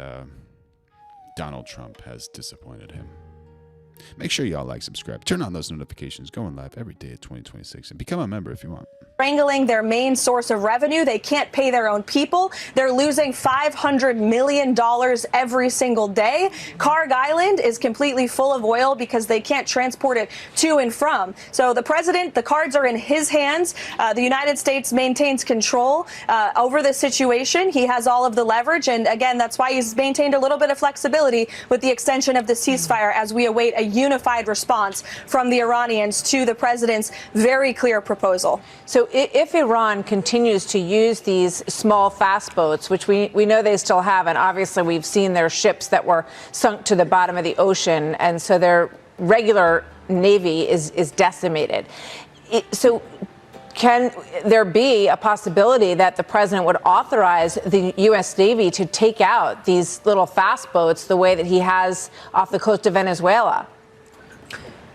Donald Trump has disappointed him. Make sure y'all like, subscribe, turn on those notifications, going live every day of 2026, and become a member if you want. Strangling their main source of revenue. They can't pay their own people. They're losing $500 million every single day. Carg Island is completely full of oil because they can't transport it to and from. So the president, the cards are in his hands. The United States maintains control over this situation. He has all of the leverage. And again, that's why he's maintained a little bit of flexibility with the extension of the ceasefire as we await a unified response from the Iranians to the president's very clear proposal. So if Iran continues to use these small fast boats, which we know they still have, and obviously we've seen their ships that were sunk to the bottom of the ocean, and so their regular navy is decimated. So can there be a possibility that the president would authorize the U.S. Navy to take out these little fast boats the way that he has off the coast of Venezuela?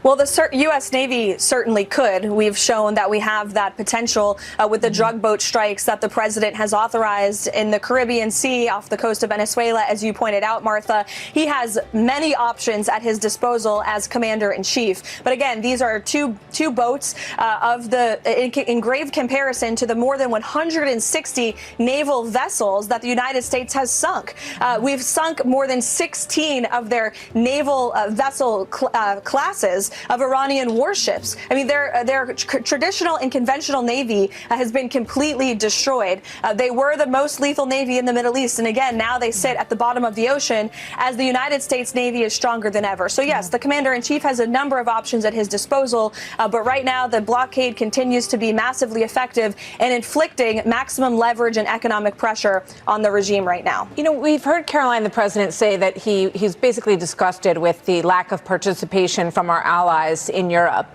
Well, the U.S. Navy certainly could. We've shown that we have that potential with the drug boat strikes that the president has authorized in the Caribbean Sea off the coast of Venezuela. As you pointed out, Martha, he has many options at his disposal as commander-in-chief. But again, these are two boats in grave comparison to the more than 160 naval vessels that the United States has sunk. We've sunk more than 16 of their naval vessel classes. thousands of Iranian warships. I mean, their traditional and conventional navy has been completely destroyed. They were the most lethal navy in the Middle East. And again, now they sit at the bottom of the ocean as the United States Navy is stronger than ever. So yes, the commander-in-chief has a number of options at his disposal. But right now, the blockade continues to be massively effective in inflicting maximum leverage and economic pressure on the regime right now. You know, we've heard Caroline, the president, say that he's basically disgusted with the lack of participation from our allies in Europe.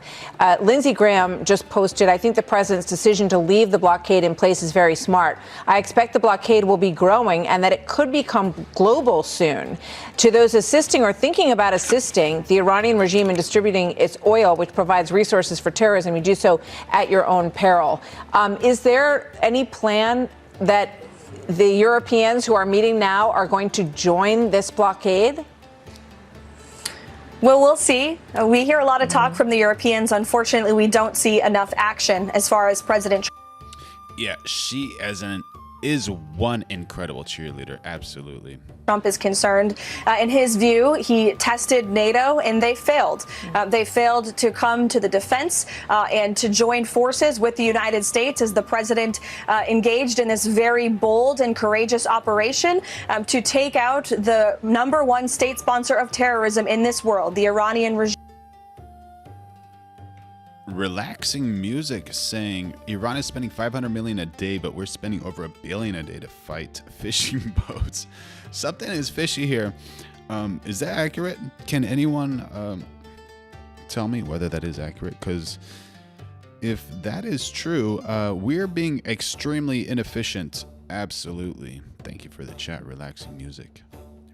Lindsey Graham just posted, I think the president's decision to leave the blockade in place is very smart. I expect the blockade will be growing and that it could become global soon. To those assisting or thinking about assisting the Iranian regime in distributing its oil, which provides resources for terrorism, you do so at your own peril. Is there any plan that the Europeans who are meeting now are going to join this blockade? Well, we'll see. We hear a lot of talk from the Europeans. Unfortunately, we don't see enough action as far as President Trump. Yeah, she is one incredible cheerleader. Absolutely. Trump is concerned. In his view, he tested NATO and they failed. They failed to come to the defense and to join forces with the United States as the president engaged in this very bold and courageous operation to take out the #1 state sponsor of terrorism in this world, the Iranian regime. Relaxing music saying Iran is spending $500 million a day, but we're spending over $1 billion a day to fight fishing boats. Something is fishy here. Is that accurate? Can anyone tell me whether that is accurate? Because if that is true, we're being extremely inefficient. Absolutely. Thank you for the chat. Relaxing music.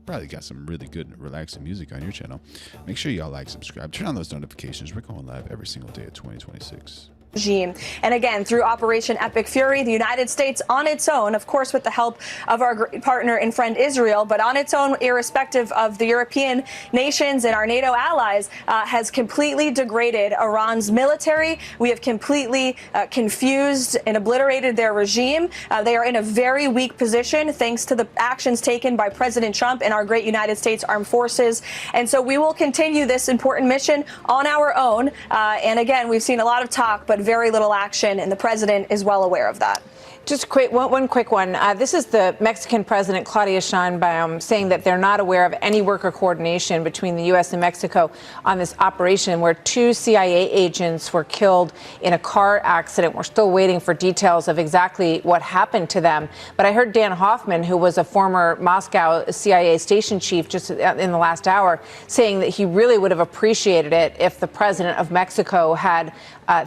Probably got some really good relaxing music on your channel. Make sure y'all like, subscribe, turn on those notifications. We're going live every single day of 2026. Regime. And again, through Operation Epic Fury, the United States on its own, of course, with the help of our partner and friend Israel, but on its own, irrespective of the European nations and our NATO allies, has completely degraded Iran's military. We have completely confused and obliterated their regime. They are in a very weak position thanks to the actions taken by President Trump and our great United States Armed Forces. And so we will continue this important mission on our own. And again, we've seen a lot of talk, but very little action, and the president is well aware of that. Just one quick one. This is the Mexican president, Claudia Sheinbaum, saying that they're not aware of any work or coordination between the U.S. and Mexico on this operation where 2 CIA agents were killed in a car accident. We're still waiting for details of exactly what happened to them. But I heard Dan Hoffman, who was a former Moscow CIA station chief just in the last hour, saying that he really would have appreciated it if the president of Mexico had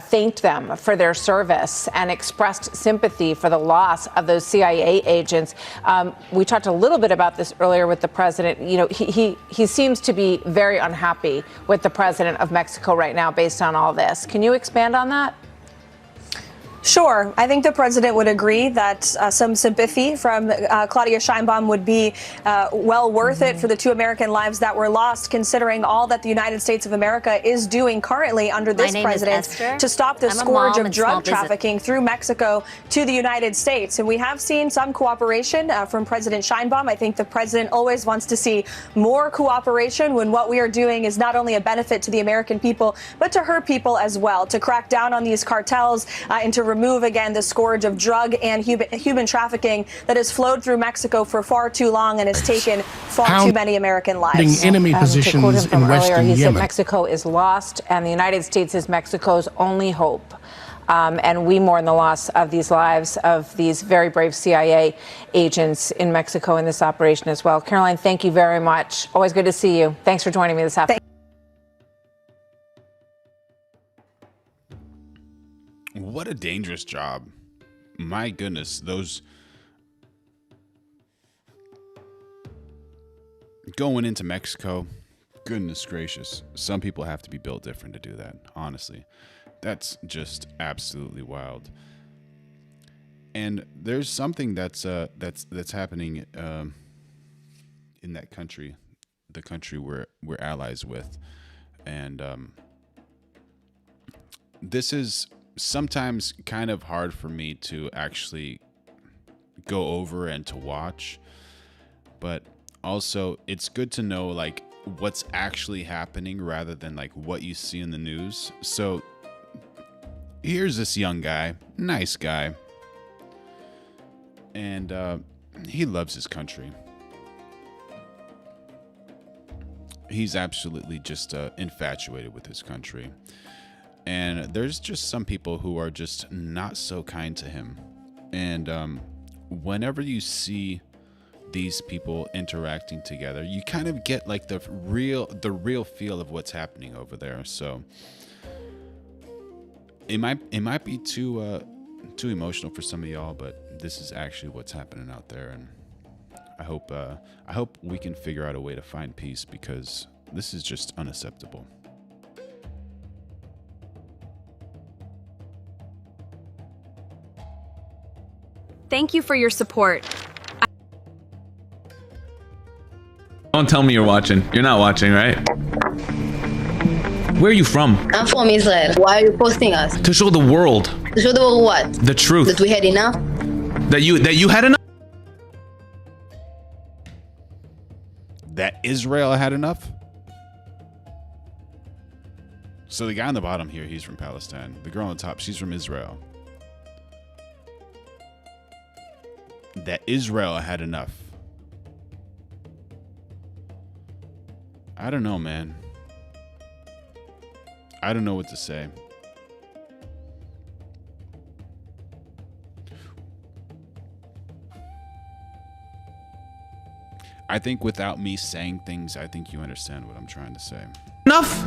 thanked them for their service and expressed sympathy for the loss of those CIA agents. We talked a little bit about this earlier with the president. You know, he seems to be very unhappy with the president of Mexico right now based on all this. Can you expand on that? Sure. I think the president would agree that some sympathy from Claudia Sheinbaum would be well worth it for the 2 American lives that were lost, considering all that the United States of America is doing currently under this president to stop the scourge of drug trafficking through Mexico to the United States. And we have seen some cooperation from President Sheinbaum. I think the president always wants to see more cooperation when what we are doing is not only a benefit to the American people, but to her people as well, to crack down on these cartels and to remove again the scourge of drug and human trafficking that has flowed through Mexico for far too long and has taken far too many American lives. Enemy positions in Western he said Yemen. Mexico is lost and the United States is Mexico's only hope. And we mourn the loss of these lives of these very brave CIA agents in Mexico in this operation as well. Caroline, thank you very much. Always good to see you. Thanks for joining me this afternoon. What a dangerous job. My goodness, those going into Mexico, goodness gracious. Some people have to be built different to do that, honestly. That's just absolutely wild. And there's something that's happening in that country, the country we're allies with. And this is sometimes kind of hard for me to actually go over and to watch, but also it's good to know like what's actually happening rather than like what you see in the news. So here's this young guy, nice guy, and he loves his country. He's absolutely just infatuated with his country. And there's just some people who are just not so kind to him. And whenever you see these people interacting together, you kind of get like the real feel of what's happening over there. So it might be too emotional for some of y'all, but this is actually what's happening out there. And I hope we can figure out a way to find peace, because this is just unacceptable. Thank you for your support. Don't tell me you're watching. You're not watching, right? Where are you from? I'm from Israel. Why are you posting us? To show the world. To show the world what? The truth. That we had enough? That you had enough? That Israel had enough? So the guy on the bottom here, he's from Palestine. The girl on the top, she's from Israel. That Israel had enough. I don't know, man. I don't know what to say. I think without me saying things, I think you understand what I'm trying to say. Enough?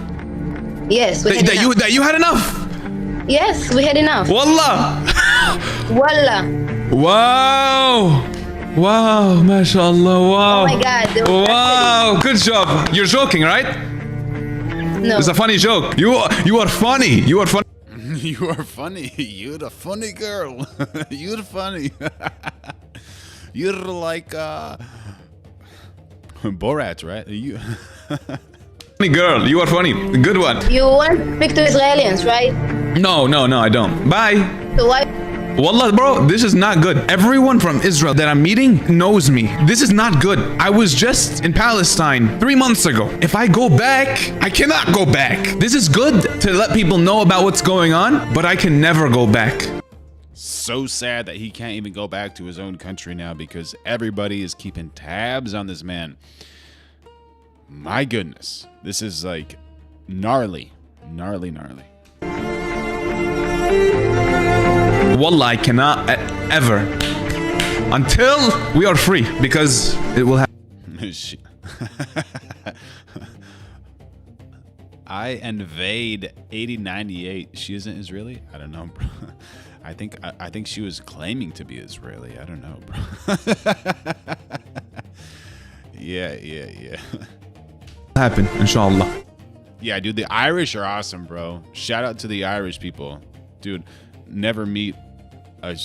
Yes, we had enough. That you had enough? Yes, we had enough. Wallah! Wallah. Wow! Wow, mashallah, wow. Oh my God. Wow, good job. You're joking, right? No. It's a funny joke. You are funny. You are funny. You are funny. You're the funny girl. You're funny. You're like Borat, right? You Funny girl. You are funny. Good one. You want to speak to Israelis, right? No, I don't. Bye. So why? Wallah, bro, this is not good. Everyone from Israel that I'm meeting knows me. This is not good. I was just in Palestine 3 months ago. If I go back, I cannot go back. This is good to let people know about what's going on, but I can never go back. so sad that he can't even go back to his own country now because everybody is keeping tabs on this man. My goodness. This is like gnarly. Gnarly. Wallah, I cannot ever until we are free, because it will happen. I invade 8098. She isn't Israeli? I don't know, bro. I think she was claiming to be Israeli. I don't know, bro. Yeah. Happen, inshallah. Yeah, dude, the Irish are awesome, bro. Shout out to the Irish people. Dude, never meet a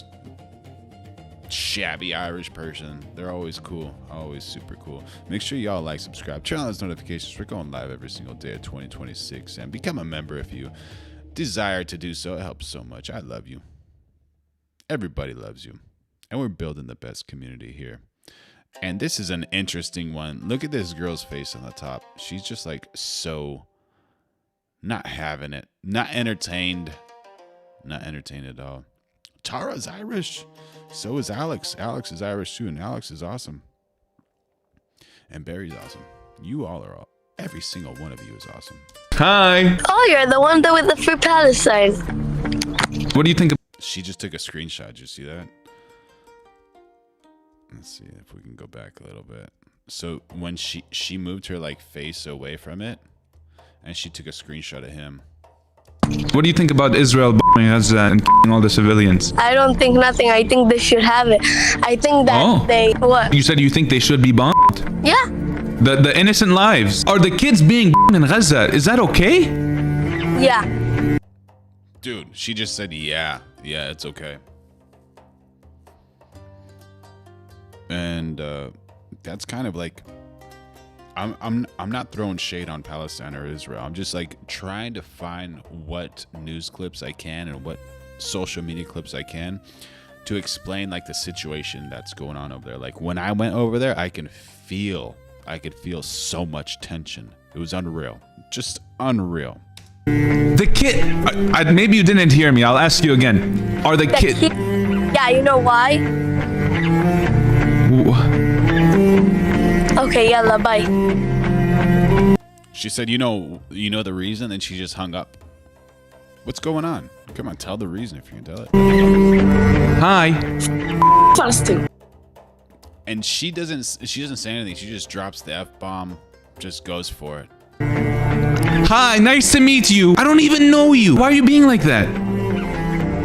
shabby Irish person. They're always cool. Always super cool. Make sure y'all like, subscribe, turn on those notifications. We're going live every single day of 2026. And become a member if you desire to do so. It helps so much. I love you. Everybody loves you. And we're building the best community here. And this is an interesting one. Look at this girl's face on the top. She's just like so not having it. Not entertained. Not entertained at all. Tara's Irish. So is Alex. Alex is Irish too, and Alex is awesome. And Barry's awesome. You all are all. Every single one of you is awesome. Hi. Oh, you're the one with the Free Palestine. What do you think? She just took a screenshot. Did you see that? Let's see if we can go back a little bit. So when she moved her like face away from it, and she took a screenshot of him. What do you think about Israel bombing Gaza and killing all the civilians? I don't think nothing. I think they should have it. I think that they... What? You said you think they should be bombed? Yeah. The innocent lives. Are the kids being bombed in Gaza? Is that okay? Yeah. Dude, she just said yeah. Yeah, it's okay. And that's kind of like... I'm not throwing shade on Palestine or Israel. I'm just like trying to find what news clips I can and what social media clips I can to explain like the situation that's going on over there. Like when I went over there, I can feel I could feel so much tension. It was unreal. Just unreal. The kid, maybe you didn't hear me. I'll ask you again. Are the kid? Yeah, you know why? Okay, yalla, bye. She said, you know the reason, and she just hung up. What's going on? Come on, tell the reason if you can tell it. Hi. Fasting. And she doesn't say anything. She just drops the F-bomb, just goes for it. Hi, nice to meet you. I don't even know you. Why are you being like that?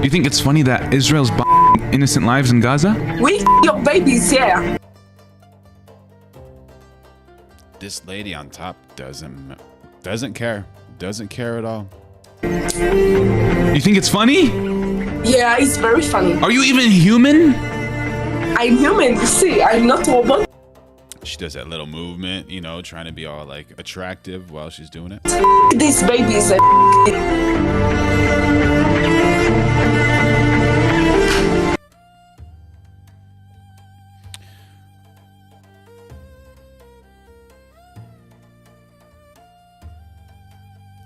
You think it's funny that Israel's bombing innocent lives in Gaza? We your babies here. This lady on top doesn't care. Doesn't care at all. You think it's funny? Yeah, it's very funny. Are you even human? I'm human, you see. I'm not a robot. She does that little movement, you know, trying to be all like attractive while she's doing it. This baby is a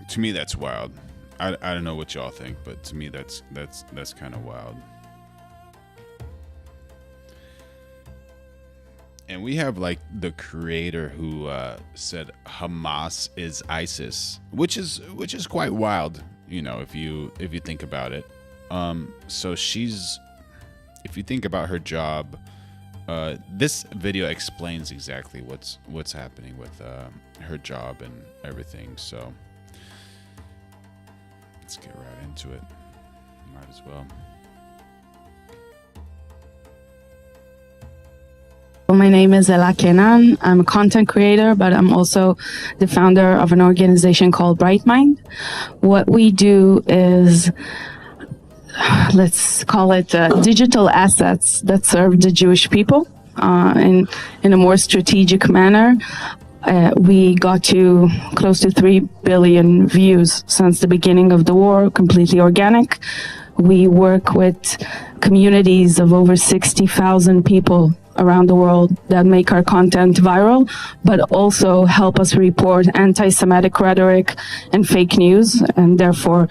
To me, that's wild. I don't know what y'all think, but to me, that's kind of wild. And we have like the creator who said Hamas is ISIS, which is quite wild, you know, if you think about it. So if you think about her job, this video explains exactly what's happening with her job and everything. So let's get right into it. Might as well. My name is Ella Kenan. I'm a content creator, but I'm also the founder of an organization called Bright Mind. What we do is, let's call it digital assets that serve the Jewish people in a more strategic manner. We got to close to 3 billion views since the beginning of the war, completely organic. We work with communities of over 60,000 people around the world that make our content viral, but also help us report anti-Semitic rhetoric and fake news, and therefore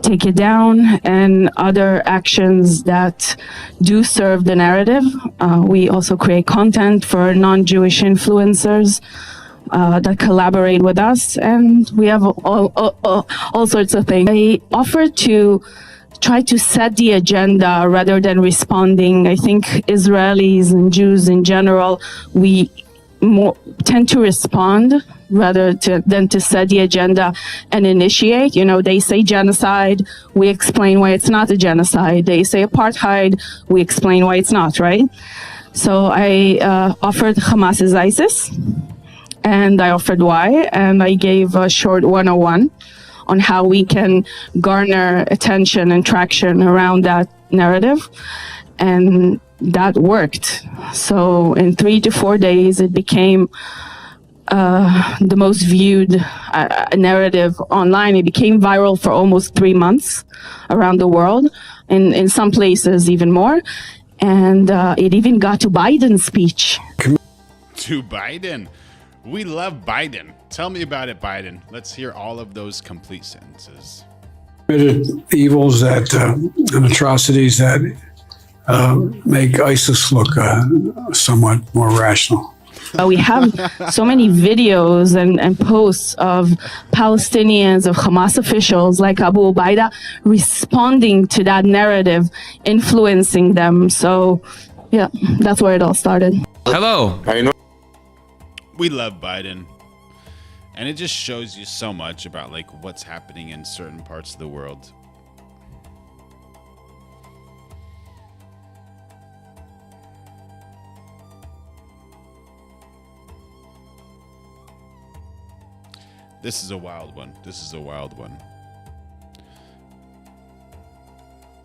take it down, and other actions that do serve the narrative. We also create content for non-Jewish influencers that collaborate with us, and we have all sorts of things. I offer to try to set the agenda rather than responding. I think Israelis and Jews in general, we tend to respond rather than to set the agenda and initiate. You know, they say genocide, we explain why it's not a genocide. They say apartheid, we explain why it's not, right? So I offered Hamas is ISIS, and I offered why, and I gave a short 101 on how we can garner attention and traction around that narrative. And that worked. So in 3 to 4 days, it became the most viewed narrative online. It became viral for almost 3 months around the world, in some places even more. And it even got to Biden's speech. To Biden. We love Biden. Tell me about it, Biden. Let's hear all of those complete sentences. Committed evils that and atrocities that make ISIS look somewhat more rational. We have so many videos and posts of Palestinians, of Hamas officials like Abu Ubaida responding to that narrative, influencing them. So, yeah, that's where it all started. Hello. We love Biden. And it just shows you so much about like what's happening in certain parts of the world. This is a wild one. This is a wild one.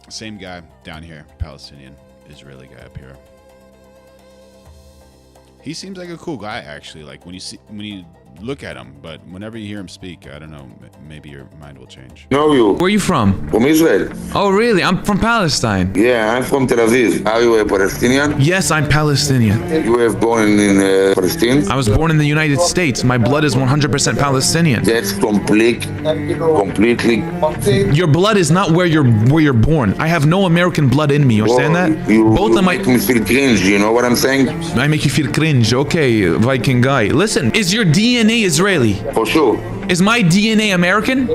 Same guy down here, Palestinian, Israeli guy up here. He seems like a cool guy, actually. Like when you look at him, but whenever you hear him speak, I don't know, maybe your mind will change. Know you. Where are you from? From Israel. Oh, really? I'm from Palestine. Yeah, I'm from Tel Aviv. Are you a Palestinian? Yes, I'm Palestinian. You were born in Palestine? I was born in the United States. My blood is 100% Palestinian. That's completely. Your blood is not where you're born. I have no American blood in me. You understand that? Both of my. Make me feel cringe. You know what I'm saying? I make you feel cringe. Okay, Viking guy. Listen, is your DNA Israeli? For sure. Is my DNA American?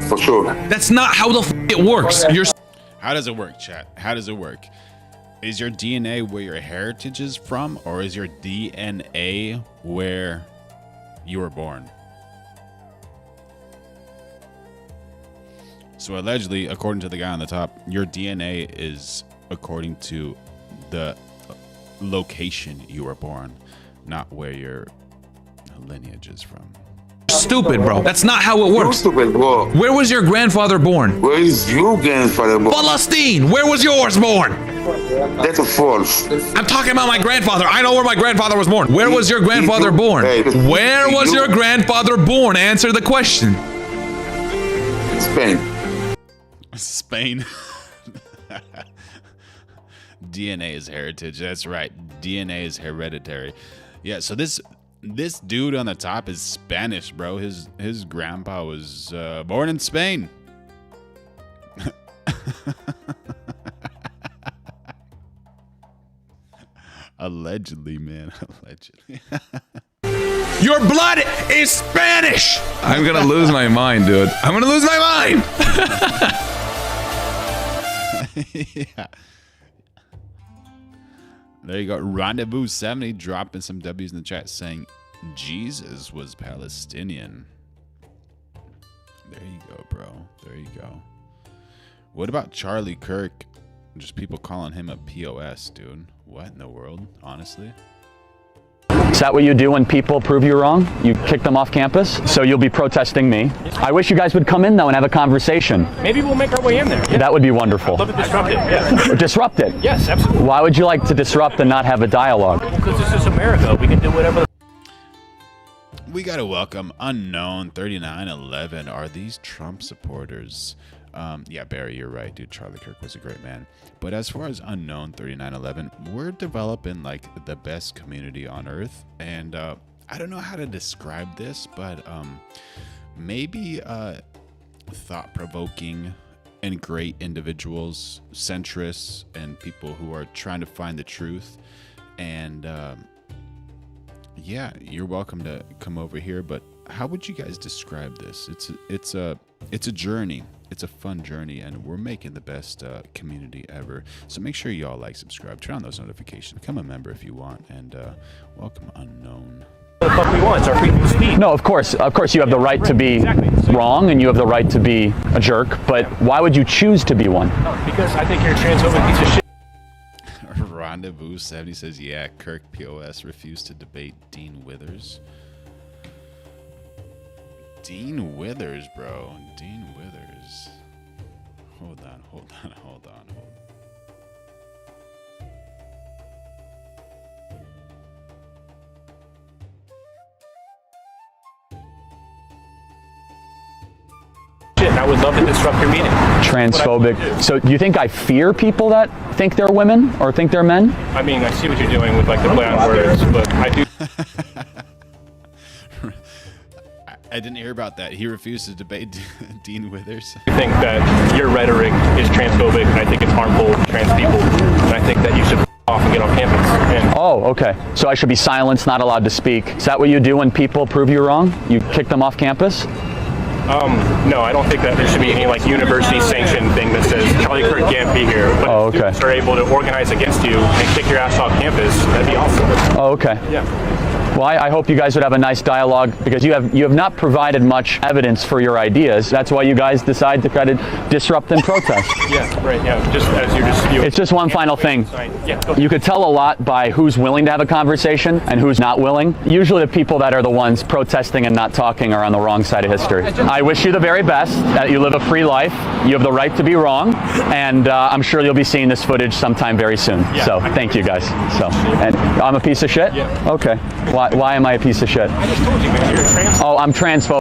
For sure. That's not how the it works. How does it work, chat? How does it work? Is your DNA where your heritage is from, or is your DNA where you were born? So allegedly, according to the guy on the top, your DNA is according to the location you were born, not where your lineage is from. Stupid, bro. That's not how it works. You're stupid, bro. Where was your grandfather born? Where is your grandfather born? Palestine. Where was yours born? That's a false. I'm talking about my grandfather. I know where my grandfather was born. Where was your grandfather born? Where was your grandfather born? Answer the question. Spain. Spain. DNA is heritage. That's right. DNA is hereditary. Yeah, so this dude on the top is Spanish, bro. His grandpa was born in Spain. Allegedly, man. Allegedly. Your blood is Spanish. I'm gonna lose my mind, dude. I'm gonna lose my mind. Yeah. There you go. Rendezvous 70 dropping some W's in the chat saying Jesus was Palestinian. There you go, bro. There you go. What about Charlie Kirk? Just people calling him a POS, dude. What in the world, honestly? Is that what you do when people prove you wrong? You kick them off campus? So you'll be protesting me. I wish you guys would come in, though, and have a conversation. Maybe we'll make our way in there. Yeah. That would be wonderful. I'd love to disrupt it, yeah. Disrupt it? Yes, absolutely. Why would you like to disrupt and not have a dialogue? Because this is America. We can do whatever. We got to welcome Unknown 3911. Are these Trump supporters? Yeah, Barry, you're right, dude. Charlie Kirk was a great man. But as far as Unknown 3911, we're developing like the best community on earth. And I don't know how to describe this, but maybe thought-provoking and great individuals, centrists, and people who are trying to find the truth. And yeah, you're welcome to come over here. But how would you guys describe this? It's a journey. It's a fun journey, and we're making the best community ever. So make sure y'all like, subscribe, turn on those notifications, become a member if you want, and welcome Unknown. What the fuck we want? It's our freedom of speech. No, of course you have the right to be wrong, and you have the right to be a jerk, but why would you choose to be one? Because I think you're a transphobic piece of shit. Rendezvous 70 says, yeah, Kirk POS refused to debate Dean Withers. Dean Withers, bro. Dean Withers. Hold on. Shit, I would love to disrupt your meeting. Transphobic. So do you think I fear people that think they're women or think they're men? I mean, I see what you're doing with like the play on words, but I do. I didn't hear about that. He refused to debate Dean Withers. I think that your rhetoric is transphobic. I think it's harmful to trans people. And I think that you should off and get off campus. And Oh, okay. So I should be silenced, not allowed to speak. Is that what you do when people prove you wrong? You kick them off campus? No, I don't think that there should be any like university sanctioned thing that says Charlie Kirk can't be here. But if students are able to organize against you and kick your ass off campus, that'd be awesome. Oh, okay. Yeah. Well, I hope you guys would have a nice dialogue because you have not provided much evidence for your ideas. That's why you guys decide to try to disrupt and protest. Yeah, right. Yeah, just as It's just one final thing. Yeah, you could tell a lot by who's willing to have a conversation and who's not willing. Usually the people that are the ones protesting and not talking are on the wrong side of history. I wish you the very best, that you live a free life. You have the right to be wrong, and I'm sure you'll be seeing this footage sometime very soon. Yeah. So thank you guys. So, and I'm a piece of shit? Yeah. Okay. Why am I a piece of shit? I just told you, man. You're a transphobe. Oh, I'm transphobic.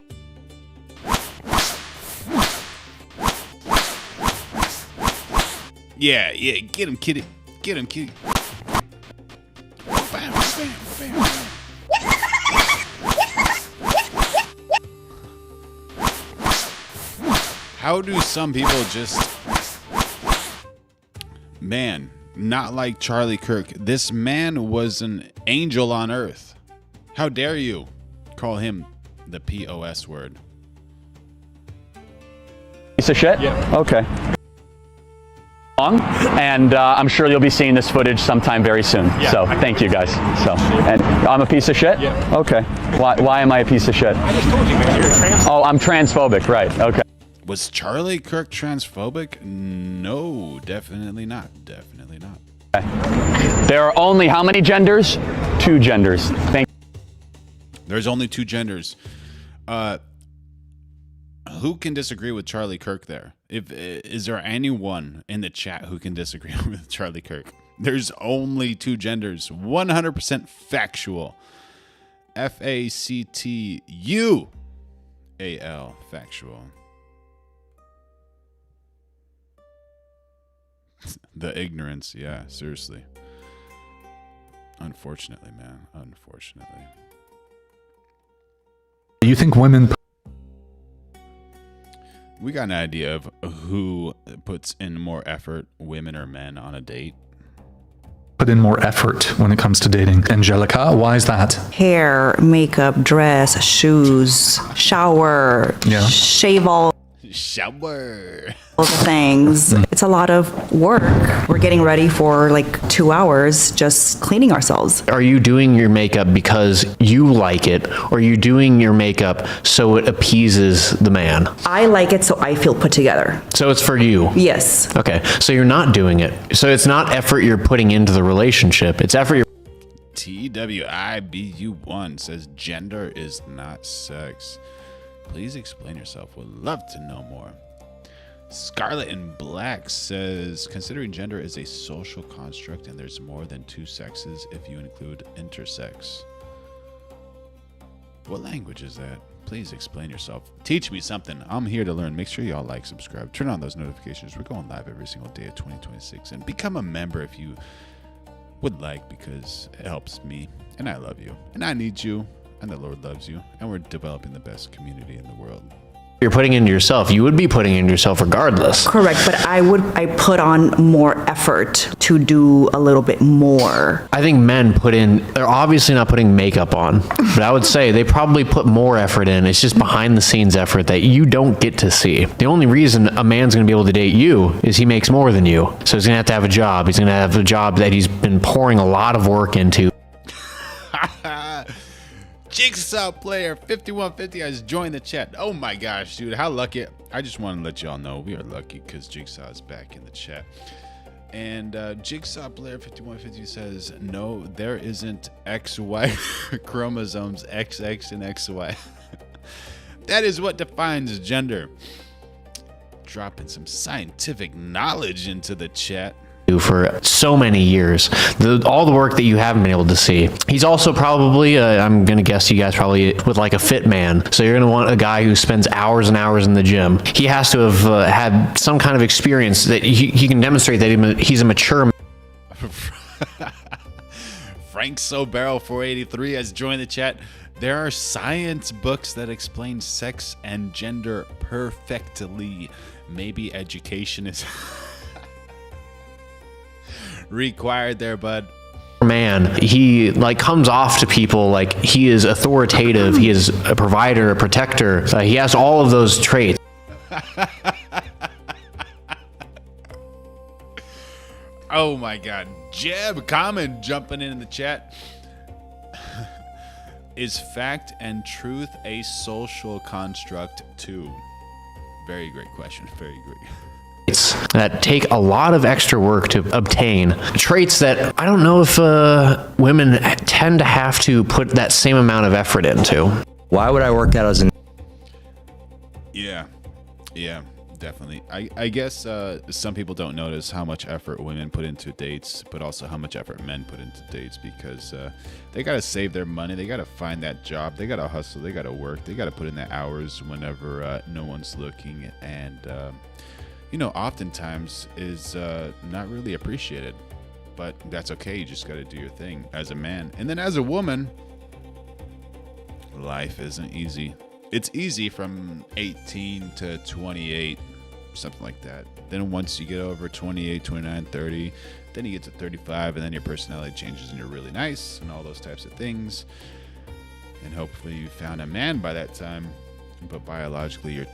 Yeah, get him, kitty. Get him, kitty. Bam, bam, bam, bam. How do some people just... Man, not like Charlie Kirk. This man was an angel on earth. How dare you call him the POS word? Piece of shit? Yeah. Okay. And I'm sure you'll be seeing this footage sometime very soon. Yeah, so thank you guys. So, and I'm a piece of shit? Yeah. Okay. Why am I a piece of shit? I just told you, man. You're a transphobe. Oh, I'm transphobic. Right. Okay. Was Charlie Kirk transphobic? No, definitely not. Definitely not. There are only how many genders? 2 genders. There's only 2 genders. Who can disagree with Charlie Kirk there? Is there anyone in the chat who can disagree with Charlie Kirk? There's only 2 genders. 100% factual. FACTUAL. Factual. The ignorance, yeah, seriously. Unfortunately, man. Unfortunately. Do you think women... We got an idea of who puts in more effort, women or men, on a date. Put in more effort when it comes to dating. Angelica, why is that? Hair, makeup, dress, shoes, shower, shave all Shower. the things. It's a lot of work. We're getting ready for like 2 hours just cleaning ourselves. Are you doing your makeup because you like it, or are you doing your makeup so it appeases the man? I like it so I feel put together. So it's for you? Yes. Okay, so you're not doing it. So it's not effort you're putting into the relationship. It's effort you're... TWIBU1 says gender is not sex. Please explain yourself. Would love to know more. Scarlet in Black says, considering gender is a social construct and there's more than 2 sexes if you include intersex. What language is that? Please explain yourself. Teach me something. I'm here to learn. Make sure y'all like, subscribe, turn on those notifications. We're going live every single day of 2026. And become a member if you would like, because it helps me. And I love you. And I need you. And the Lord loves you. And we're developing the best community in the world. You're putting into yourself. You would be putting into yourself regardless. Correct, but I put on more effort to do a little bit more. I think men they're obviously not putting makeup on, but I would say they probably put more effort in. It's just behind the scenes effort that you don't get to see. The only reason a man's going to be able to date you is he makes more than you. So he's going to have a job. He's going to have a job that he's been pouring a lot of work into. Jigsaw Player 5150 has joined the chat. Oh my gosh, dude, how lucky. I just want to let y'all know we are lucky because Jigsaw is back in the chat. And Jigsaw Player 5150 says, no, there isn't XY chromosomes, XX and XY. That is what defines gender. Dropping some scientific knowledge into the chat. For so many years, all the work that you haven't been able to see. He's also probably, I'm gonna guess you guys probably would like a fit man. So you're gonna want a guy who spends hours and hours in the gym. He has to have had some kind of experience that he can demonstrate that he's a mature. Frank Sobarrel 483 has joined the chat. There are science books that explain sex and gender perfectly. Maybe education is required there, bud. Man, he comes off to people like he is authoritative, he is a provider, a protector, he has all of those traits. Oh my god. Jeb Common jumping in the chat. Is fact and truth a social construct too? Very great question. Very great. That take a lot of extra work to obtain. Traits that I don't know if women tend to have to put that same amount of effort into. Why would I work out as an... Yeah. Definitely. I guess some people don't notice how much effort women put into dates, but also how much effort men put into dates, because they got to save their money. They got to find that job. They got to hustle. They got to work. They got to put in the hours whenever no one's looking. And, oftentimes is not really appreciated. But that's okay. You just got to do your thing as a man. And then as a woman, life isn't easy. It's easy from 18 to 28, something like that. Then once you get over 28, 29, 30, then you get to 35, and then your personality changes and you're really nice and all those types of things. And hopefully you found a man by that time. But biologically, your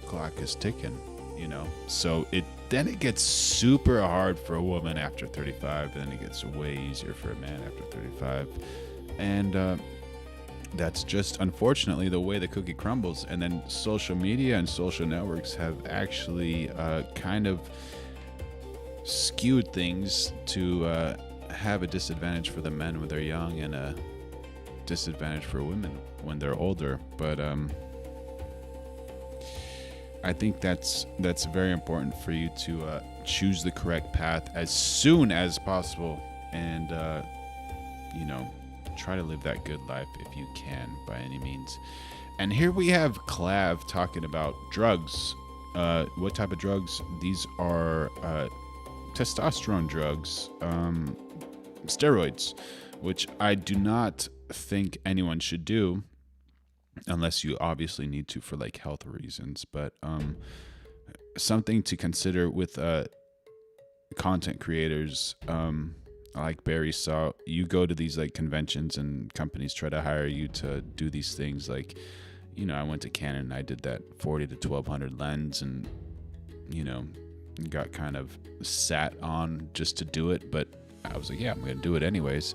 clock is ticking, So then it gets super hard for a woman after 35, and then it gets way easier for a man after 35. And that's just unfortunately the way the cookie crumbles. And then social media and social networks have actually kind of skewed things to have a disadvantage for the men when they're young and a disadvantage for women when they're older. But I think that's very important for you to choose the correct path as soon as possible, and try to live that good life if you can by any means. And here we have Clav talking about drugs. What type of drugs? These are testosterone drugs, steroids, which I do not think anyone should do unless you obviously need to for like health reasons. But something to consider with content creators, like Barry saw, you go to these like conventions and companies try to hire you to do these things. Like, I went to Canon and I did that 40 to 1200 lens, and got kind of sat on just to do it. But I was like, yeah, I'm going to do it anyways,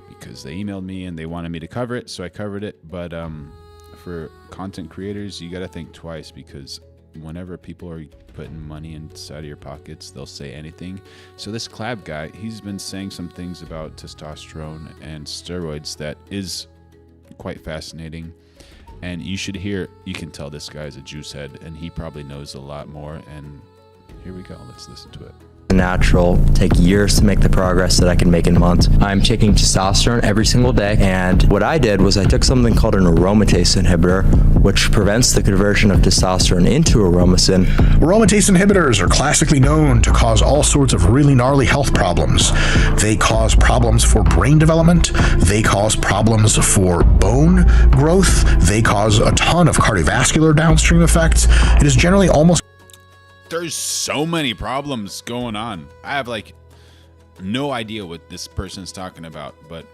because they emailed me and they wanted me to cover it. So I covered it. But for content creators, you got to think twice, because whenever people are putting money inside of your pockets, they'll say anything. So this Clab guy, he's been saying some things about testosterone and steroids that is quite fascinating. And you should hear, you can tell this guy's a juice head, and he probably knows a lot more. And here we go. Let's listen to it. Natural, take years to make the progress that I can make in months. I'm taking testosterone every single day, and what I did was I took something called an aromatase inhibitor, which prevents the conversion of testosterone into aromasin. Aromatase inhibitors are classically known to cause all sorts of really gnarly health problems. They cause problems for brain development, they cause problems for bone growth, they cause a ton of cardiovascular downstream effects. It is generally almost... There's so many problems going on. I have like no idea what this person's talking about, but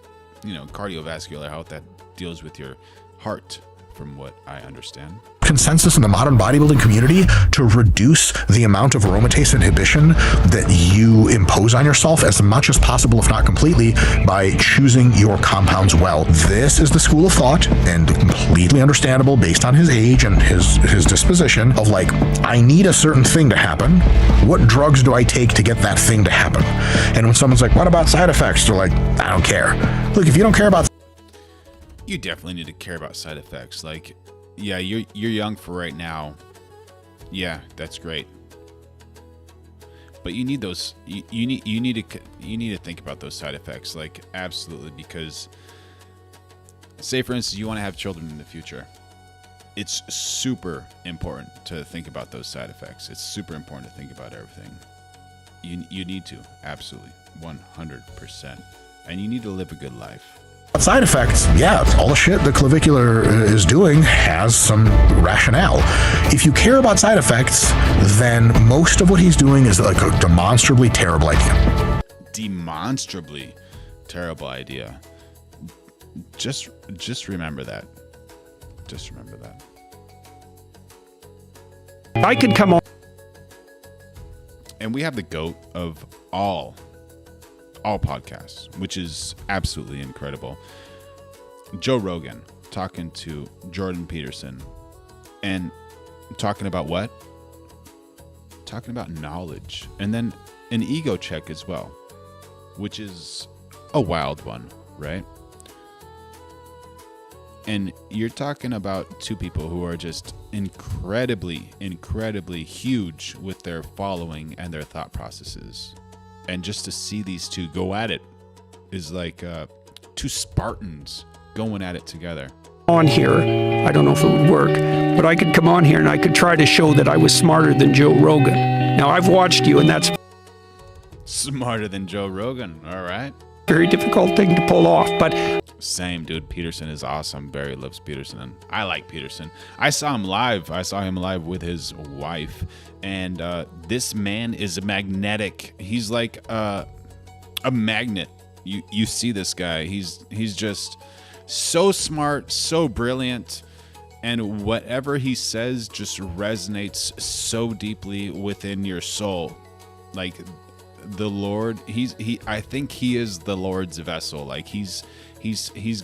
cardiovascular health, that deals with your heart, from what I understand. Consensus in the modern bodybuilding community to reduce the amount of aromatase inhibition that you impose on yourself as much as possible, if not completely, by choosing your compounds well. This is the school of thought, and completely understandable based on his age and his disposition, of like, I need a certain thing to happen. What drugs do I take to get that thing to happen? And when someone's like, what about side effects? They're like, I don't care. Look, if you don't care about... You definitely need to care about side effects. Like, yeah, you're young for right now. Yeah, that's great. But you need those. You need to think about those side effects. Like, absolutely, because say for instance you want to have children in the future. It's super important to think about those side effects. It's super important to think about everything. You need to, absolutely, 100%, and you need to live a good life. Side effects, yeah, all the shit the clavicular is doing has some rationale. If you care about side effects, then most of what he's doing is like a demonstrably terrible idea. Demonstrably terrible idea. Just remember that. Just remember that. I could come on. And we have the GOAT of all podcasts, which is absolutely incredible. Joe Rogan talking to Jordan Peterson and talking about what? Talking about knowledge, and then an ego check as well, which is a wild one, right? And you're talking about two people who are just incredibly, incredibly huge with their following and their thought processes. And just to see these two go at it is like two Spartans going at it together. On here, I don't know if it would work, but I could come on here and I could try to show that I was smarter than Joe Rogan. Now, I've watched you, and that's Smarter than Joe Rogan, all right. very difficult thing to pull off, but Same, dude. Peterson is awesome. Barry loves Peterson, and I like Peterson. I saw him live. I saw him live with his wife, and this man is magnetic. He's like a magnet. You see this guy. He's just so smart, so brilliant, and whatever he says just resonates so deeply within your soul. Like the Lord, I think he is the Lord's vessel. Like he's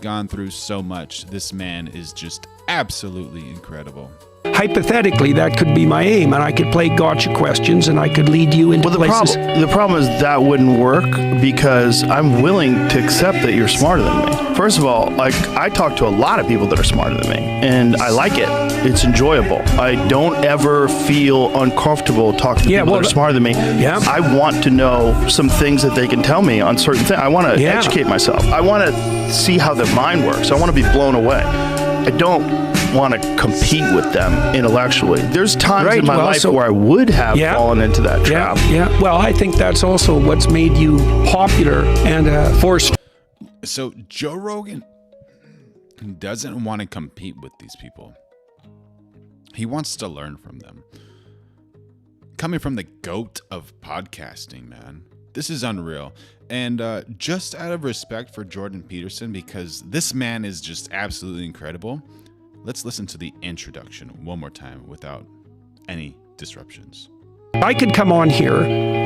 gone through so much. This man is just absolutely incredible. hypothetically, that could be my aim, and I could play gotcha questions, and I could lead you into places. The problem is that wouldn't work because I'm willing to accept that you're smarter than me. First of all, like, I talk to a lot of people that are smarter than me, and I like it. It's enjoyable. I don't ever feel uncomfortable talking to people that are smarter than me. Yeah. I want to know some things that they can tell me on certain things. I want to educate myself. I want to see how their mind works. I want to be blown away. I don't want to compete with them intellectually. There's times in my life where I would have fallen into that trap. Yeah. Well, I think that's also what's made you popular and forced. So Joe Rogan doesn't want to compete with these people. He wants to learn from them. Coming from the GOAT of podcasting, man. This is unreal. And just out of respect for Jordan Peterson, because this man is just absolutely incredible, let's listen to the introduction one more time without any disruptions. I could come on here,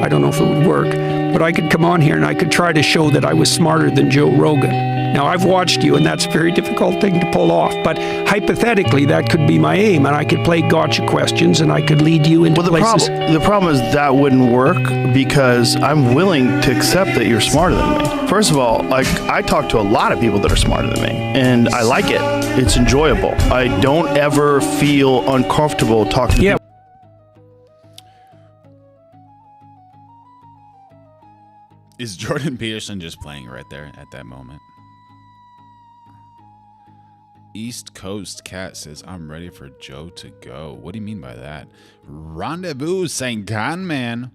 I don't know if it would work, but I could come on here and I could try to show that I was smarter than Joe Rogan. Now, I've watched you, and that's a very difficult thing to pull off, but hypothetically, that could be my aim, and I could play gotcha questions, and I could lead you into places. The problem is that wouldn't work because I'm willing to accept that you're smarter than me. First of all, like, I talk to a lot of people that are smarter than me, and I like it. It's enjoyable. I don't ever feel uncomfortable talking to people. Is Jordan Peterson just playing right there at that moment? East Coast Cat says, I'm ready for Joe to go. What do you mean by that? Rendezvous saying, Gone Man.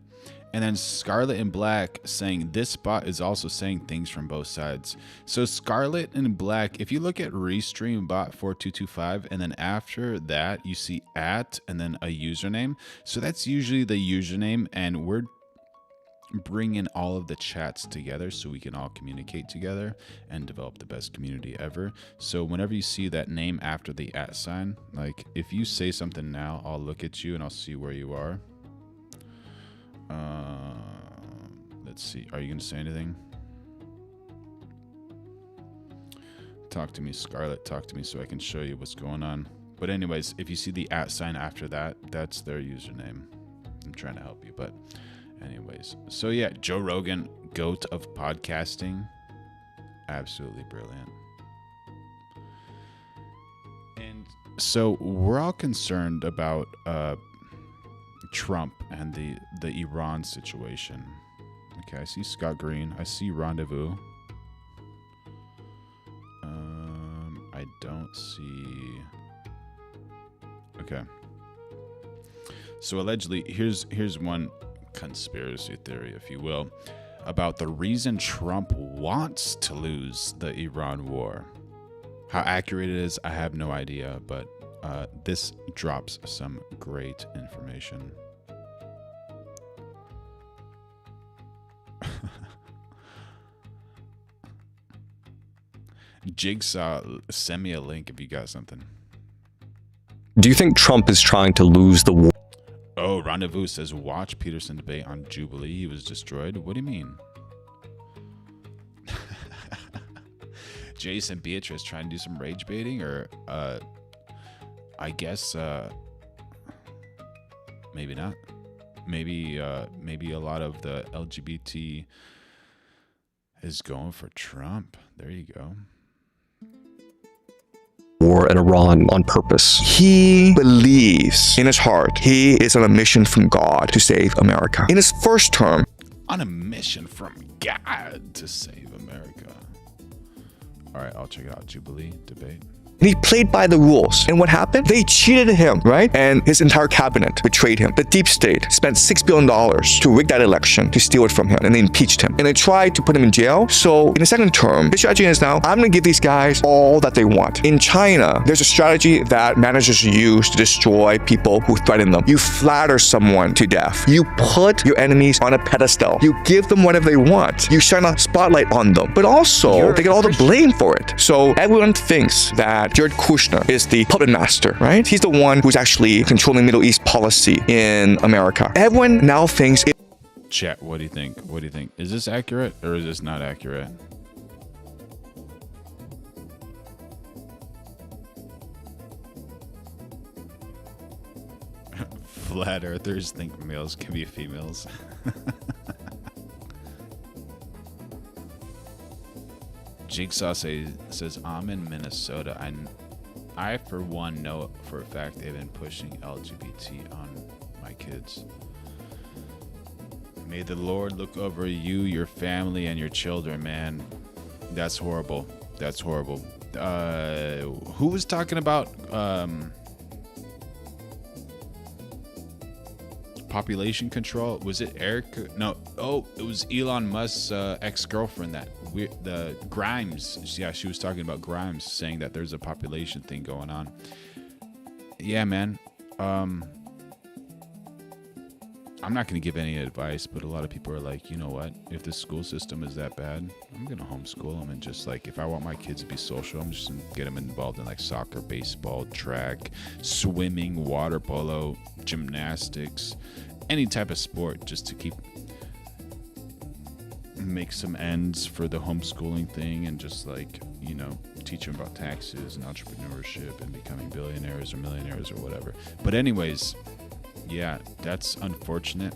And then Scarlet and Black saying, this bot is also saying things from both sides. So Scarlet and Black, if you look at Restream bot 4225, and then after that, you see @ and then a username. So that's usually the username, and we're bringing all of the chats together so we can all communicate together and develop the best community ever. So whenever you see that name after the @ sign, like if you say something now, I'll look at you and I'll see where you are. Let's see. Are you going to say anything? Talk to me, Scarlet. Talk to me so I can show you what's going on. But anyways, if you see the @ sign after that, that's their username. I'm trying to help you, but anyways. So yeah, Joe Rogan, GOAT of podcasting. Absolutely brilliant. And so we're all concerned about Trump and the Iran situation. Okay, I see Scott Green. I see Rendezvous. I don't see... Okay. So allegedly, here's one conspiracy theory, if you will, about the reason Trump wants to lose the Iran war. How accurate it is, I have no idea, but this drops some great information. Jigsaw, send me a link if you got something. Do you think Trump is trying to lose the war? Oh, Rendezvous says, watch Peterson debate on Jubilee. He was destroyed. What do you mean? Jason Beatrice trying to do some rage baiting, or I guess maybe not. Maybe a lot of the LGBT is going for Trump. There you go. war at Iran on purpose. He believes in his heart he is on a mission from God to save America. In his first term, on a mission from God to save America. All right, I'll check it out. Jubilee debate. He played by the rules. And what happened? They cheated him, right? And his entire cabinet betrayed him. The deep state spent $6 billion to rig that election, to steal it from him, and they impeached him. And they tried to put him in jail. So in the second term, his strategy is now, I'm going to give these guys all that they want. In China, there's a strategy that managers use to destroy people who threaten them. You flatter someone to death. You put your enemies on a pedestal. You give them whatever they want. You shine a spotlight on them. But also, they get all the blame for it. So everyone thinks that Jared Kushner is the puppet master, right? He's the one who's actually controlling Middle East policy in America. Everyone now thinks it. Chat, what do you think? What do you think? Is this accurate or is this not accurate? Flat earthers think males can be females. Jigsaw says, I'm in Minnesota. I for one know for a fact they've been pushing LGBT on my kids. May the Lord look over you, your family, and your children, man. That's horrible. That's horrible. Who was talking about population control? Was it Eric? No. Oh, it was Elon Musk's ex-girlfriend, the Grimes. Yeah, she was talking about Grimes, saying that there's a population thing going on. Yeah, man. I'm not going to give any advice, but a lot of people are like, you know what? If the school system is that bad, I'm going to homeschool them. And just like, if I want my kids to be social, I'm just going to get them involved in like soccer, baseball, track, swimming, water polo, gymnastics, any type of sport, just to make some ends for the homeschooling thing, and just like, you know, teach them about taxes and entrepreneurship and becoming billionaires or millionaires or whatever. But anyways, yeah, that's unfortunate,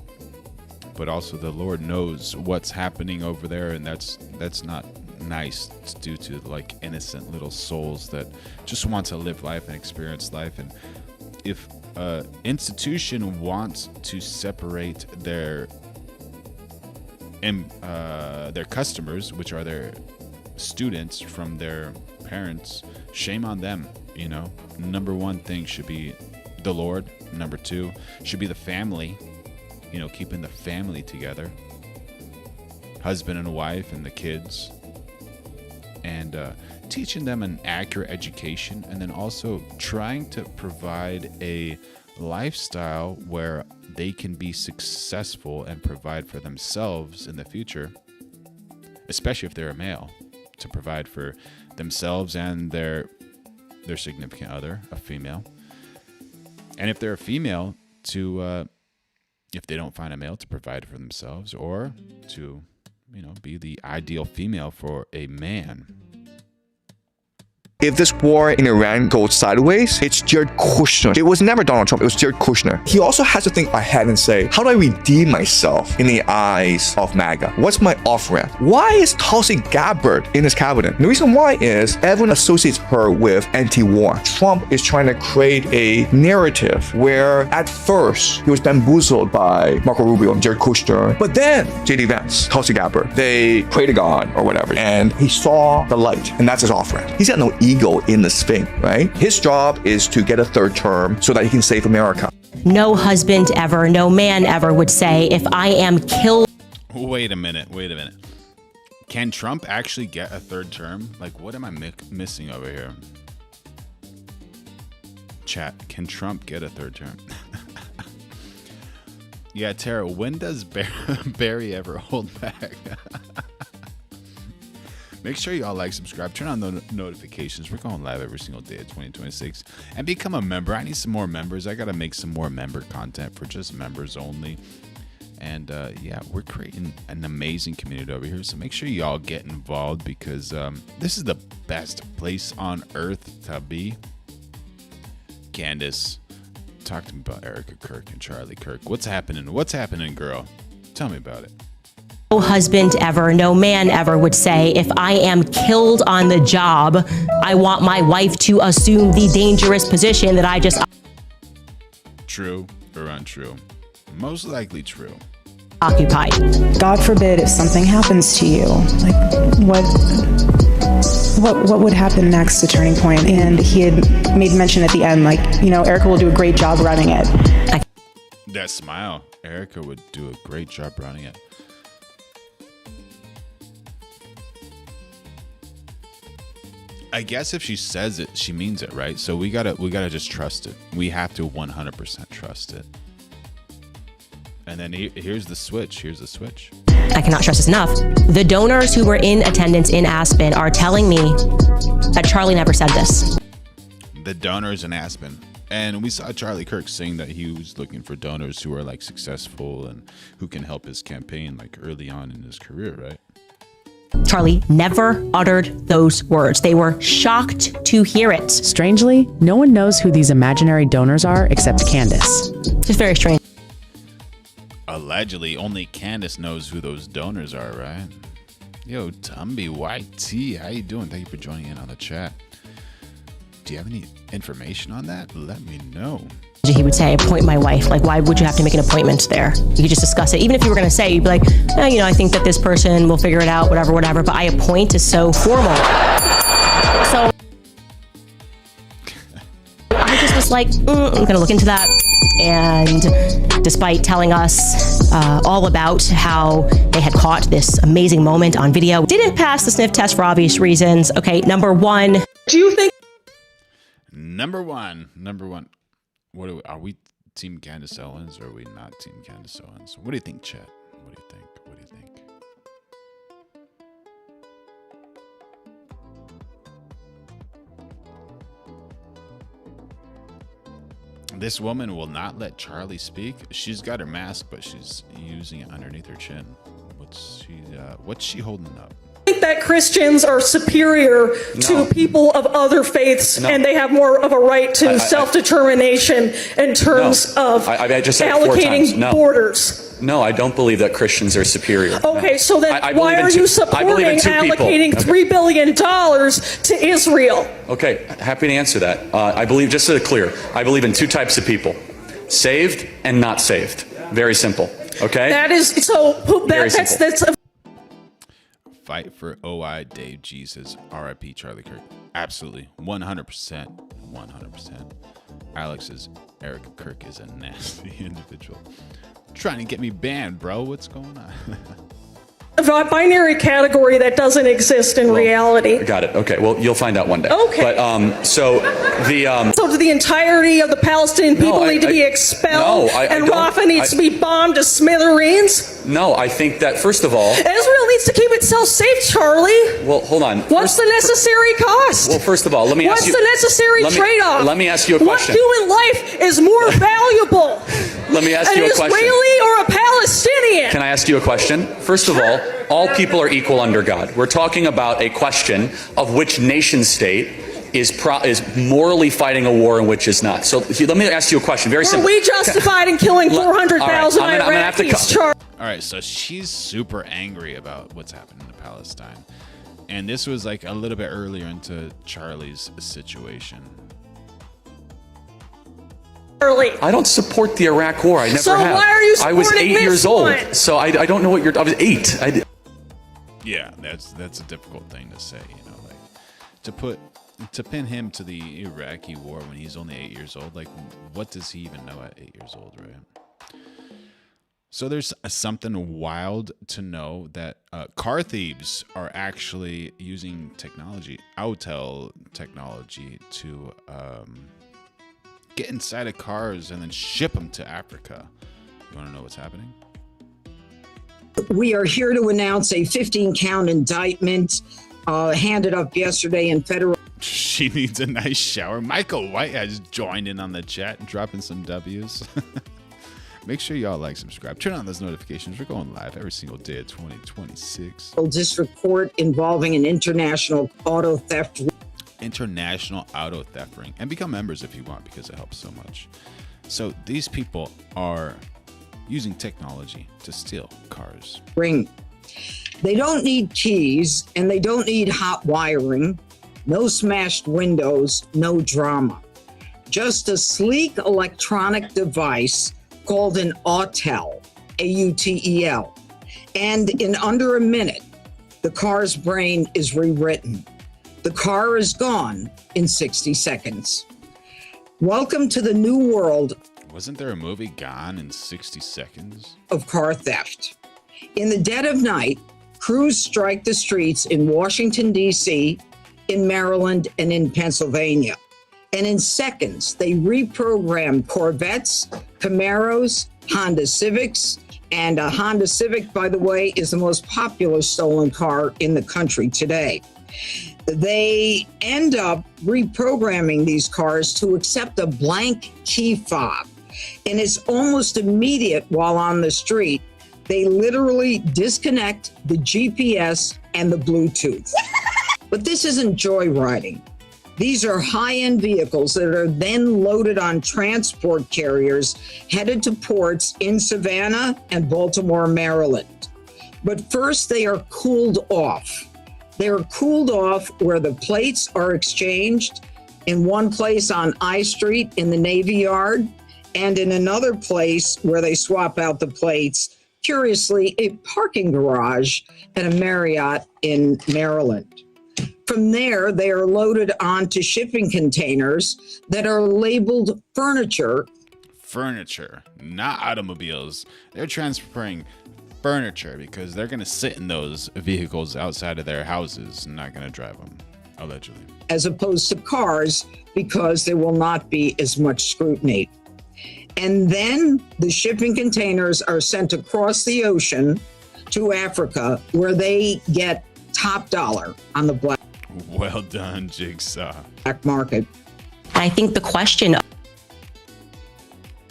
but also the Lord knows what's happening over there, and that's not nice. It's due to like innocent little souls that just want to live life and experience life. And if an institution wants to separate their customers, which are their students, from their parents, shame on them. You know, number one thing should be the Lord. Number two should be the family, you know, keeping the family together, husband and wife and the kids, and teaching them an accurate education, and then also trying to provide a lifestyle where they can be successful and provide for themselves in the future, especially if they're a male, to provide for themselves and their significant other, a female. And if they're a female, to if they don't find a male, to provide for themselves, or to, you know, be the ideal female for a man. If this war in Iran goes sideways, it's Jared Kushner. It was never Donald Trump, it was Jared Kushner. He also has to think ahead and say, how do I redeem myself in the eyes of MAGA? What's my off-ramp? Why is Tulsi Gabbard in his cabinet? The reason why is everyone associates her with anti-war. Trump is trying to create a narrative where at first he was bamboozled by Marco Rubio and Jared Kushner, but then JD Vance, Tulsi Gabbard, they prayed to God or whatever, and he saw the light, and that's his off-ramp. He's got no ego in this thing, right? His job is to get a third term so that he can save America. No husband ever, no man ever would say, if I am killed. Wait a minute. Can Trump actually get a third term? Like, what am I missing over here? Chat, can Trump get a third term? Yeah, Tara, when does Barry ever hold back? Make sure y'all like, subscribe, turn on the notifications. We're going live every single day of 2026. And become a member. I need some more members. I got to make some more member content for just members only. And yeah, we're creating an amazing community over here. So make sure y'all get involved, because this is the best place on earth to be. Candace, talk to me about Erica Kirk and Charlie Kirk. What's happening? What's happening, girl? Tell me about it. No husband ever, no man ever would say, if I am killed on the job, I want my wife to assume the dangerous position that I just... True or untrue? Most likely true. Occupied. God forbid if something happens to you, like what would happen next, the turning point? And he had made mention at the end, like, you know, Erica will do a great job running it. That smile. Erica would do a great job running it. I guess if she says it, she means it, right? So we gotta just trust it. We have to 100% trust it. And then here's the switch. Here's the switch. I cannot stress this enough. The donors who were in attendance in Aspen are telling me that Charlie never said this. The donors in Aspen. And we saw Charlie Kirk saying that he was looking for donors who are like successful and who can help his campaign like early on in his career, right? Charlie never uttered those words. They were shocked to hear it. Strangely, no one knows who these imaginary donors are except Candace. Just very strange. Allegedly, only Candace knows who those donors are, right? Yo, Tumby YT, how you doing? Thank you for joining in on the chat. Do you have any information on that? Let me know. He would say, appoint my wife. Like, why would you have to make an appointment there? You could just discuss it. Even if you were going to say, you'd be like, oh, you know, I think that this person will figure it out, whatever. But I appoint is so formal. So I just was like, I'm going to look into that. And despite telling us all about how they had caught this amazing moment on video, didn't pass the sniff test for obvious reasons. Okay, number one. Do you think? Number one. What are we Team Candace Owens or are we not Team Candace Owens? What do you think, chat? What do you think? What do you think? This woman will not let Charlie speak. She's got her mask, but she's using it underneath her chin. What's she holding up? Think that Christians are superior to people of other faiths and they have more of a right to self-determination in terms of I just said it 4 times. allocating borders. No, I don't believe that Christians are superior. Okay, so then why are you supporting allocating $3 billion to Israel? Okay, happy to answer that. I believe, just so clear, I believe in 2 types of people: saved and not saved. Very simple. Okay. That is so. That's. Fight for OI Dave Jesus, RIP Charlie Kirk. Absolutely, 100%, 100%. Alex says Eric Kirk is a nasty individual. Trying to get me banned, bro. What's going on? A binary category that doesn't exist in reality. Got it. Okay. Well, you'll find out one day. Okay. But so the entirety of the Palestinian people need to be expelled, and Rafah needs to be bombed to smithereens. No, I think that first of all, Israel needs to keep itself safe, Charlie. Well, hold on. What's the necessary cost? Well, first of all, let me ask you. What's the necessary trade-off? Let me ask you a question. What human life is more valuable? Let me ask you a question. An Israeli or a Palestinian? Can I ask you a question? First of all people are equal under God. We're talking about a question of which nation state is morally fighting a war and which is not. So let me ask you a question. Very simple. Are we justified in killing 400,000 Iraqis? All right, so she's super angry about what's happening in Palestine. And this was like a little bit earlier into Charlie's situation. I don't support the Iraq war. I never have. So why are you supporting I was 8 years old. one? So I don't know what you're. I was 8. Yeah, that's a difficult thing to say, you know, like to pin him to the Iraqi war when he's only 8 years old. Like, what does he even know at 8 years old, right? So there's something wild to know that car thieves are actually using technology, Autel technology, to get inside of cars and then ship them to Africa. You want to know what's happening? We are here to announce a 15-count indictment handed up yesterday in federal. She needs a nice shower. Michael White has joined in on the chat, dropping some W's. Make sure y'all like, subscribe, turn on those notifications. We're going live every single day of 2026. District Court involving an international auto theft ring. And become members if you want, because it helps so much. So these people are using technology to steal cars. They don't need keys and they don't need hot wiring, no smashed windows, no drama. Just a sleek electronic device called an AUTEL, A-U-T-E-L. And in under a minute, the car's brain is rewritten. The car is gone in 60 seconds. Welcome to the new world. Wasn't there a movie, Gone in 60 Seconds? Of car theft. In the dead of night, crews strike the streets in Washington, D.C., in Maryland, and in Pennsylvania. And in seconds, they reprogram Corvettes, Camaros, Honda Civics, and a Honda Civic, by the way, is the most popular stolen car in the country today. They end up reprogramming these cars to accept a blank key fob. And it's almost immediate while on the street. They literally disconnect the GPS and the Bluetooth. But this isn't joyriding. These are high-end vehicles that are then loaded on transport carriers headed to ports in Savannah and Baltimore, Maryland. But first, they are cooled off. They are cooled off where the plates are exchanged, in one place on I Street in the Navy Yard, and in another place where they swap out the plates, curiously, a parking garage at a Marriott in Maryland. From there, they are loaded onto shipping containers that are labeled furniture. Furniture, not automobiles. They're transferring furniture because they're going to sit in those vehicles outside of their houses and not going to drive them, allegedly. As opposed to cars, because there will not be as much scrutiny. And then the shipping containers are sent across the ocean to Africa, where they get top dollar on the black. Well done, Jigsaw. Black market. I think the question.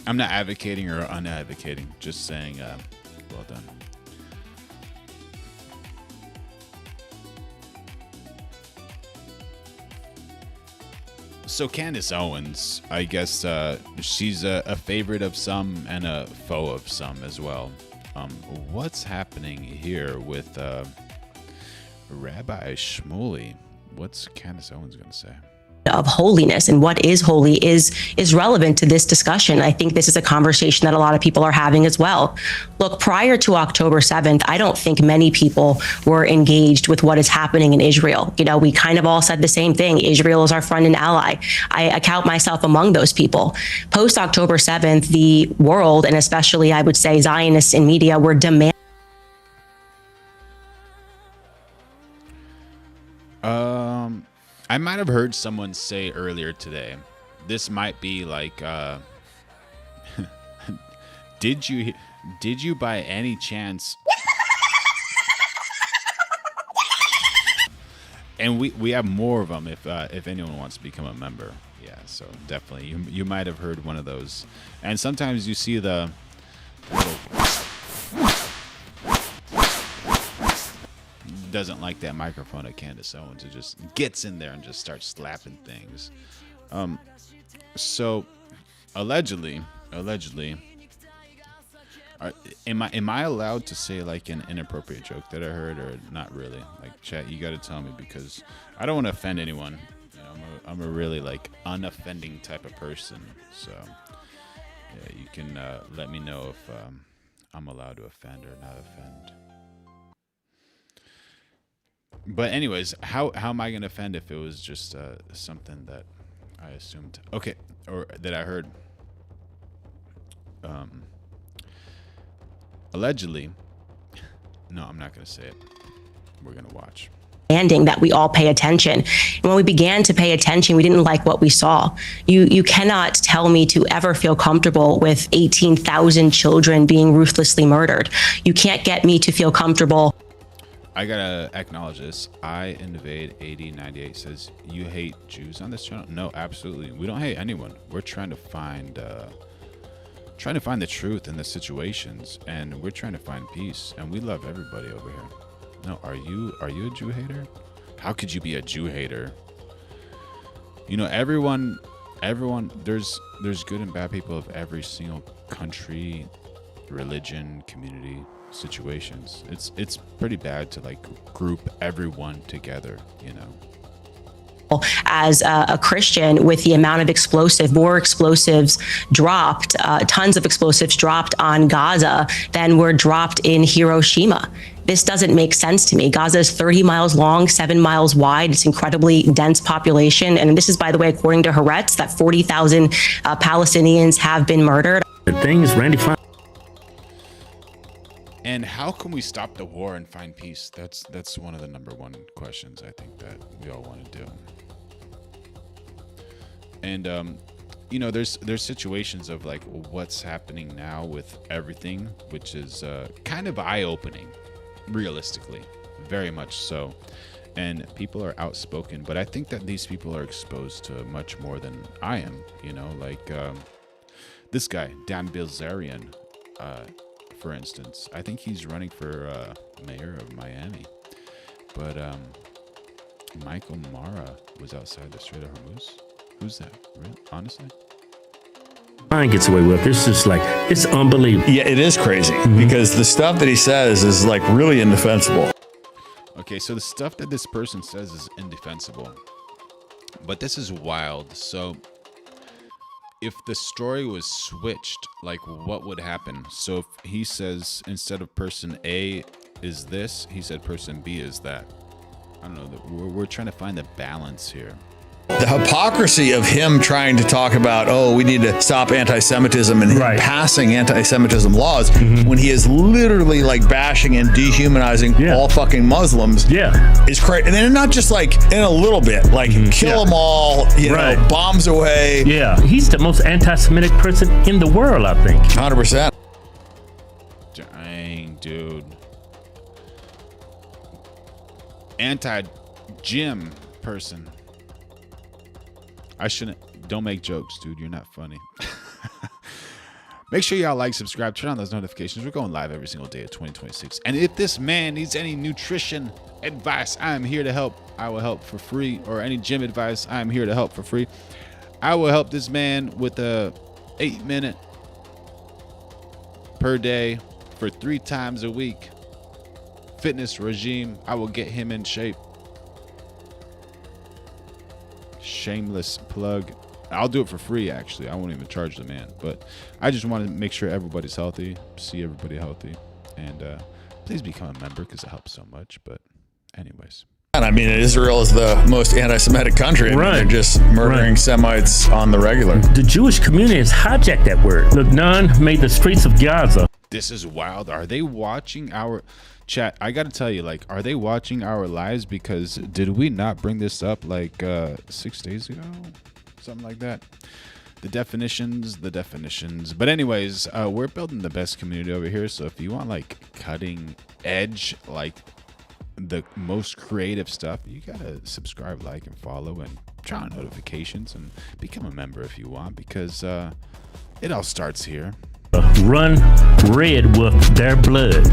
I'm not advocating or unadvocating, just saying, well done. So Candace Owens, I guess she's a favorite of some and a foe of some as well. What's happening here with Rabbi Shmuley? What's Candace Owens going to say? Of holiness and what is holy is relevant to this discussion. I think this is a conversation that a lot of people are having as well. Look, prior to October 7th, I don't think many people were engaged with what is happening in Israel. You know, we kind of all said the same thing. Israel is our friend and ally. I count myself among those people. Post October 7th, the world, and especially I would say Zionists in media, were demanding. I might have heard someone say earlier today, this might be like, did you by any chance? And we have more of them if anyone wants to become a member. Yeah, so definitely you might have heard one of those. And sometimes you see the little doesn't like that microphone at Candace Owens. It just gets in there and just starts slapping things. So allegedly, am I allowed to say like an inappropriate joke that I heard, or not really? Like, chat, you got to tell me, because I don't want to offend anyone. You know, I'm a really like unoffending type of person. So yeah, you can let me know if I'm allowed to offend or not offend. But anyways, how am I going to offend if it was just something that I assumed? Okay, or that I heard. Allegedly. No, I'm not going to say it. We're going to watch. Demanding that we all pay attention. And when we began to pay attention, we didn't like what we saw. You cannot tell me to ever feel comfortable with 18,000 children being ruthlessly murdered. You can't get me to feel comfortable. I gotta acknowledge this. I Invade 8098 says, you hate Jews on this channel? No, absolutely. We don't hate anyone. We're trying to find the truth in the situations, and we're trying to find peace, and we love everybody over here. No, are you a Jew hater? How could you be a Jew hater? You know, everyone, there's good and bad people of every single country, religion, community. situations. It's pretty bad to like group everyone together, you know. As a Christian, with the amount of more explosives dropped, tons of explosives dropped on Gaza than were dropped in Hiroshima. This doesn't make sense to me. Gaza is 30 miles long, 7 miles wide. It's incredibly dense population. And this is, by the way, according to Haaretz, that 40,000 Palestinians have been murdered. The thing is, Randy. And how can we stop the war and find peace? That's one of the number one questions I think that we all want to do. And you know, there's situations of like what's happening now with everything, which is kind of eye-opening, realistically, very much so. And people are outspoken, but I think that these people are exposed to much more than I am. You know, like this guy Dan Bilzerian, for instance. I think he's running for mayor of Miami, but Michael Mara was outside the Strait of Hormuz. Who's that? Really? Honestly? Ryan gets away with. It's just like, it's unbelievable. Yeah, it is crazy because the stuff that he says is like really indefensible. Okay, so the stuff that this person says is indefensible, but this is wild. So if the story was switched, like what would happen? So if he says instead of person A is this, he said person B is that. I don't know. We're trying to find the balance here. The hypocrisy of him trying to talk about, oh, we need to stop anti-Semitism and passing anti-Semitism laws when he is literally like bashing and dehumanizing all fucking Muslims is crazy. And then not just like in a little bit, like kill them all, you know, bombs away. Yeah, he's the most anti-Semitic person in the world, I think. 100%. Dang, dude. Anti-Jim person. I shouldn't. Don't make jokes, dude. You're not funny. Make sure y'all like, subscribe, turn on those notifications. We're going live every single day of 2026. And if this man needs any nutrition advice, I am here to help. I will help for free. Or any gym advice, I am here to help for free. I will help this man with a 8-minute per day for 3 times a week fitness regime. I will get him in shape. Shameless plug. I'll do it for free, actually. I won't even charge the man, but I just want to make sure everybody's healthy, see everybody healthy, and please become a member because it helps so much. But anyways, and I mean, Israel is the most anti-Semitic country. I mean, they're just murdering Semites on the regular. The Jewish community has hijacked that word. Look, none made the streets of Gaza. This is wild. Are they watching our chat? I gotta tell you, like, are they watching our lives? Because did we not bring this up like 6 days ago, something like that? The definitions. But anyways, we're building the best community over here. So if you want like cutting edge, like the most creative stuff, you gotta subscribe, like, and follow, and turn on notifications, and become a member if you want, because it all starts here. Run red with their blood.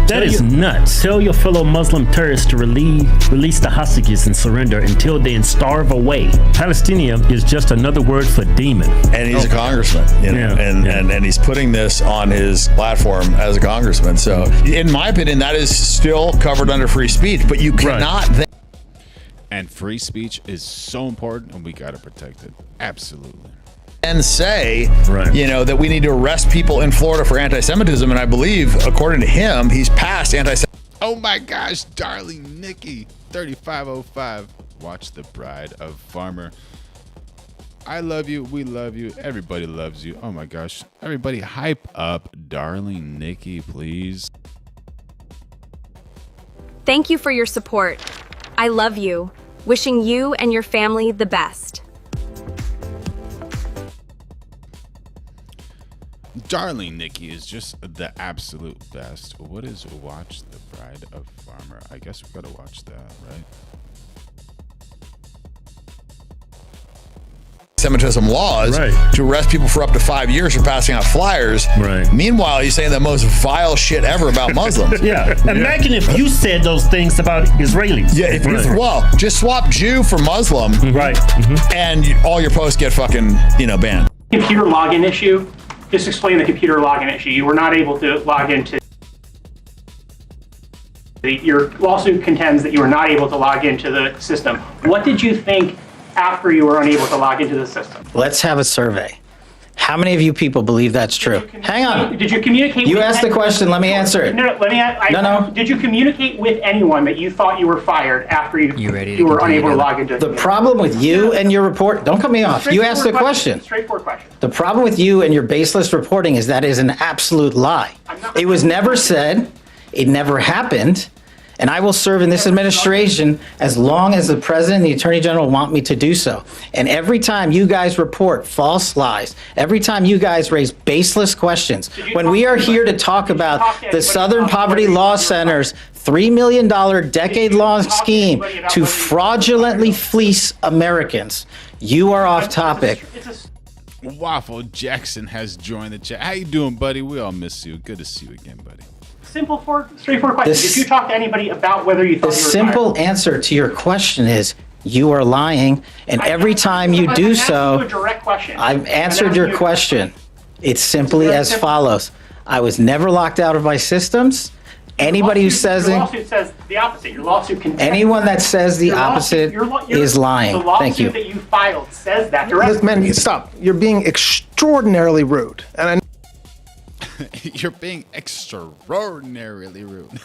That is nuts. Tell your fellow Muslim terrorists to release the hostages and surrender until they starve away. Palestinian is just another word for demon. And he's a congressman, you know, and he's putting this on his platform as a congressman. So in my opinion, that is still covered under free speech, but you cannot and free speech is so important, and we got to protect it. Absolutely. And say, you know, that we need to arrest people in Florida for anti-Semitism. And I believe, according to him, he's passed anti-Semitism. Oh my gosh, darling Nikki, 3505. Watch The Bride of Farmer. I love you. We love you. Everybody loves you. Oh my gosh. Everybody hype up darling Nikki, please. Thank you for your support. I love you. Wishing you and your family the best. Darling Nikki is just the absolute best. What is Watch The Bride of Farmer? I guess we've got to watch that, right? Semitism laws to arrest people for up to 5 years for passing out flyers. Meanwhile, he's saying the most vile shit ever about Muslims. Imagine if you said those things about Israelis. Yeah, if well, just swap Jew for Muslim. And all your posts get fucking, you know, banned. Computer login issue. Just explain the computer login issue. You were not able to log into. Your lawsuit contends that you were not able to log into the system. What did you think after you were unable to log into the system? Let's have a survey. How many of you people believe that's true? Hang on. Did you communicate You with asked the question, let me answer it. No, let me No. Did you communicate with anyone that you thought you were fired after you were unable to log into The problem with you and your report, don't cut me off. You asked the question. Straightforward question. The problem with you and your baseless reporting is that is an absolute lie. It was never said, it never happened, and I will serve in this administration as long as the president and the attorney general want me to do so. And every time you guys report false lies, every time you guys raise baseless questions, when we are here to talk about the Southern Poverty Law Center's $3 million decade-long scheme to fraudulently fleece Americans, you are off topic. Waffle Jackson has joined the chat. How you doing, buddy? We all miss you. Good to see you again, buddy. Straightforward question. Did you talk to anybody about whether you thought The you were simple fired? answer to your question is you are lying, and every time you do so, I've answered your question. It's simply as follows. I was never locked out of my systems. Anybody who says Your lawsuit says the opposite. Your lawsuit contends anyone that says the opposite is lying. The lawsuit Thank you. that you filed says that directly. Man, stop. You're being extraordinarily rude. And You're being extraordinarily rude.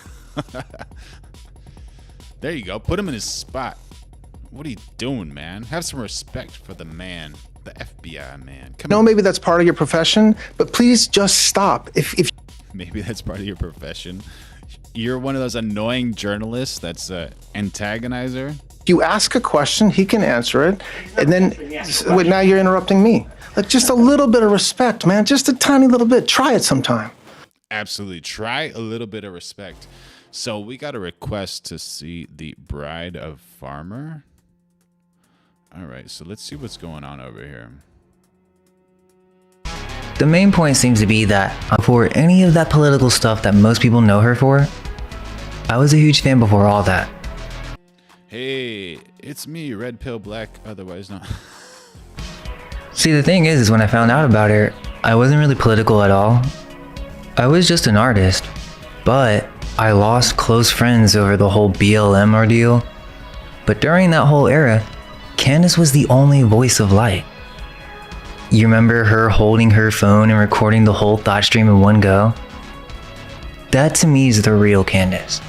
There you go. Put him in his spot. What are you doing, man? Have some respect for the man, the FBI man. Come on. maybe that's part of your profession, but please just stop. If Maybe that's part of your profession. You're one of those annoying journalists that's an antagonizer. you ask a question, he can answer it, and then wait, now you're interrupting me. Like, just a little bit of respect, man. Just a tiny little bit. Try it sometime. Absolutely. Try a little bit of respect. So we got a request to see the Bride of Farmer. All right, so let's see what's going on over here. The main point seems to be that for any of that political stuff that most people know her for, I was a huge fan before all that. Hey, it's me, Red Pill Black, otherwise known. See, the thing is when I found out about her, I wasn't really political at all. I was just an artist, but I lost close friends over the whole BLM ordeal. But during that whole era, Candace was the only voice of light. You remember her holding her phone and recording the whole thought stream in one go? That to me is the real Candace.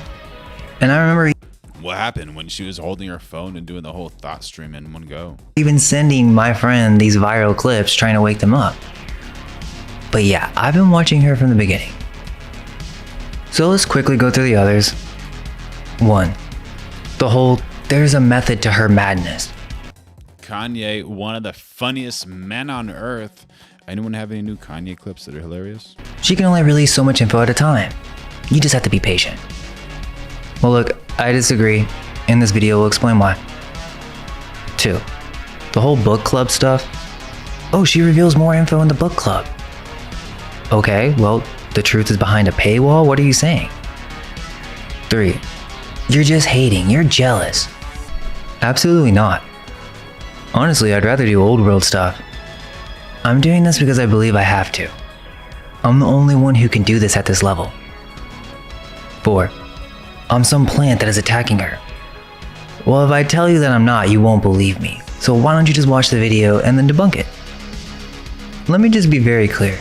And I remember What happened when she was holding her phone and doing the whole thought stream in one go? even sending my friend these viral clips trying to wake them up. But yeah, I've been watching her from the beginning. So let's quickly go through the others. 1. The whole there's a method to her madness. Kanye, one of the funniest men on earth. Anyone have any new Kanye clips that are hilarious? She can only release so much info at a time. You just have to be patient. Well look, I disagree. In this video we'll explain why. 2. The whole book club stuff. Oh, she reveals more info in the book club. Okay, well, the truth is behind a paywall? What are you saying? 3. You're just hating, you're jealous. Absolutely not. Honestly, I'd rather do old world stuff. I'm doing this because I believe I have to. I'm the only one who can do this at this level. 4. I'm some plant that is attacking her. Well, if I tell you that I'm not, you won't believe me. So why don't you just watch the video and then debunk it? Let me just be very clear.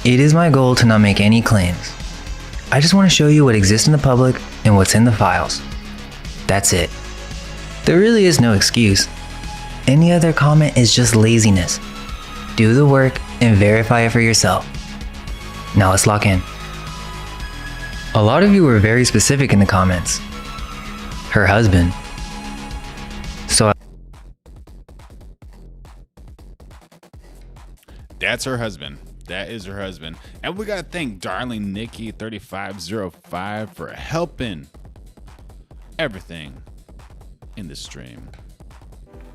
It is my goal to not make any claims. I just want to show you what exists in the public and what's in the files. That's it. There really is no excuse. Any other comment is just laziness. Do the work and verify it for yourself. Now let's lock in. A lot of you were very specific in the comments. Her husband. So That's her husband. That is her husband. And we gotta thank Darling Nikki 3505 for helping everything in the stream.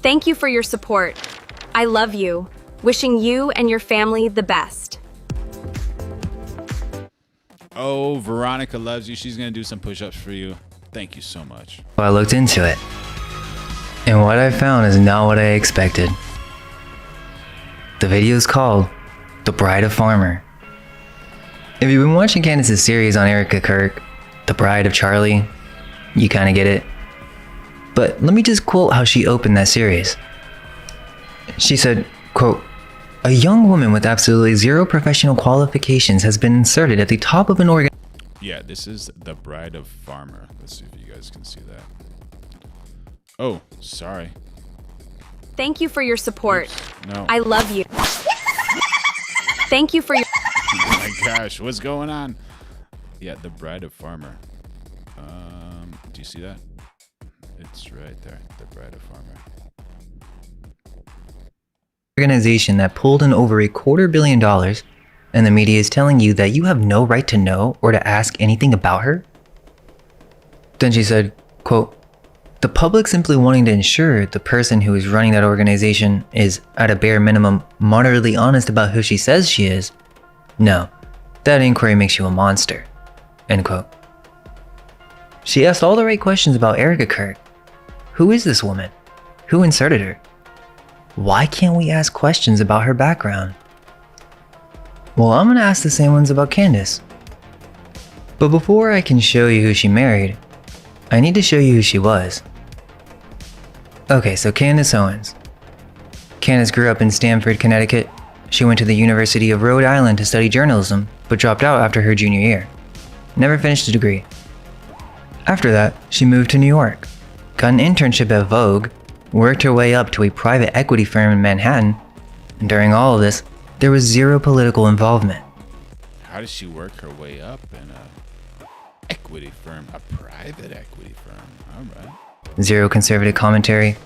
Thank you for your support. I love you. Wishing you and your family the best. Oh, Veronica loves you. She's gonna do some push-ups for you. Thank you so much. I looked into it. And what I found is not what I expected. The video is called The Bride of Farmer. If you've been watching Candace's series on Erica Kirk, The Bride of Charlie. You kind of get it. But let me just quote how she opened that series. She said, quote, "A young woman with absolutely zero professional qualifications has been inserted at the top of an organ." Yeah, this is The Bride of Farmer. Let's see if you guys can see that. Oh, sorry. Thank you for your support. Oops, no. I love you. Thank you for your... Oh my gosh, what's going on? Yeah, The Bride of Farmer. Do you see that? It's right there, The Bride of Farmer. Organization that pulled in over $250 million, and the media is telling you that you have no right to know or to ask anything about her? Then she said, quote, "The public simply wanting to ensure the person who is running that organization is, at a bare minimum, moderately honest about who she says she is. No, that inquiry makes you a monster." End quote. She asked all the right questions about Erica Kirk. Who is this woman? Who inserted her? Why can't we ask questions about her background? Well, I'm gonna ask the same ones about Candace. But before I can show you who she married, I need to show you who she was. Okay, so Candace Owens. Candace grew up in Stamford, Connecticut. She went to the University of Rhode Island to study journalism, but dropped out after her junior year. Never finished a degree. After that, she moved to New York, got an internship at Vogue, worked her way up to a private equity firm in Manhattan, and during all of this, there was zero political involvement. How does she work her way up in a equity firm, a private equity firm? All right. Zero conservative commentary.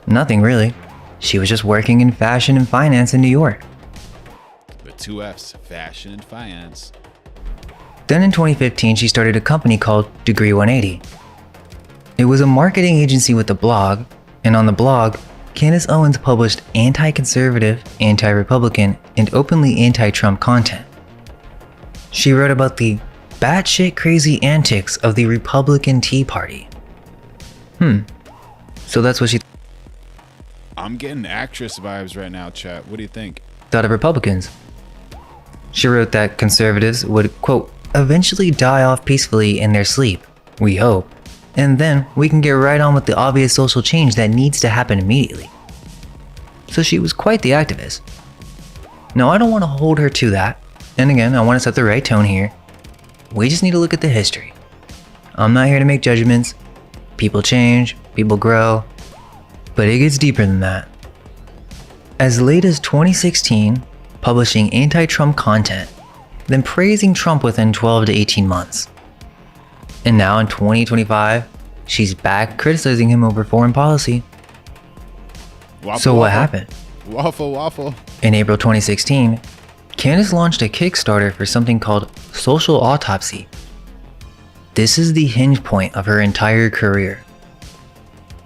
Nothing really. She was just working in fashion and finance in New York. The 2 F's, fashion and finance. Then in 2015, she started a company called Degree 180. It was a marketing agency with a blog, and on the blog, Candace Owens published anti-conservative, anti-Republican, and openly anti-Trump content. She wrote about the batshit crazy antics of the Republican Tea Party. So that's what she I'm getting actress vibes right now, chat. What do you think? thought of Republicans. She wrote that conservatives would, quote, "eventually die off peacefully in their sleep, we hope, and then we can get right on with the obvious social change that needs to happen immediately." So she was quite the activist. Now, I don't want to hold her to that, and again, I want to set the right tone here. We just need to look at the history. I'm not here to make judgments. People change, people grow, but it gets deeper than that. As late as 2016, publishing anti-Trump content, then praising Trump within 12 to 18 months. And now in 2025, she's back criticizing him over foreign policy. Waffle, so what waffle. happened? Waffle. In April 2016, Candace launched a Kickstarter for something called Social Autopsy. This is the hinge point of her entire career.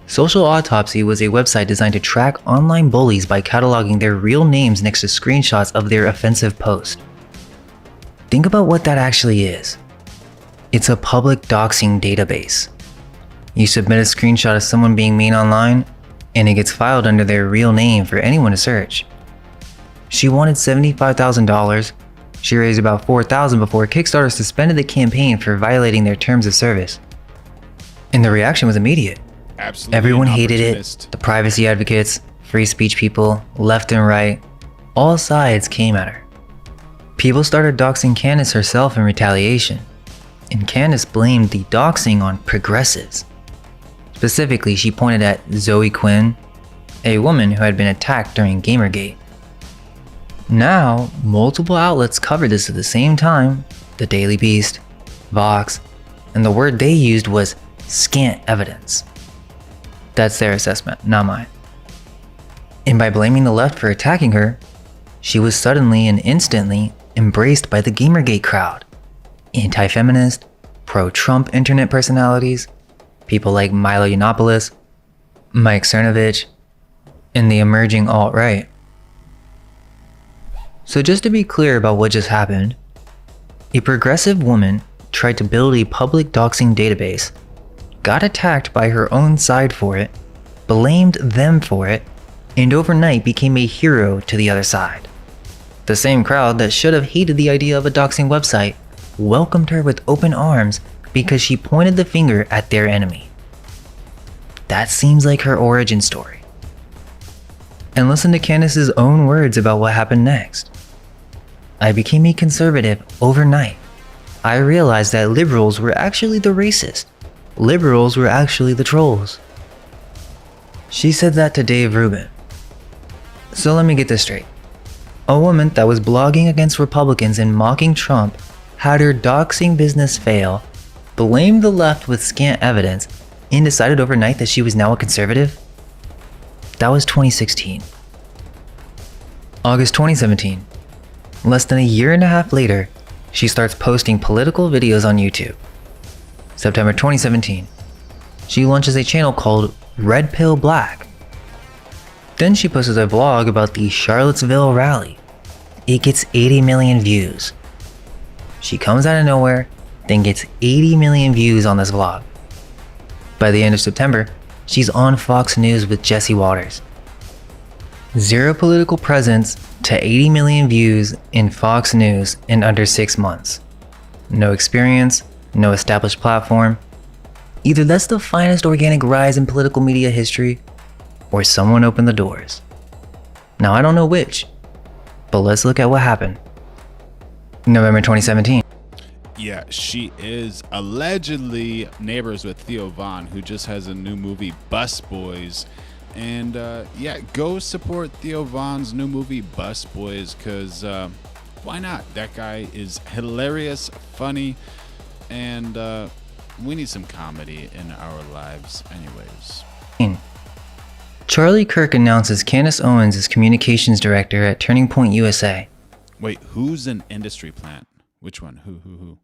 Social Autopsy was a website designed to track online bullies by cataloging their real names next to screenshots of their offensive post. Think about what that actually is. It's a public doxing database. You submit a screenshot of someone being mean online, and it gets filed under their real name for anyone to search. She wanted $75,000. She raised about $4,000 before Kickstarter suspended the campaign for violating their terms of service. And the reaction was immediate. Absolutely. Everyone hated it. The privacy advocates, free speech people, left and right, all sides came at her. People started doxing Candace herself in retaliation, and Candace blamed the doxing on progressives. Specifically, she pointed at Zoe Quinn, a woman who had been attacked during Gamergate. Now, multiple outlets covered this at the same time: the Daily Beast, Vox, and the word they used was scant evidence. That's their assessment, not mine. And by blaming the left for attacking her, she was suddenly and instantly embraced by the Gamergate crowd. Anti-feminist, pro-Trump internet personalities, people like Milo Yiannopoulos, Mike Cernovich, and the emerging alt-right. So just to be clear about what just happened, a progressive woman tried to build a public doxing database, got attacked by her own side for it, blamed them for it, and overnight became a hero to the other side. The same crowd that should have hated the idea of a doxing website welcomed her with open arms because she pointed the finger at their enemy. That seems like her origin story. And listen to Candace's own words about what happened next. I became a conservative overnight. I realized that liberals were actually the racist. Liberals were actually the trolls. She said that to Dave Rubin. So let me get this straight. A woman that was blogging against Republicans and mocking Trump had her doxing business fail, blamed the left with scant evidence, and decided overnight that she was now a conservative? That was 2016. August 2017. Less than a year and a half later, she starts posting political videos on YouTube. September 2017. She launches a channel called Red Pill Black. Then she posts a vlog about the Charlottesville rally. It gets 80 million views. She comes out of nowhere, then gets 80 million views on this vlog. By the end of September, she's on Fox News with Jesse Waters. Zero political presence to 80 million views in Fox News in under 6 months. No experience, no established platform. Either that's the finest organic rise in political media history, or someone opened the doors. Now I don't know which, but let's look at what happened. November 2017. Yeah, she is allegedly neighbors with Theo Von, who just has a new movie, Bus Boys. And yeah, go support Theo Von's new movie, Bus Boys, because why not? That guy is hilarious, funny, and we need some comedy in our lives anyways. Charlie Kirk announces Candace Owens as communications director at Turning Point USA. Wait, who's an industry plant? Which one? Who?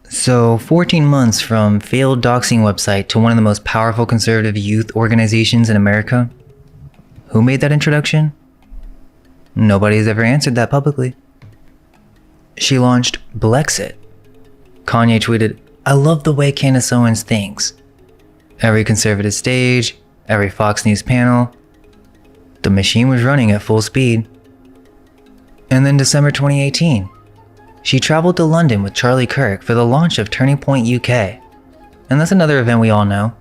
So 14 months from failed doxing website to one of the most powerful conservative youth organizations in America. Who made that introduction? Nobody's ever answered that publicly. She launched Blexit. Kanye tweeted, "I love the way Candace Owens thinks." Every conservative stage, every Fox News panel. The machine was running at full speed. And then December 2018. She traveled to London with Charlie Kirk for the launch of Turning Point UK. And that's another event we all know.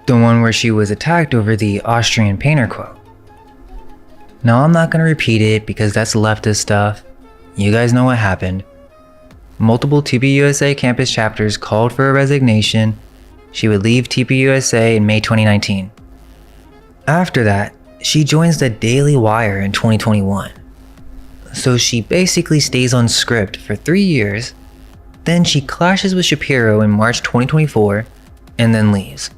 The one where she was attacked over the Austrian painter quote. Now I'm not going to repeat it because that's leftist stuff. You guys know what happened. Multiple TPUSA campus chapters called for a resignation. She would leave TPUSA in May 2019. After that, she joins the Daily Wire in 2021. So she basically stays on script for 3 years, then she clashes with Shapiro in March 2024, and then leaves.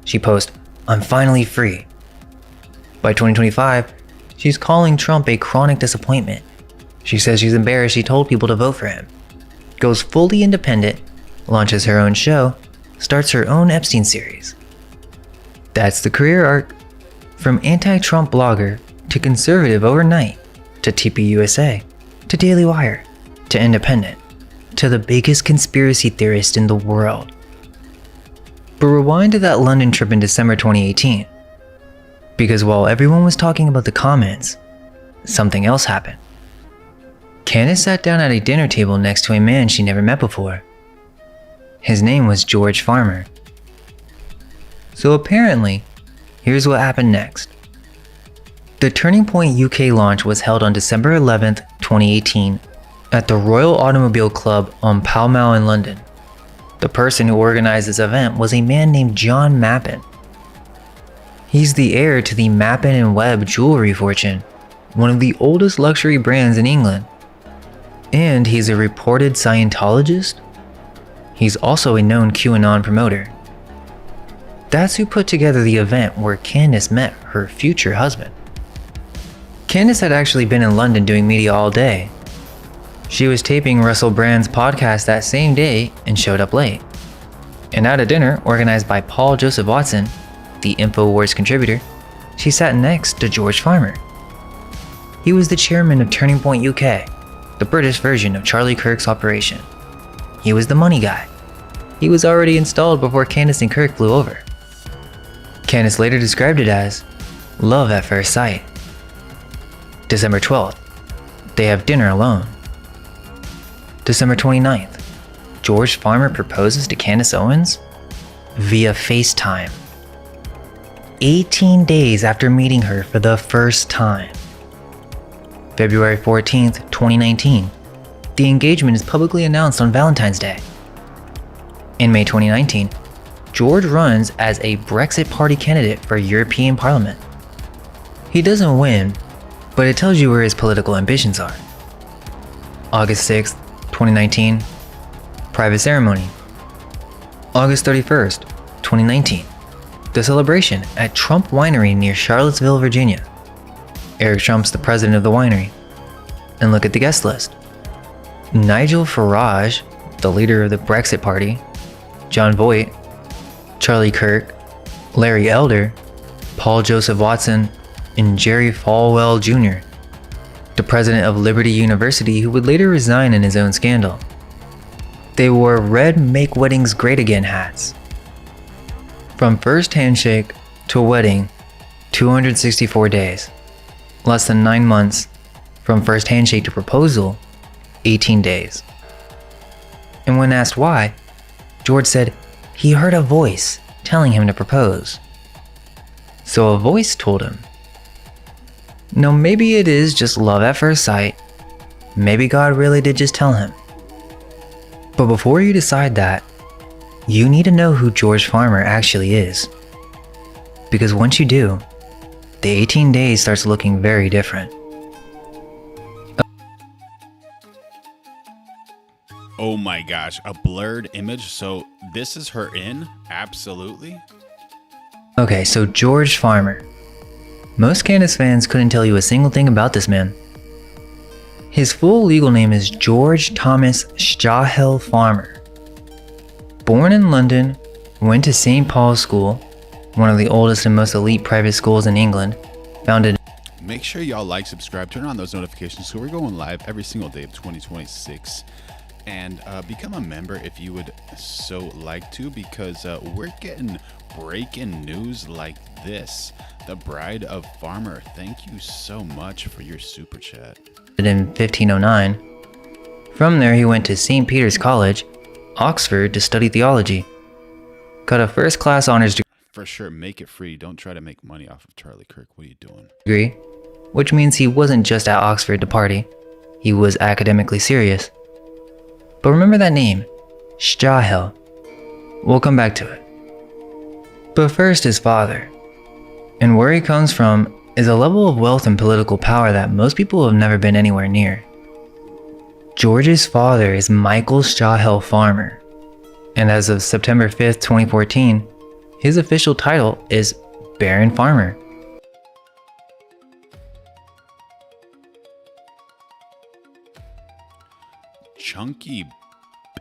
She posts, "I'm finally free." By 2025, she's calling Trump a chronic disappointment. She says she's embarrassed she told people to vote for him. Goes fully independent, launches her own show, starts her own Epstein series. That's the career arc. From anti-Trump blogger to conservative overnight, to TPUSA, to Daily Wire, to independent, to the biggest conspiracy theorist in the world. But rewind to that London trip in December 2018. Because while everyone was talking about the comments, something else happened. Candace sat down at a dinner table next to a man she never met before. His name was George Farmer. So apparently, here's what happened next. The Turning Point UK launch was held on December 11th, 2018 at the Royal Automobile Club on Pall Mall in London. The person who organized this event was a man named John Mappin. He's the heir to the Mappin & Webb jewelry fortune, one of the oldest luxury brands in England. And he's a reported Scientologist. He's also a known QAnon promoter. That's who put together the event where Candace met her future husband. Candace had actually been in London doing media all day. She was taping Russell Brand's podcast that same day and showed up late. And at a dinner organized by Paul Joseph Watson, the InfoWars contributor, she sat next to George Farmer. He was the chairman of Turning Point UK, the British version of Charlie Kirk's operation. He was the money guy. He was already installed before Candace and Kirk flew over. Candace later described it as love at first sight. December 12th, they have dinner alone. December 29th, George Farmer proposes to Candace Owens? Via FaceTime. 18 days after meeting her for the first time. February 14th, 2019. The engagement is publicly announced on Valentine's Day. In May 2019, George runs as a Brexit Party candidate for European Parliament. He doesn't win, but it tells you where his political ambitions are. August 6th, 2019, private ceremony. August 31st, 2019, the celebration at Trump Winery near Charlottesville, Virginia. Eric Trump's the president of the winery. And look at the guest list. Nigel Farage, the leader of the Brexit Party, John Voight, Charlie Kirk, Larry Elder, Paul Joseph Watson, and Jerry Falwell Jr., the president of Liberty University, who would later resign in his own scandal. They wore red Make Weddings Great Again hats. From first handshake to wedding, 264 days. Less than 9 months. From first handshake to proposal, 18 days. And when asked why, George said he heard a voice telling him to propose. So a voice told him. Now maybe it is just love at first sight. Maybe God really did just tell him. But before you decide that, you need to know who George Farmer actually is. Because once you do, the 18 days starts looking very different. Oh my gosh, a blurred image. So this is her in? Absolutely. Okay, so George Farmer. Most Candace fans couldn't tell you a single thing about this man. His full legal name is George Thomas Shohei Farmer. Born in London, went to St. Paul's School, one of the oldest and most elite private schools in England, founded. Make sure y'all like, subscribe, turn on those notifications so we're going live every single day of 2026. And become a member if you would so like to, because we're getting breaking news like this. The Bride of Farmer, thank you so much for your super chat. In 1509. From there he went to St. Peter's College, Oxford, to study theology. Got a first-class honors For sure, make it free. Don't try to make money off of Charlie Kirk. What are you doing? degree, which means he wasn't just at Oxford to party. He was academically serious. But remember that name, Shohei. We'll come back to it. But first, his father. And where he comes from is a level of wealth and political power that most people have never been anywhere near. George's father is Michael Shohei Farmer. And as of September 5th, 2014, his official title is Baron Farmer. Chunky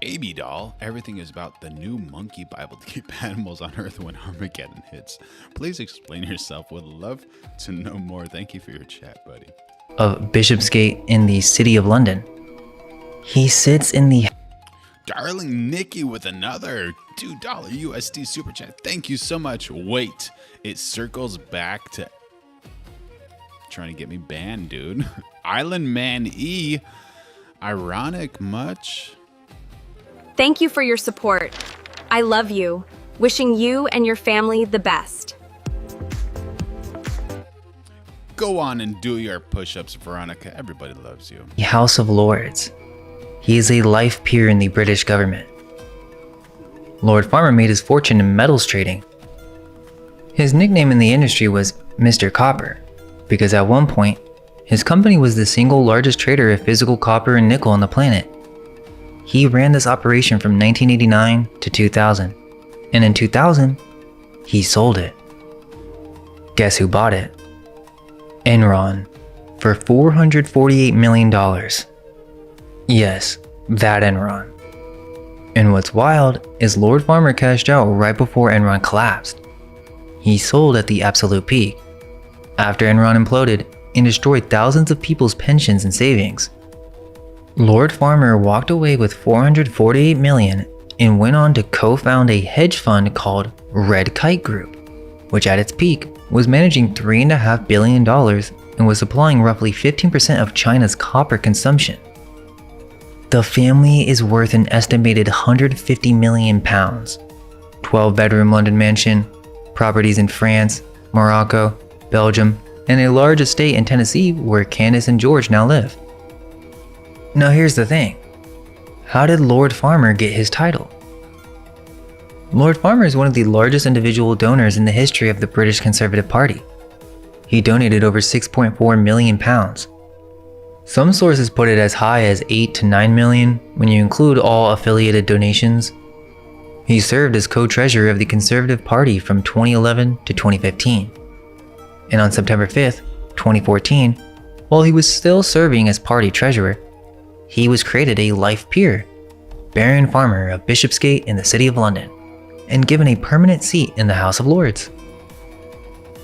baby doll. Everything is about the new monkey Bible to keep animals on earth when Armageddon hits. Please explain yourself. Would love to know more. Thank you for your chat, buddy. Of Bishopsgate in the City of London. He sits in the Darling Nikki with another $2 USD super chat. Thank you so much. Wait, it circles back to trying to get me banned, dude. Island Man E. Ironic much? Thank you for your support. I love you. Wishing you and your family the best. Go on and do your push-ups, Veronica. Everybody loves you. House of Lords. He is a life peer in the British government. Lord Farmer made his fortune in metals trading. His nickname in the industry was Mr. Copper, because at one point, his company was the single largest trader of physical copper and nickel on the planet. He ran this operation from 1989 to 2000, and in 2000, he sold it. Guess who bought it? Enron, for $448 million. Yes, that Enron. And what's wild is Lord Farmer cashed out right before Enron collapsed. He sold at the absolute peak, after Enron imploded and destroyed thousands of people's pensions and savings. Lord Farmer walked away with $448 million and went on to co-found a hedge fund called Red Kite Group, which at its peak was managing $3.5 billion and was supplying roughly 15% of China's copper consumption. The family is worth an estimated £150 million. 12-bedroom London mansion, properties in France, Morocco, Belgium, and a large estate in Tennessee where Candace and George now live. Now here's the thing. How did Lord Farmer get his title? Lord Farmer is one of the largest individual donors in the history of the British Conservative Party. He donated over £6.4 million. Some sources put it as high as 8 to 9 million when you include all affiliated donations. He served as co-treasurer of the Conservative Party from 2011 to 2015. And on September 5th, 2014, while he was still serving as party treasurer, he was created a life peer, Baron Farmer of Bishopsgate in the City of London, and given a permanent seat in the House of Lords.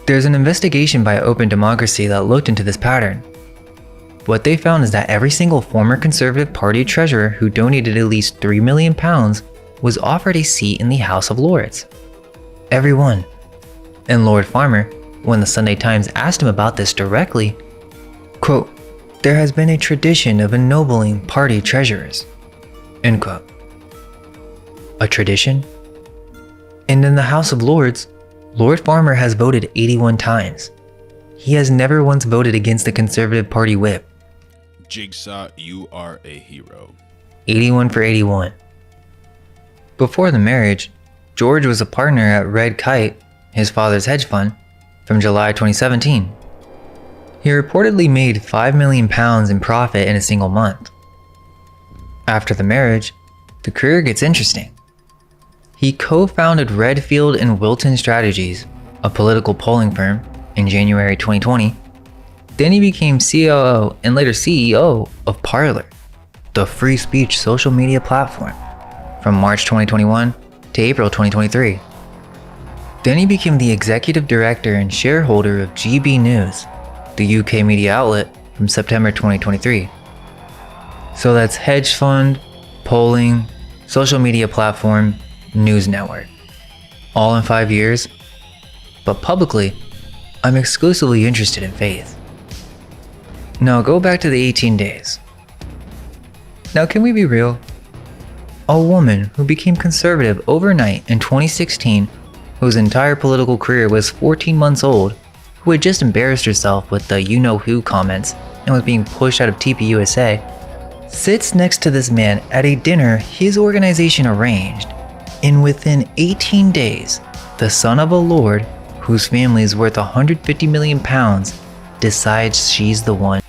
There's an investigation by Open Democracy that looked into this pattern. What they found is that every single former Conservative Party treasurer who donated at least £3 million was offered a seat in the House of Lords. Everyone. And Lord Farmer, when the Sunday Times asked him about this directly, quote, "There has been a tradition of ennobling party treasurers," end quote. A tradition? And in the House of Lords, Lord Farmer has voted 81 times. He has never once voted against the Conservative Party whip. Jigsaw, you are a hero. 81 for 81. Before the marriage, George was a partner at Red Kite, his father's hedge fund, from July 2017. He reportedly made £5 million in profit in a single month. After the marriage, the career gets interesting. He co-founded Redfield and Wilton Strategies, a political polling firm, in January 2020. Then he became COO and later CEO of Parler, the free speech social media platform, from March 2021 to April 2023. Then he became the executive director and shareholder of GB News, the UK media outlet, from September 2023. So that's hedge fund, polling, social media platform, news network. All in 5 years. But publicly, I'm exclusively interested in faith. Now go back to the 18 days. Now can we be real? A woman who became conservative overnight in 2016, whose entire political career was 14 months old, who had just embarrassed herself with the you-know-who comments and was being pushed out of TPUSA, sits next to this man at a dinner his organization arranged, and within 18 days, the son of a lord, whose family is worth £150 million, decides she's the one.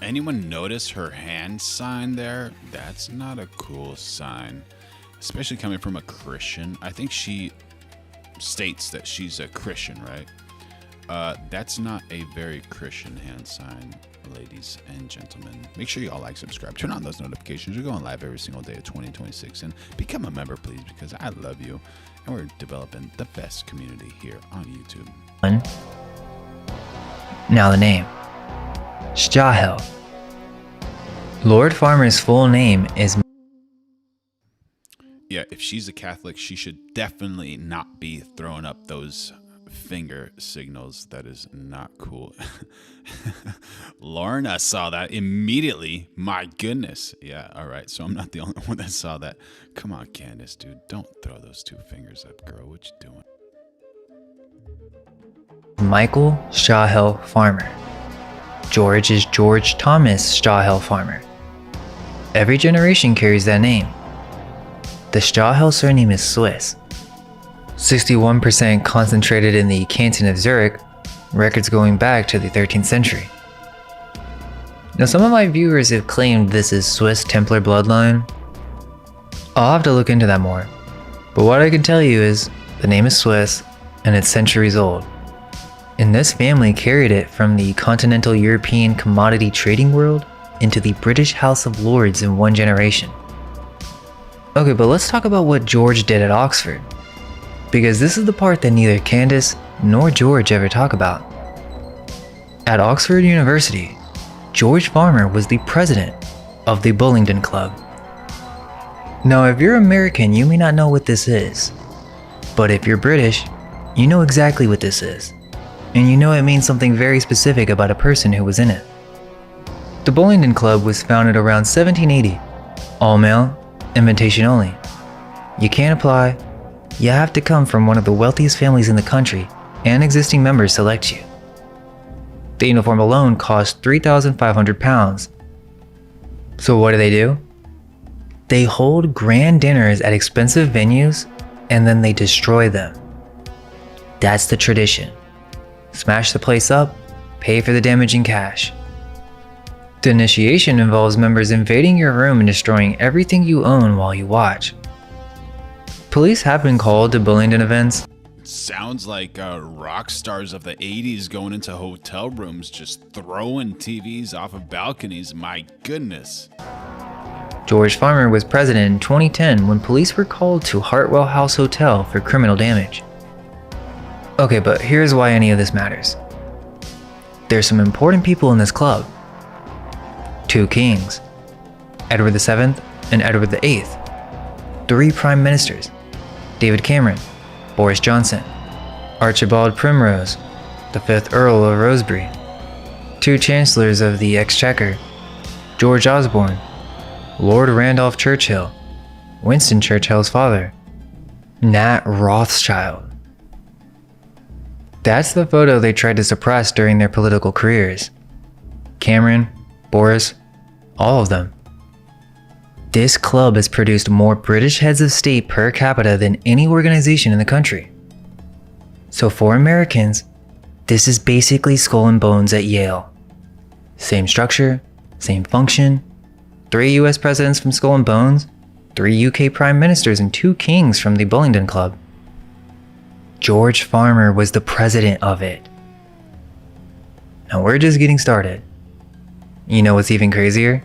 Anyone notice her hand sign there? That's not a cool sign, especially coming from a Christian. I think she states that she's a Christian, right? That's not a very Christian hand sign, ladies and gentlemen. Make sure you all like, subscribe, turn on those notifications. We're going live every single day of 2026, and become a member, please, because I love you, and we're developing the best community here on YouTube. Now the name. Shohei. Lord Farmer's full name is... Yeah, if she's a Catholic, she should definitely not be throwing up those finger signals. That is not cool. Lorna saw that immediately. My goodness. Yeah, all right. So I'm not the only one that saw that. Come on, Candace, dude. Don't throw those two fingers up, girl. What you doing? Michael Shohei Farmer. George is George Thomas Shohei Farmer. Every generation carries that name. The Shohei surname is Swiss. 61% concentrated in the canton of Zurich, records going back to the 13th century. Now some of my viewers have claimed this is Swiss Templar bloodline. I'll have to look into that more, but what I can tell you is the name is Swiss and it's centuries old. And this family carried it from the continental European commodity trading world into the British House of Lords in one generation. Okay, but let's talk about what George did at Oxford, because this is the part that neither Candace nor George ever talk about. At Oxford University, George Farmer was the president of the Bullingdon Club. Now, if you're American, you may not know what this is, but if you're British, you know exactly what this is. And you know it means something very specific about a person who was in it. The Bullingdon Club was founded around 1780. All male, invitation only. You can't apply. You have to come from one of the wealthiest families in the country, and existing members select you. The uniform alone costs £3,500. So what do? They hold grand dinners at expensive venues, and then they destroy them. That's the tradition. Smash the place up, pay for the damage in cash. The initiation involves members invading your room and destroying everything you own while you watch. Police have been called to Bullingdon events. Sounds like rock stars of the 80s going into hotel rooms just throwing TVs off of balconies. My goodness. George Farmer was president in 2010 when police were called to Hartwell House Hotel for criminal damage. Okay, but here's why any of this matters. There's some important people in this club. 2 kings, Edward VII and Edward VIII. 3 prime ministers, David Cameron, Boris Johnson, Archibald Primrose, the 5th Earl of Rosebery. 2 chancellors of the Exchequer, George Osborne, Lord Randolph Churchill, Winston Churchill's father, Nat Rothschild. That's the photo they tried to suppress during their political careers. Cameron, Boris, all of them. This club has produced more British heads of state per capita than any organization in the country. So for Americans, this is basically Skull and Bones at Yale. Same structure, same function, 3 US presidents from Skull and Bones, 3 UK prime ministers, and 2 kings from the Bullingdon Club. George Farmer was the president of it. Now we're just getting started. You know what's even crazier?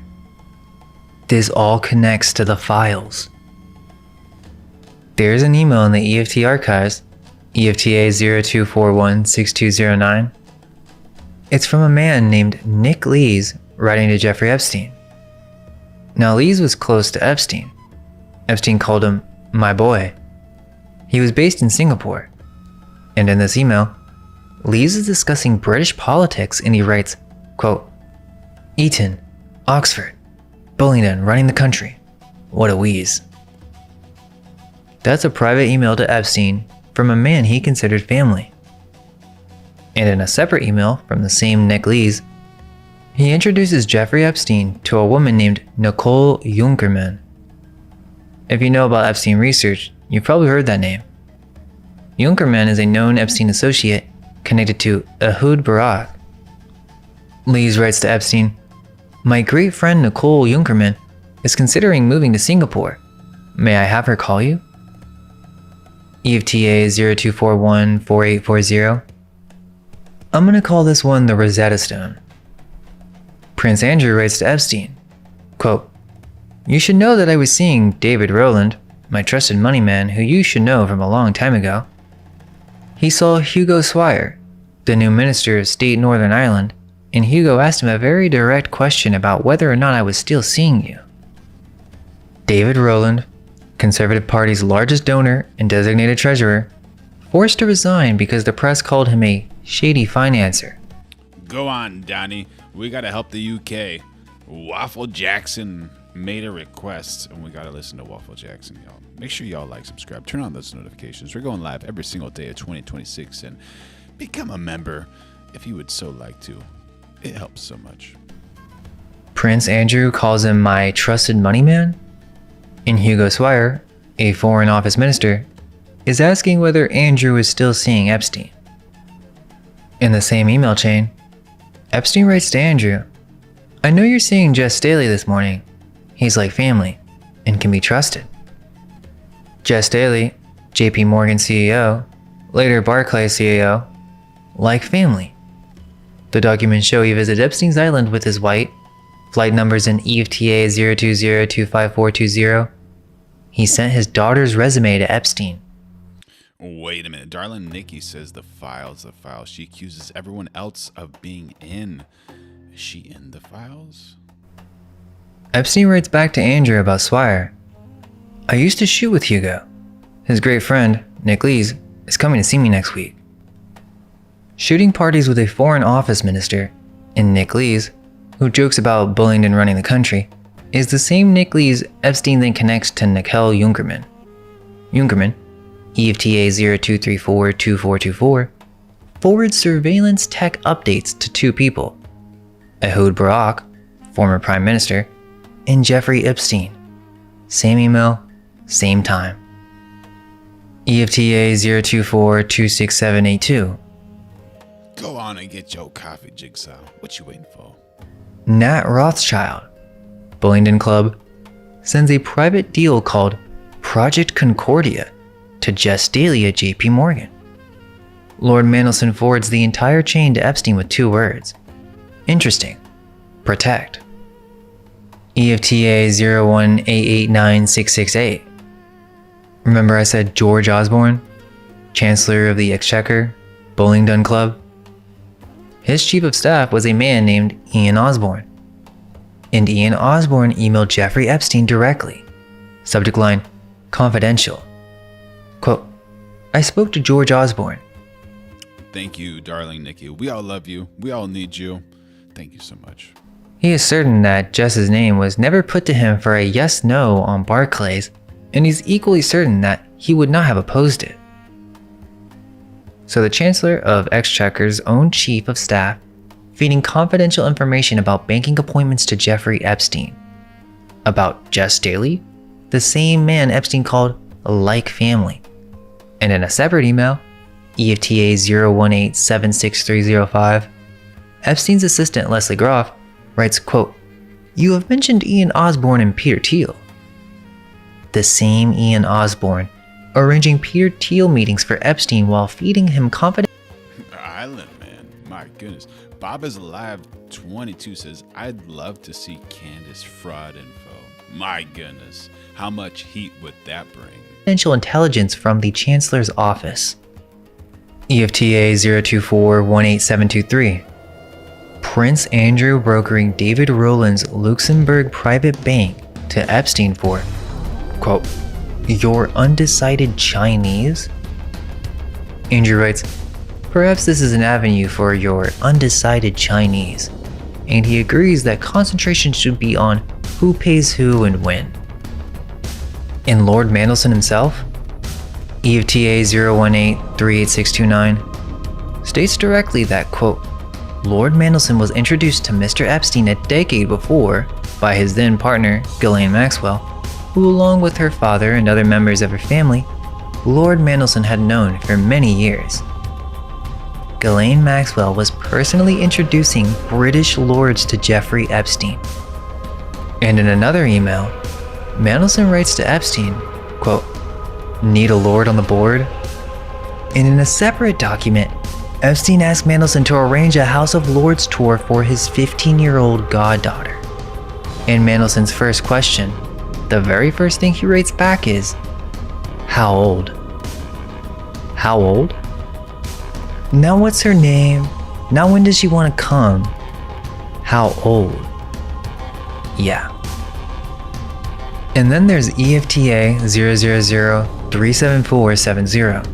This all connects to the files. There's an email in the EFT archives, EFTA 02416209. It's from a man named Nick Lees writing to Jeffrey Epstein. Now Lees was close to Epstein. Epstein called him my boy. He was based in Singapore. And in this email, Lees is discussing British politics and he writes, quote, Eton, Oxford, Bullingdon running the country. What a wheeze. That's a private email to Epstein from a man he considered family. And in a separate email from the same Nick Lees, he introduces Jeffrey Epstein to a woman named Nicole Junkerman. If you know about Epstein research, you've probably heard that name. Junkerman is a known Epstein associate connected to Ehud Barak. Lees writes to Epstein, my great friend Nicole Junkerman is considering moving to Singapore. May I have her call you? EFTA 02414840. I'm gonna call this one the Rosetta Stone. Prince Andrew writes to Epstein, quote, you should know that I was seeing David Rowland, my trusted money man who you should know from a long time ago. He saw Hugo Swire, the new Minister of State Northern Ireland, and Hugo asked him a very direct question about whether or not I was still seeing you. David Rowland, Conservative Party's largest donor and designated treasurer, forced to resign because the press called him a shady financer. Go on, Donnie. We gotta help the UK. Waffle Jackson made a request, and we gotta listen to Waffle Jackson, y'all. Make sure y'all like, subscribe, turn on those notifications. We're going live every single day of 2026, and become a member if you would so like to. It helps so much. Prince Andrew calls him my trusted money man? And Hugo Swire, a Foreign Office minister, is asking whether Andrew is still seeing Epstein. In the same email chain, Epstein writes to Andrew, I know you're seeing Jess Staley this morning. He's like family and can be trusted. Jess Staley, JP Morgan CEO, later Barclays CEO, like family. The documents show he visited Epstein's Island with his wife, flight numbers in EFTA 020-25420. He sent his daughter's resume to Epstein. Wait a minute. Darling Nikki says the files. She accuses everyone else of being in. Is she in the files? Epstein writes back to Andrew about Swire. I used to shoot with Hugo. His great friend, Nick Lees, is coming to see me next week. Shooting parties with a Foreign Office minister, and Nick Lees, who jokes about bullying and running the country, is the same Nick Lees Epstein then connects to Nicole Jungerman. Jungerman, EFTA 02342424, forwards surveillance tech updates to two people, Ehud Barak, former Prime Minister, and Jeffrey Epstein. Same email, same time. EFTA 024-26782. Go on and get your coffee, Jigsaw. What you waiting for? Nat Rothschild, Bullingdon Club, sends a private deal called Project Concordia to Jess Daly at JP Morgan. Lord Mandelson forwards the entire chain to Epstein with two words. Interesting. Protect. EFTA 018896668. Remember I said George Osborne, Chancellor of the Exchequer, Bullingdon Club? His chief of staff was a man named Ian Osborne. And Ian Osborne emailed Jeffrey Epstein directly. Subject line, confidential. Quote, I spoke to George Osborne. Thank you, darling Nikki. We all love you. We all need you. Thank you so much. He is certain that Jess's name was never put to him for a yes-no on Barclays, and he's equally certain that he would not have opposed it. So the Chancellor of Exchequer's own Chief of Staff feeding confidential information about banking appointments to Jeffrey Epstein. About Jess Daly, the same man Epstein called a like family. And in a separate email, EFTA 018763305, Epstein's assistant Leslie Groff writes, quote, you have mentioned Ian Osborne and Peter Thiel. The same Ian Osborne arranging Peter Thiel meetings for Epstein while feeding him confidential. Island man, my goodness. Bob is Alive 22 says, I'd love to see Candace fraud info. My goodness, how much heat would that bring? Intelligence from the Chancellor's office. EFTA 024-18723. Prince Andrew brokering David Rowland's Luxembourg private bank to Epstein for, quote, your undecided Chinese? Andrew writes, perhaps this is an avenue for your undecided Chinese, and he agrees that concentration should be on who pays who and when. And Lord Mandelson himself, EFTA 018-38629, states directly that, quote, Lord Mandelson was introduced to Mr. Epstein a decade before by his then partner, Ghislaine Maxwell, who along with her father and other members of her family, Lord Mandelson had known for many years. Ghislaine Maxwell was personally introducing British lords to Jeffrey Epstein. And in another email, Mandelson writes to Epstein, quote, need a lord on the board? And in a separate document, Epstein asked Mandelson to arrange a House of Lords tour for his 15-year-old goddaughter. And Mandelson's first question, the very first thing he writes back is, how old? How old? Now what's her name? Now when does she want to come? How old? Yeah. And then there's EFTA 000-37470.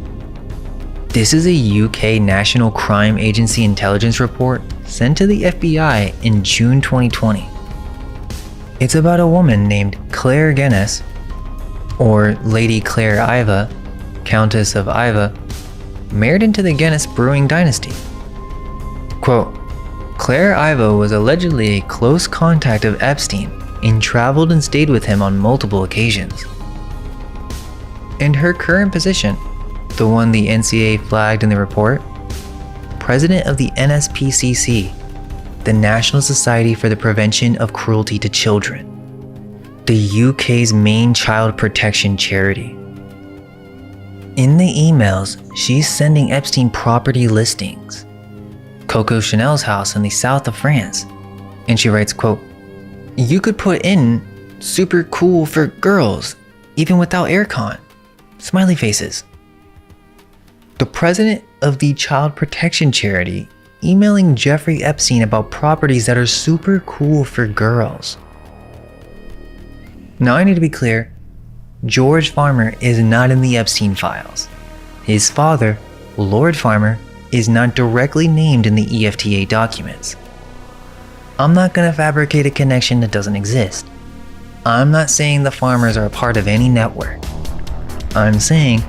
This is a UK National Crime Agency intelligence report sent to the FBI in June 2020. It's about a woman named Claire Guinness, or Lady Claire Iva, Countess of Iva, married into the Guinness brewing dynasty. Quote, Claire Iva was allegedly a close contact of Epstein and traveled and stayed with him on multiple occasions. And her current position, the one the NCA flagged in the report, President of the NSPCC, the National Society for the Prevention of Cruelty to Children, the UK's main child protection charity. In the emails, she's sending Epstein property listings. Coco Chanel's house in the south of France. And she writes, quote, you could put in super cool for girls, even without aircon. Smiley faces. The president of the child protection charity emailing Jeffrey Epstein about properties that are super cool for girls. Now I need to be clear, George Farmer is not in the Epstein files. His father, Lord Farmer, is not directly named in the EFTA documents. I'm not gonna fabricate a connection that doesn't exist. I'm not saying the farmers are a part of any network. I'm saying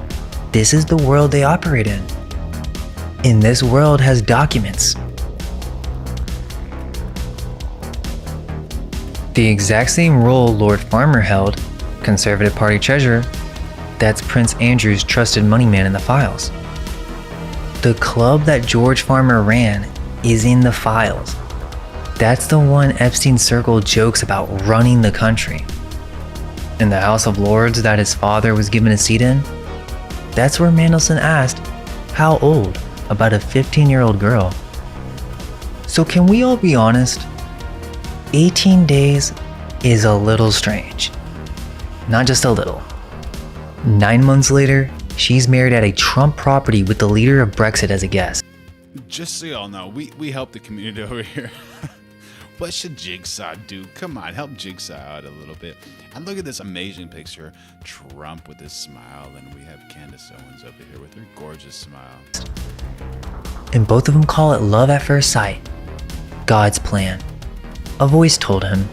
this is the world they operate in. And this world has documents. The exact same role Lord Farmer held, Conservative Party treasurer, that's Prince Andrew's trusted money man in the files. The club that George Farmer ran is in the files. That's the one Epstein circle jokes about running the country. In the House of Lords that his father was given a seat in, that's where Mandelson asked, how old, about a 15-year-old girl. So can we all be honest? 18 days is a little strange. Not just a little. 9 months later, she's married at a Trump property with the leader of Brexit as a guest. Just so y'all know, we help the community over here. What should Jigsaw do? Come on, help Jigsaw out a little bit. And look at this amazing picture. Trump with his smile, and we have Candace Owens over here with her gorgeous smile. And both of them call it love at first sight. God's plan. A voice told him.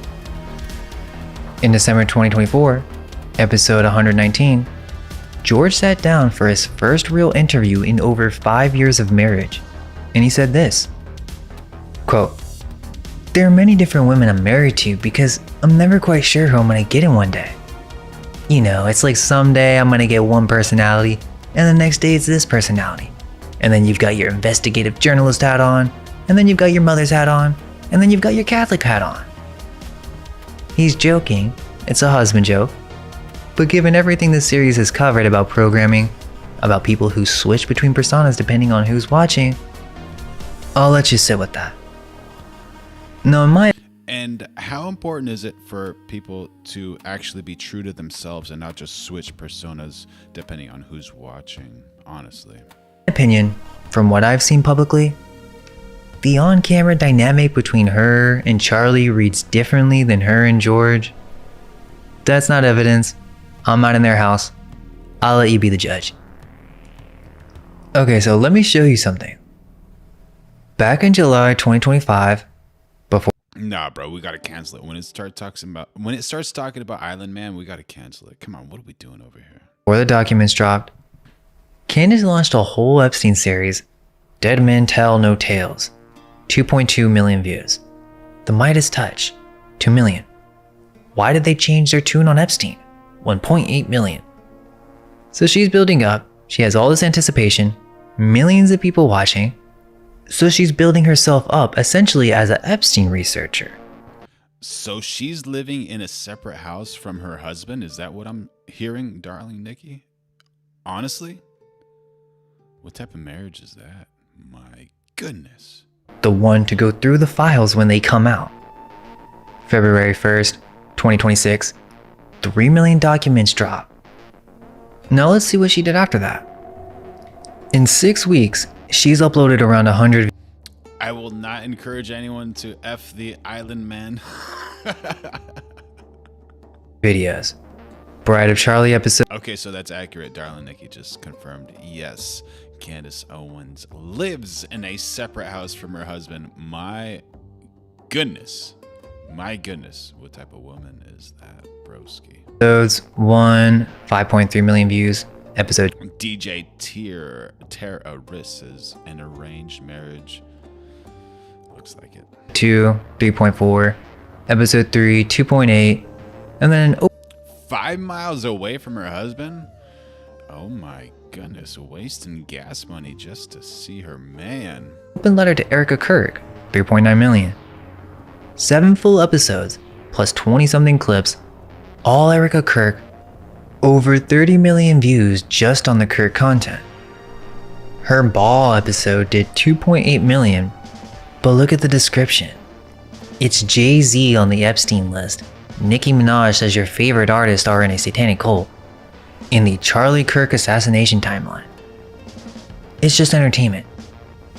In December 2024, episode 119, George sat down for his first real interview in over 5 years of marriage, and he said this, quote, "There are many different women I'm married to because I'm never quite sure who I'm gonna get in one day. You know, it's like someday I'm gonna get one personality, and the next day it's this personality. And then you've got your investigative journalist hat on, and then you've got your mother's hat on, and then you've got your Catholic hat on." He's joking, it's a husband joke, but given everything this series has covered about programming, about people who switch between personas depending on who's watching, I'll let you sit with that. No, in my And how important is it for people to actually be true to themselves and not just switch personas depending on who's watching, honestly? opinion, from what I've seen publicly, the on-camera dynamic between her and Charlie reads differently than her and George. That's not evidence. I'm not in their house. I'll let you be the judge. Okay, so let me show you something. Back in July 2025, before... Nah, bro, we gotta cancel it. When it starts talking about Island Man, we gotta cancel it. Come on, what are we doing over here? Before the documents dropped, Candace launched a whole Epstein series, Dead Men Tell No Tales, 2.2 million views. The Midas Touch, 2 million. Why did they change their tune on Epstein? 1.8 million. So she's building up, she has all this anticipation, millions of people watching, so she's building herself up essentially as an Epstein researcher. So she's living in a separate house from her husband? Is that what I'm hearing, darling Nikki? Honestly? What type of marriage is that? My goodness. The one to go through the files when they come out. February 1st, 2026, 3 million documents drop. Now let's see what she did after that. In 6 weeks, she's uploaded around 100. I will not encourage anyone to F the Island Man. Videos. Bride of Charlie episode. Okay, so that's accurate. Darling Nikki just confirmed. Yes, Candace Owens lives in a separate house from her husband. My goodness. My goodness. What type of woman is that, broski? Episodes 1, 5.3 million views. Episode DJ Terrorists, an arranged marriage. Looks like it. 2, 3.4. Episode 3, 2.8. And then 5 miles away from her husband? Oh my goodness, wasting gas money just to see her man. Open letter to Erica Kirk, 3.9 million. 7 full episodes, plus 20-something clips, all Erica Kirk, over 30 million views just on the Kirk content. Her ball episode did 2.8 million, but look at the description. It's Jay-Z on the Epstein list. Nicki Minaj says your favorite artists are in a satanic cult. In the Charlie Kirk assassination timeline. It's just entertainment.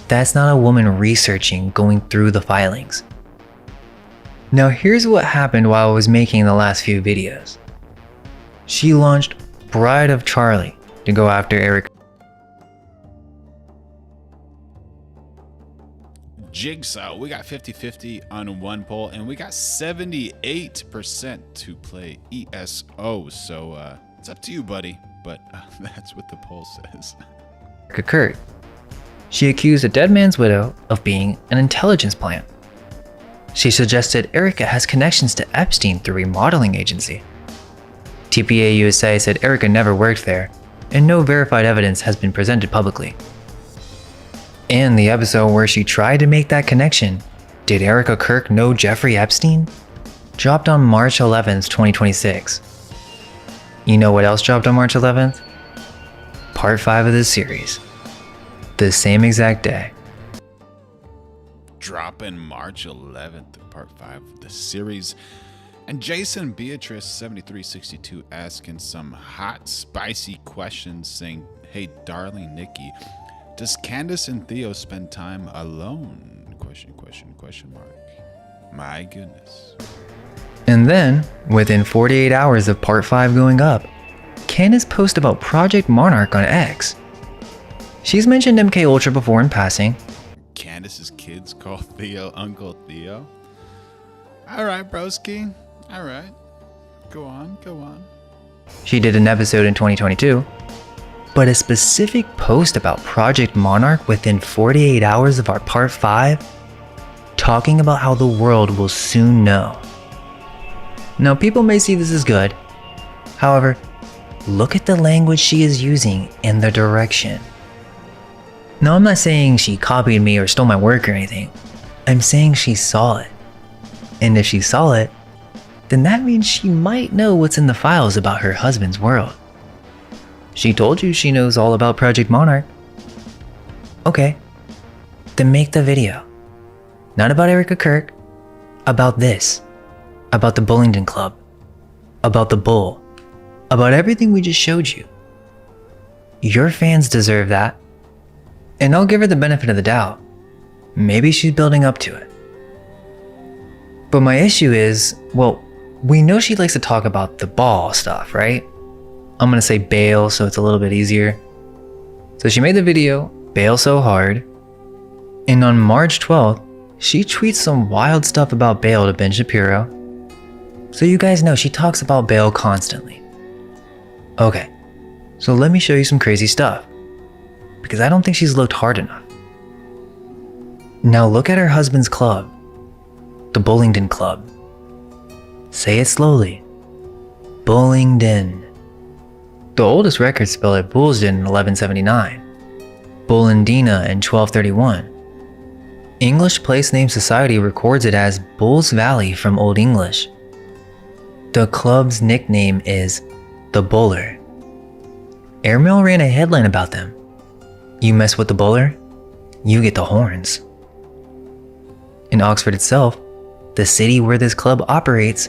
That's not a woman researching, going through the filings. Now here's what happened while I was making the last few videos. She launched Bride of Charlie to go after Eric. Jigsaw, we got 50-50 on one poll, and we got 78% to play ESO. So it's up to you, buddy, but that's what the poll says. Occurred. She accused a dead man's widow of being an intelligence plant. She suggested Erica has connections to Epstein through a modeling agency. TPA USA said Erica never worked there, and no verified evidence has been presented publicly. In the episode where she tried to make that connection, did Erica Kirk know Jeffrey Epstein? Dropped on March 11th, 2026. You know what else dropped on March 11th? Part 5 of this series. The same exact day. Dropping March 11th, part 5 of the series. And Jason Beatrice 7362 asking some hot, spicy questions, saying, "Hey, darling Nikki, does Candace and Theo spend time alone? Question mark. My goodness." And then, within 48 hours of part 5 going up, Candace posts about Project Monarch on X. She's mentioned MK Ultra before in passing. Candace's kids call Theo Uncle Theo? Alright, broski. Alright. Go on. She did an episode in 2022, but a specific post about Project Monarch within 48 hours of our part 5, talking about how the world will soon know. Now, people may see this as good. However, look at the language she is using and the direction. Now, I'm not saying she copied me or stole my work or anything. I'm saying she saw it. And if she saw it, then that means she might know what's in the files about her husband's world. She told you she knows all about Project Monarch. Okay, then make the video. Not about Erica Kirk, about this. About the Bullingdon Club. About the Bull. About everything we just showed you. Your fans deserve that. And I'll give her the benefit of the doubt. Maybe she's building up to it. But my issue is, well, we know she likes to talk about the ball stuff, right? I'm gonna say bail so it's a little bit easier. So she made the video, Bail So Hard. And on March 12th, she tweets some wild stuff about bail to Ben Shapiro. So you guys know she talks about bail constantly. Okay, so let me show you some crazy stuff. Because I don't think she's looked hard enough. Now look at her husband's club. The Bullingdon Club. Say it slowly. Bullingdon. The oldest records spell it Bullsden in 1179. Bullandina in 1231. English Place Name Society records it as Bull's Valley from Old English. The club's nickname is the Buller. Airmail ran a headline about them. You mess with the Buller, you get the horns. In Oxford itself, the city where this club operates,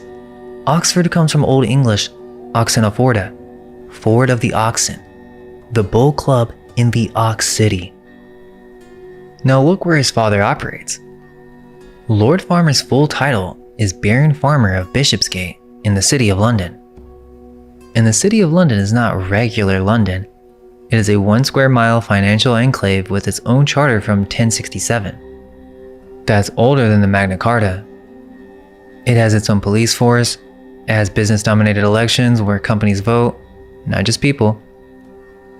Oxford comes from Old English Oxenoforda, Ford of the Oxen, the Bull Club in the Ox City. Now look where his father operates. Lord Farmer's full title is Baron Farmer of Bishopsgate in the City of London. And the City of London is not regular London. It is a 1 square mile financial enclave with its own charter from 1067. That's older than the Magna Carta. It has its own police force, it has business-dominated elections where companies vote, not just people.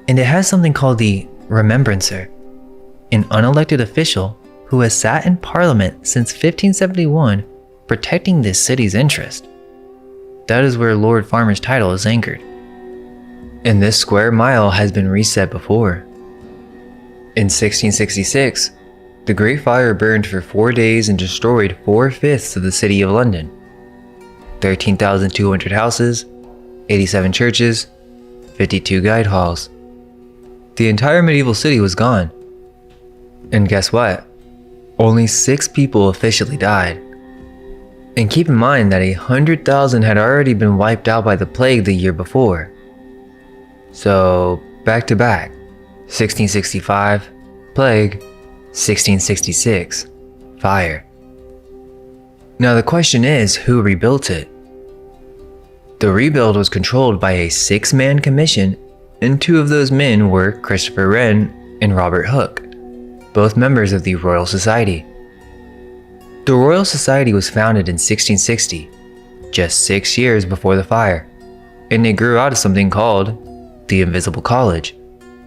And it has something called the Remembrancer, an unelected official who has sat in Parliament since 1571 protecting this city's interest. That is where Lord Farmer's title is anchored. And this square mile has been reset before. In 1666, the Great Fire burned for 4 days and destroyed 4/5 of the City of London. 13,200 houses, 87 churches, 52 guide halls. The entire medieval city was gone. And guess what? Only 6 people officially died. And keep in mind that 100,000 had already been wiped out by the plague the year before. So, back to back, 1665, plague, 1666, fire. Now the question is, who rebuilt it? The rebuild was controlled by a 6-man commission, and 2 of those men were Christopher Wren and Robert Hooke, both members of the Royal Society. The Royal Society was founded in 1660, just 6 years before the fire, and it grew out of something called the Invisible College,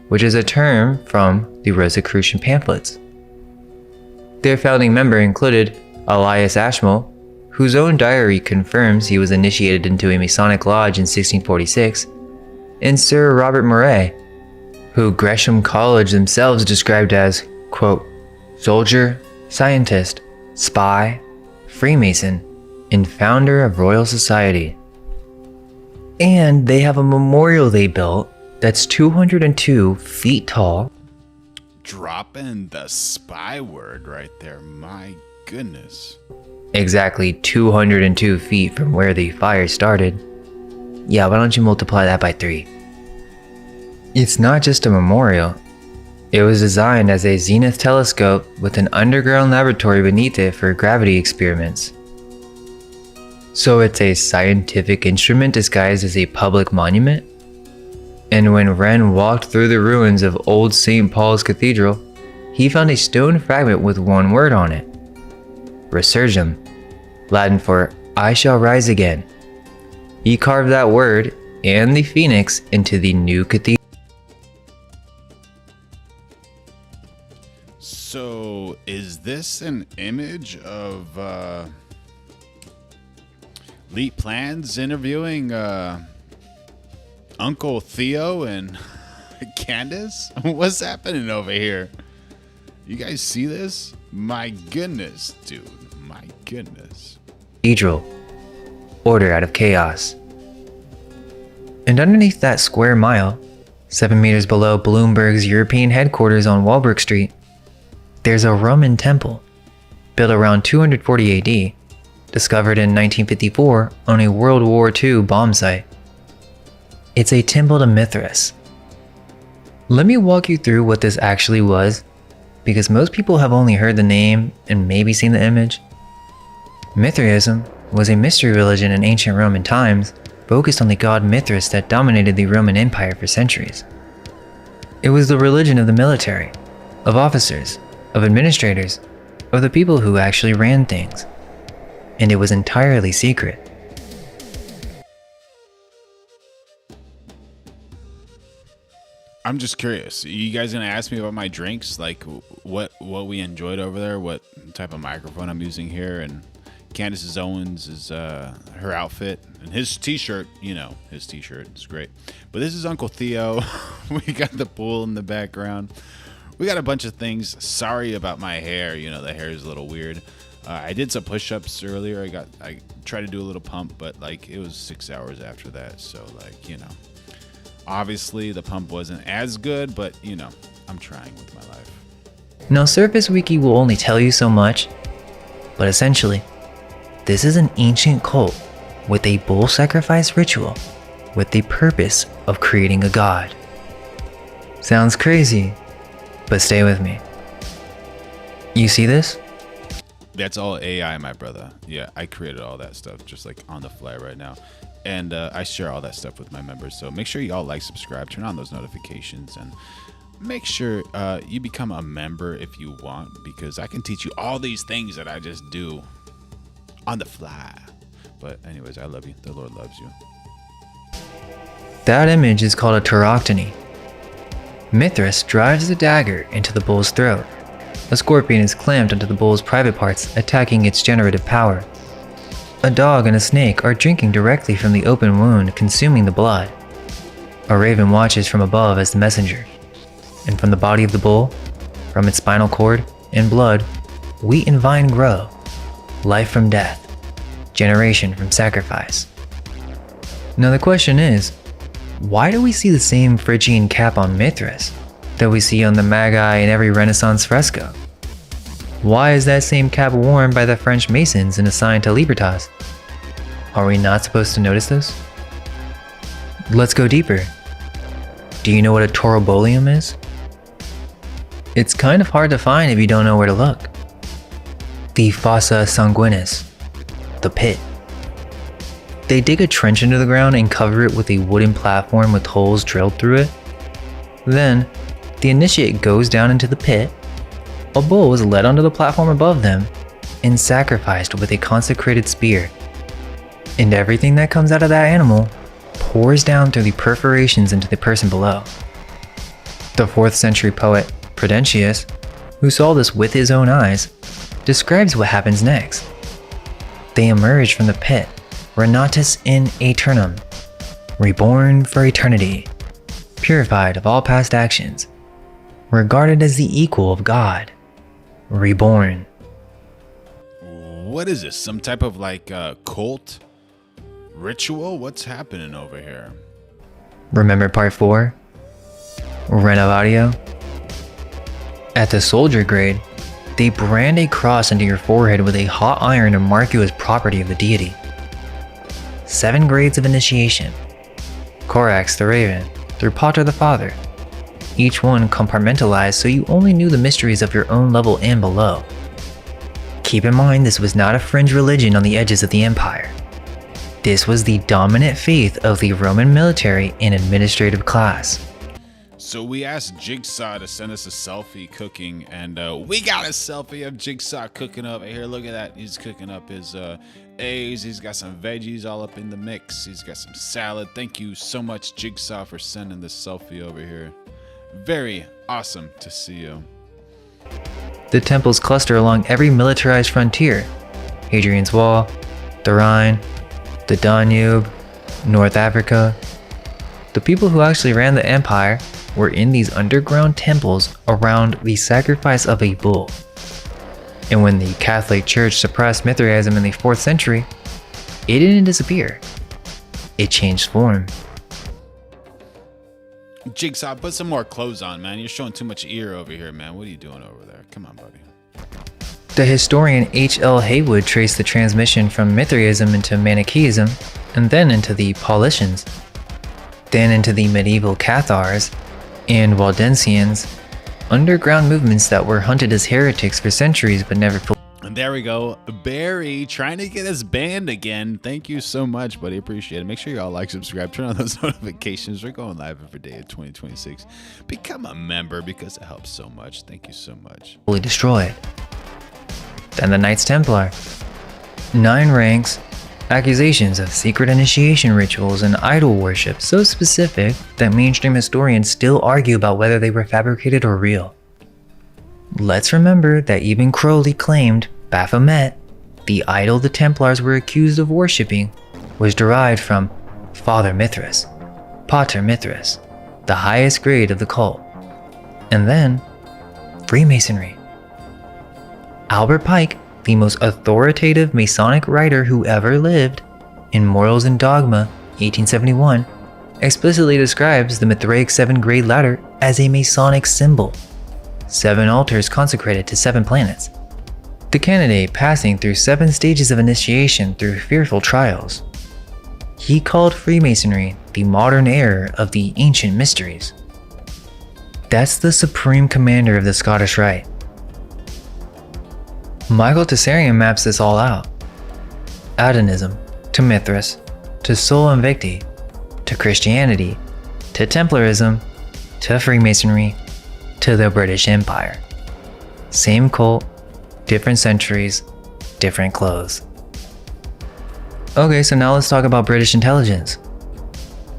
which is a term from the Rosicrucian pamphlets. Their founding member included Elias Ashmole, whose own diary confirms he was initiated into a Masonic lodge in 1646, and Sir Robert Murray, who Gresham College themselves described as, quote, soldier, scientist, spy, Freemason, and founder of Royal Society. And they have a memorial they built that's 202 feet tall. Dropping the spy word right there, my goodness. Exactly 202 feet from where the fire started. Yeah, why don't you multiply that by 3? It's not just a memorial. It was designed as a zenith telescope with an underground laboratory beneath it for gravity experiments. So it's a scientific instrument disguised as a public monument? And when Wren walked through the ruins of old St. Paul's Cathedral, he found a stone fragment with one word on it. Resurgam, Latin for I shall rise again. He carved that word and the phoenix into the new cathedral. So is this an image of Leet Plans interviewing Uncle Theo and Candace? What's happening over here? You guys see this? My goodness, dude. My goodness. Cathedral. Order out of chaos. And underneath that square mile, 7 meters below Bloomberg's European headquarters on Walbrook Street, there's a Roman temple, built around 240 AD, discovered in 1954 on a World War II bomb site. It's a temple to Mithras. Let me walk you through what this actually was, because most people have only heard the name and maybe seen the image. Mithraism was a mystery religion in ancient Roman times focused on the god Mithras that dominated the Roman Empire for centuries. It was the religion of the military, of officers, of administrators, of the people who actually ran things. And it was entirely secret. I'm just curious. You guys gonna ask me about my drinks? Like what we enjoyed over there? What type of microphone I'm using here? And Candace Owens is her outfit and his t-shirt. You know, his t-shirt is great. But this is Uncle Theo. We got the pool in the background. We got a bunch of things. Sorry about my hair. You know, the hair is a little weird. I did some push-ups earlier. I tried to do a little pump, but like it was 6 hours after that. So like, you know, obviously the pump wasn't as good, but you know, I'm trying with my life. Now, Surface Wiki will only tell you so much, but essentially, this is an ancient cult with a bull sacrifice ritual with the purpose of creating a god. Sounds crazy, but stay with me. You see this? That's all AI, my brother. Yeah, I created all that stuff just like on the fly right now. And I share all that stuff with my members. So make sure you all like, subscribe, turn on those notifications, and make sure you become a member if you want, because I can teach you all these things that I just do on the fly. But anyways, I love you. The Lord loves you. That image is called a tauroctony. Mithras drives the dagger into the bull's throat. A scorpion is clamped onto the bull's private parts, attacking its generative power. A dog and a snake are drinking directly from the open wound, consuming the blood. A raven watches from above as the messenger. And from the body of the bull, from its spinal cord and blood, wheat and vine grow. Life from death, generation from sacrifice. Now the question is, why do we see the same Phrygian cap on Mithras that we see on the MAGA in every Renaissance fresco? Why is that same cap worn by the French Masons and assigned to Libertas? Are we not supposed to notice this? Let's go deeper. Do you know what a taurobolium is? It's kind of hard to find if you don't know where to look. The fossa sanguinis, the pit. They dig a trench into the ground and cover it with a wooden platform with holes drilled through it. Then, the initiate goes down into the pit. A bull is led onto the platform above them, and sacrificed with a consecrated spear. And everything that comes out of that animal pours down through the perforations into the person below. The 4th century poet Prudentius, who saw this with his own eyes, describes what happens next. They emerge from the pit, renatus in aeternum, reborn for eternity, purified of all past actions, regarded as the equal of God, reborn. What is this? Some type of like cult ritual? What's happening over here? Remember part 4? Renovatio? At the soldier grade, they brand a cross into your forehead with a hot iron to mark you as property of the deity. 7 grades of initiation. Corax the Raven, through Pater the Father. Each one compartmentalized so you only knew the mysteries of your own level and below. Keep in mind this was not a fringe religion on the edges of the empire. This was the dominant faith of the Roman military and administrative class. So we asked Jigsaw to send us a selfie cooking, and we got a selfie of Jigsaw cooking up. Here, look at that. He's cooking up his eggs. He's got some veggies all up in the mix. He's got some salad. Thank you so much, Jigsaw, for sending this selfie over here. Very awesome to see you. The temples cluster along every militarized frontier. Hadrian's Wall, the Rhine, the Danube, North Africa. The people who actually ran the empire were in these underground temples around the sacrifice of a bull. And when the Catholic Church suppressed Mithraism in the 4th century, it didn't disappear. It changed form. Jigsaw, put some more clothes on, man. You're showing too much ear over here, man. What are you doing over there? Come on, buddy. The historian H.L. Haywood traced the transmission from Mithraism into Manichaeism, and then into the Paulicians, then into the medieval Cathars and Waldensians, underground movements that were hunted as heretics for centuries but never fully. And there we go. Barry trying to get us banned again. Thank you so much, buddy. Appreciate it. Make sure y'all like, subscribe, turn on those notifications. We're going live every day of 2026. Become a member because it helps so much. Thank you so much. Fully destroyed. Then the Knights Templar. 9 ranks, accusations of secret initiation rituals and idol worship so specific that mainstream historians still argue about whether they were fabricated or real. Let's remember that even Crowley claimed Baphomet, the idol the Templars were accused of worshipping, was derived from Father Mithras, Pater Mithras, the highest grade of the cult. And then, Freemasonry. Albert Pike, the most authoritative Masonic writer who ever lived, in Morals and Dogma, 1871, explicitly describes the Mithraic 7-grade ladder as a Masonic symbol. 7 altars consecrated to 7 planets. The candidate passing through 7 stages of initiation through fearful trials. He called Freemasonry the modern era of the ancient mysteries. That's the supreme commander of the Scottish Rite. Michael Tessarian maps this all out. Adonism, to Mithras, to Sol Invicti, to Christianity, to Templarism, to Freemasonry, to the British Empire. Same cult, different centuries, different clothes. Okay, so now let's talk about British intelligence.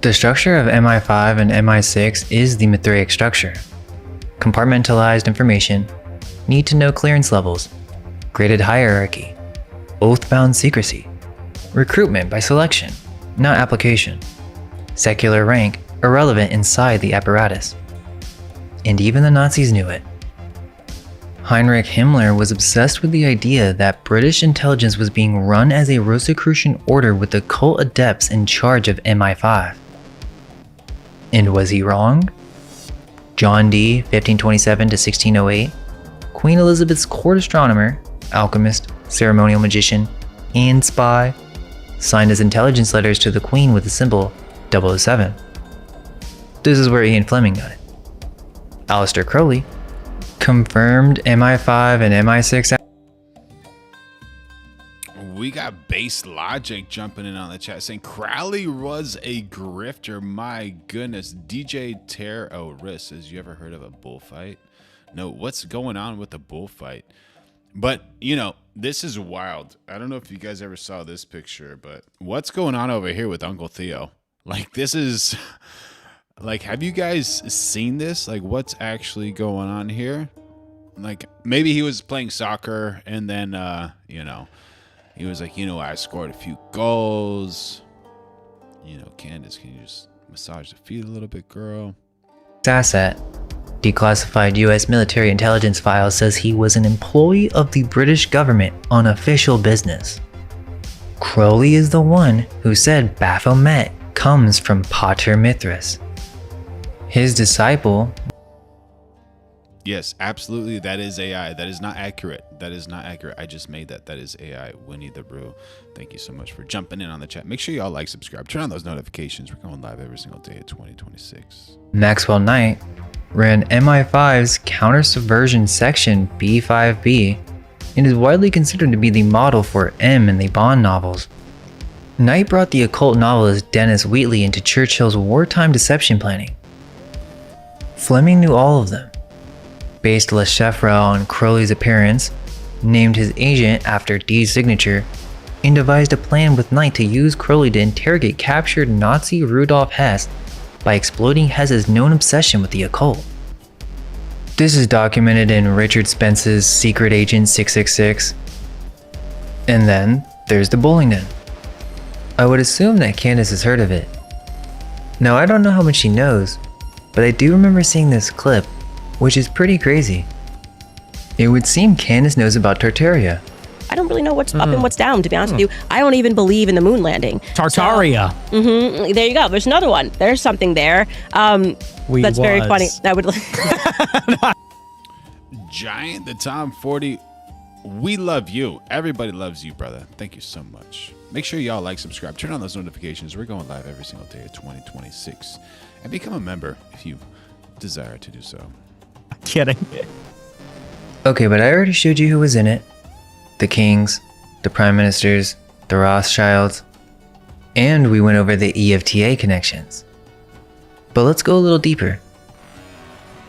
The structure of MI5 and MI6 is the Mithraic structure. Compartmentalized information, need to know clearance levels, graded hierarchy, oath-bound secrecy, recruitment by selection, not application, secular rank irrelevant inside the apparatus. And even the Nazis knew it. Heinrich Himmler was obsessed with the idea that British intelligence was being run as a Rosicrucian order with the cult adepts in charge of MI5. And was he wrong? John Dee, 1527 to 1608, Queen Elizabeth's court astronomer, alchemist, ceremonial magician, and spy, signed his intelligence letters to the Queen with the symbol 007. This is where Ian Fleming got it. Aleister Crowley confirmed MI5 and MI6. We got Base Logic jumping in on the chat saying Crowley was a grifter. My goodness. DJ Terrorist says, you ever heard of a bullfight? No, what's going on with the bullfight? But, you know, this is wild. I don't know if you guys ever saw this picture, but what's going on over here with Uncle Theo? Like, this is, like, have you guys seen this? Like, what's actually going on here? Like, maybe he was playing soccer and then, you know, he was like, you know, I scored a few goals. You know, Candace, can you just massage the feet a little bit, girl? Asset. Declassified US military intelligence file says he was an employee of the British government on official business. Crowley is the one who said Baphomet comes from Pater Mithras. His disciple. Yes, absolutely. That is AI. That is not accurate. That is not accurate. I just made that. That is AI. Winnie the Brew. Thank you so much for jumping in on the chat. Make sure y'all like, subscribe, turn on those notifications. We're going live every single day of 2026. Maxwell Knight ran MI5's counter-subversion section B5B and is widely considered to be the model for M in the Bond novels. Knight brought the occult novelist Dennis Wheatley into Churchill's wartime deception planning. Fleming knew all of them, based Le Chiffre on Crowley's appearance, named his agent after Dee's signature, and devised a plan with Knight to use Crowley to interrogate captured Nazi Rudolf Hess by exploiting Hess's known obsession with the occult. This is documented in Richard Spence's Secret Agent 666. And then there's the bowling den. I would assume that Candace has heard of it. Now, I don't know how much she knows, but I do remember seeing this clip, which is pretty crazy. It would seem Candace knows about Tartaria. I don't really know what's up and what's down, to be honest with you. I don't even believe in the moon landing. Tartaria. So, there you go. There's another one. There's something there. That's very funny. That would. Giant, the Tom 40. We love you. Everybody loves you, brother. Thank you so much. Make sure y'all like, subscribe, turn on those notifications. We're going live every single day of 2026. And become a member if you desire to do so. Kidding. Okay, but I already showed you who was in it. The kings, the prime ministers, the Rothschilds, and we went over the EFTA connections. But let's go a little deeper.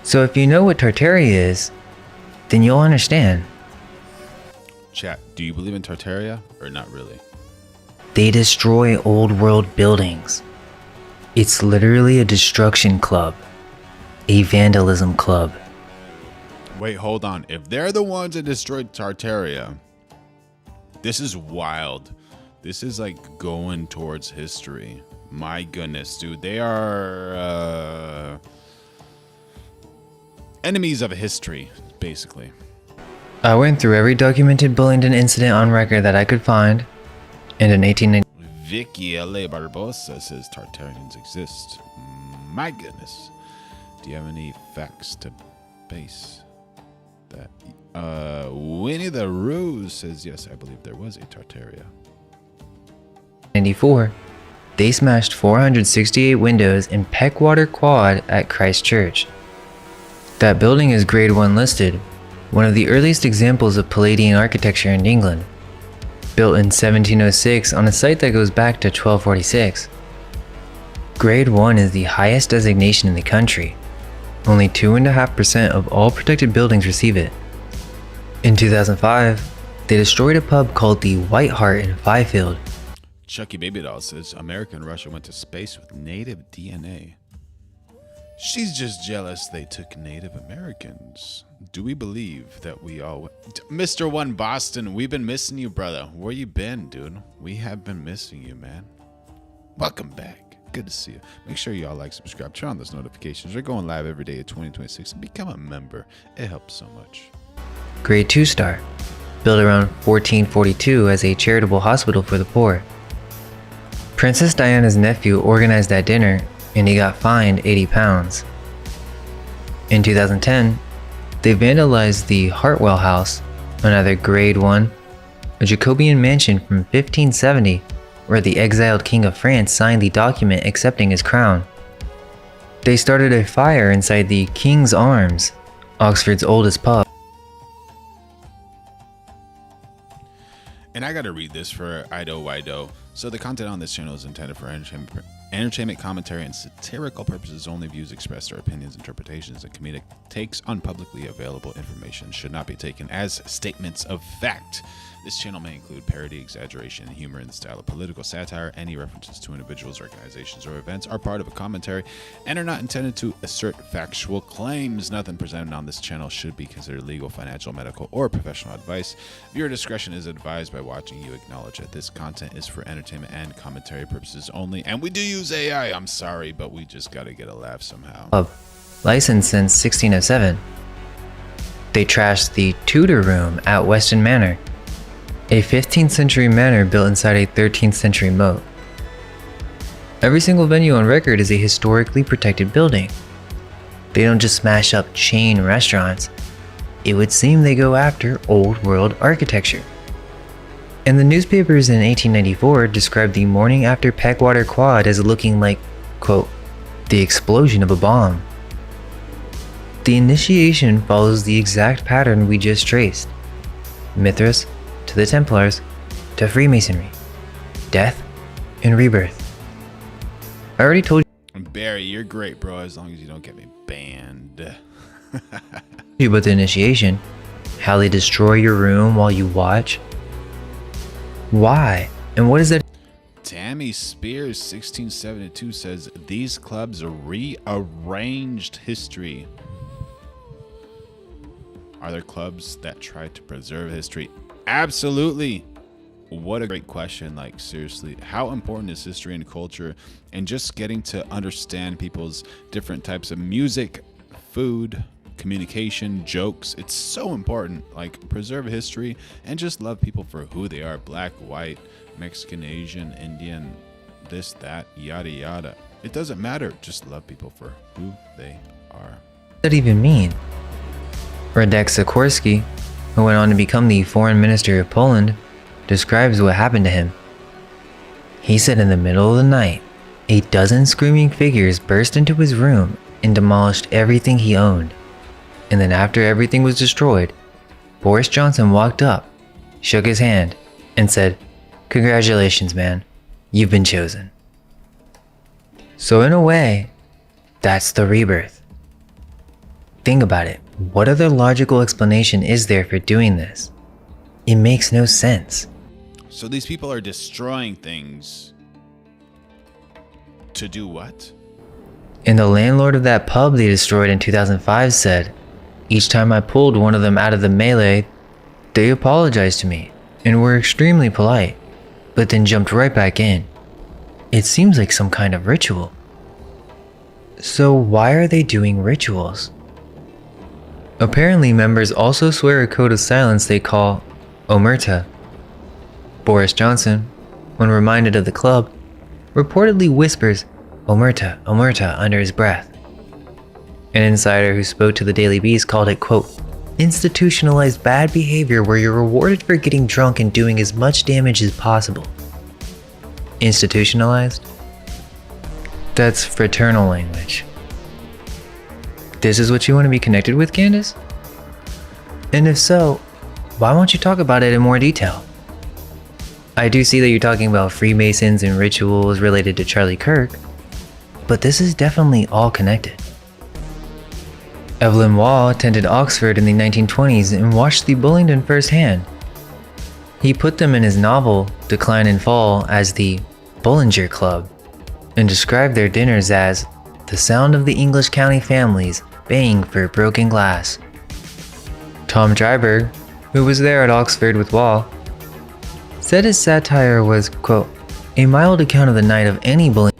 So if you know what Tartaria is, then you'll understand. Chat, do you believe in Tartaria or not really? They destroy old world buildings. It's literally a destruction club, a vandalism club. Wait, hold on. If they're the ones that destroyed Tartaria, this is wild. This is like going towards history. My goodness, dude. They are enemies of history, basically. I went through every documented Bullingdon incident on record that I could find, and in 1890. Vicky L.A. Barbosa says Tartarians exist. My goodness. Do you have any facts to base that? Winnie the Ruse says, yes, I believe there was a Tartaria. 94, they smashed 468 windows in Peckwater Quad at Christchurch. That building is Grade 1 listed, one of the earliest examples of Palladian architecture in England. Built in 1706 on a site that goes back to 1246. Grade 1 is the highest designation in the country. Only 2.5% of all protected buildings receive it. In 2005, they destroyed a pub called the White Hart in Fifield. Chucky Baby Doll says America and Russia went to space with native DNA. She's just jealous they took Native Americans. Do we believe that we all... Mr. One Boston, we've been missing you, brother. Where you been, dude? We have been missing you, man. Welcome back. Good to see you. Make sure y'all like, subscribe, turn on those notifications. We're going live every day at 2026 and become a member. It helps so much. Grade 2 star, built around 1442 as a charitable hospital for the poor. Princess Diana's nephew organized that dinner and he got fined 80 pounds. In 2010, they vandalized the Hartwell House, another Grade 1, a Jacobean mansion from 1570 where the exiled King of France signed the document accepting his crown. They started a fire inside the King's Arms, Oxford's oldest pub. And I gotta read this for Ido Wido. So the content on this channel is intended for entertainment, commentary, and satirical purposes only. Views expressed are opinions, interpretations, and comedic takes on publicly available information should not be taken as statements of fact. This channel may include parody, exaggeration, and humor in the style of political satire. Any references to individuals, organizations, or events are part of a commentary and are not intended to assert factual claims. Nothing presented on this channel should be considered legal, financial, medical, or professional advice. Viewer discretion is advised. By watching, you acknowledge that this content is for entertainment and commentary purposes only. And we do use AI. I'm sorry, but we just got to get a laugh somehow. Licensed since 1607. They trashed the Tudor Room at Weston Manor, a 15th century manor built inside a 13th century moat. Every single venue on record is a historically protected building. They don't just smash up chain restaurants. It would seem they go after old world architecture. And the newspapers in 1894 described the morning after Peckwater Quad as looking like, quote, the explosion of a bomb. The initiation follows the exact pattern we just traced. Mithras, to the Templars, to Freemasonry, death and rebirth. I already told Barry, you're great, bro, as long as you don't get me banned. you about the initiation, how they destroy your room while you watch. Why? And what is that? Tammy Spears 1672 says these clubs rearranged history. Are there clubs that try to preserve history? Absolutely. What a great question. Like, seriously, how important is history and culture, and just getting to understand people's different types of music, food, communication, jokes? It's so important. Like, preserve history and just love people for who they are. Black, white, Mexican, Asian, Indian, this, that, yada yada. It doesn't matter. Just love people for who they are. What does that even mean? Radek Sikorski, who went on to become the foreign minister of Poland, describes what happened to him. He said in the middle of the night, a dozen screaming figures burst into his room and demolished everything he owned. And then after everything was destroyed, Boris Johnson walked up, shook his hand, and said, "Congratulations, man. You've been chosen." So in a way, that's the rebirth. Think about it. What other logical explanation is there for doing this? It makes no sense. So these people are destroying things to do what? And the landlord of that pub they destroyed in 2005 said, each time I pulled one of them out of the melee, they apologized to me and were extremely polite, but then jumped right back in. It seems like some kind of ritual. So why are they doing rituals? Apparently, members also swear a code of silence they call Omerta. Boris Johnson, when reminded of the club, reportedly whispers Omerta, Omerta under his breath. An insider who spoke to the Daily Beast called it, quote, institutionalized bad behavior where you're rewarded for getting drunk and doing as much damage as possible. Institutionalized? That's fraternal language. This is what you want to be connected with, Candace? And if so, why won't you talk about it in more detail? I do see that you're talking about Freemasons and rituals related to Charlie Kirk, but this is definitely all connected. Evelyn Waugh attended Oxford in the 1920s and watched the Bullingdon firsthand. He put them in his novel, Decline and Fall, as the Bullinger Club, and described their dinners as the sound of the English county families baying for broken glass. Tom Dryburgh, who was there at Oxford with Waugh, said his satire was, quote, a mild account of the night of any bullying.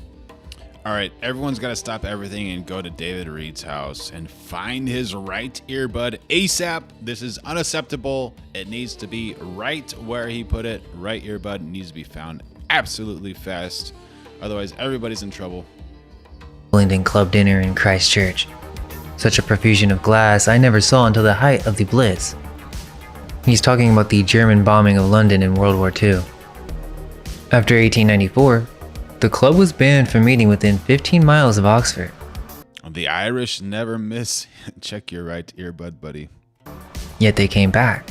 All right, everyone's got to stop everything and go to David Reed's house and find his right earbud ASAP. This is unacceptable. It needs to be right where he put it. Right earbud needs to be found absolutely fast. Otherwise, everybody's in trouble. Bullingdon Club dinner in Christchurch. Such a profusion of glass I never saw until the height of the Blitz. He's talking about the German bombing of London in World War II. After 1894, the club was banned from meeting within 15 miles of Oxford. The Irish never miss. Check your right earbud, buddy. Yet they came back.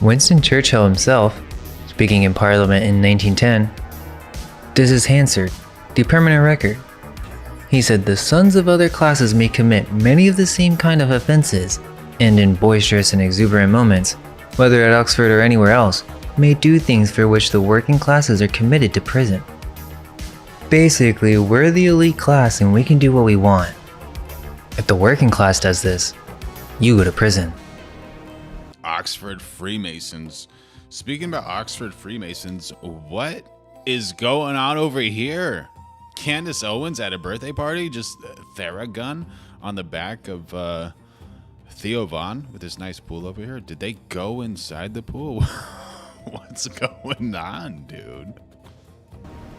Winston Churchill himself, speaking in Parliament in 1910, this is Hansard, the permanent record. He said the sons of other classes may commit many of the same kind of offenses, and in boisterous and exuberant moments, whether at Oxford or anywhere else, may do things for which the working classes are committed to prison. Basically, we're the elite class and we can do what we want. If the working class does this, you go to prison. Oxford Freemasons. Speaking about Oxford Freemasons, what is going on over here? Candace Owens at a birthday party, just Theragun on the back of Theo Von with this nice pool over here. Did they go inside the pool? What's going on, dude?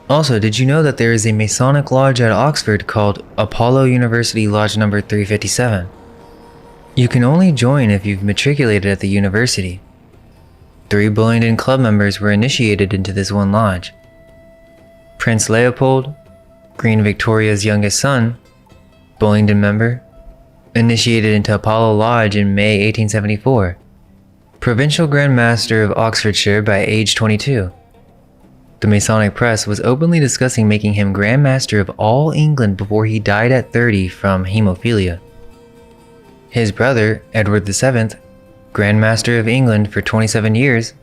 Also, did you know that there is a Masonic lodge at Oxford called Apollo University Lodge number 357? You can only join if you've matriculated at the university. 3 Bullingdon Club members were initiated into this one lodge. Prince Leopold, Queen Victoria's youngest son, Bullingdon member, initiated into Apollo Lodge in May 1874. Provincial Grand Master of Oxfordshire by age 22. The Masonic press was openly discussing making him Grand Master of all England before he died at 30 from hemophilia. His brother, Edward VII, Grand Master of England for 27 years,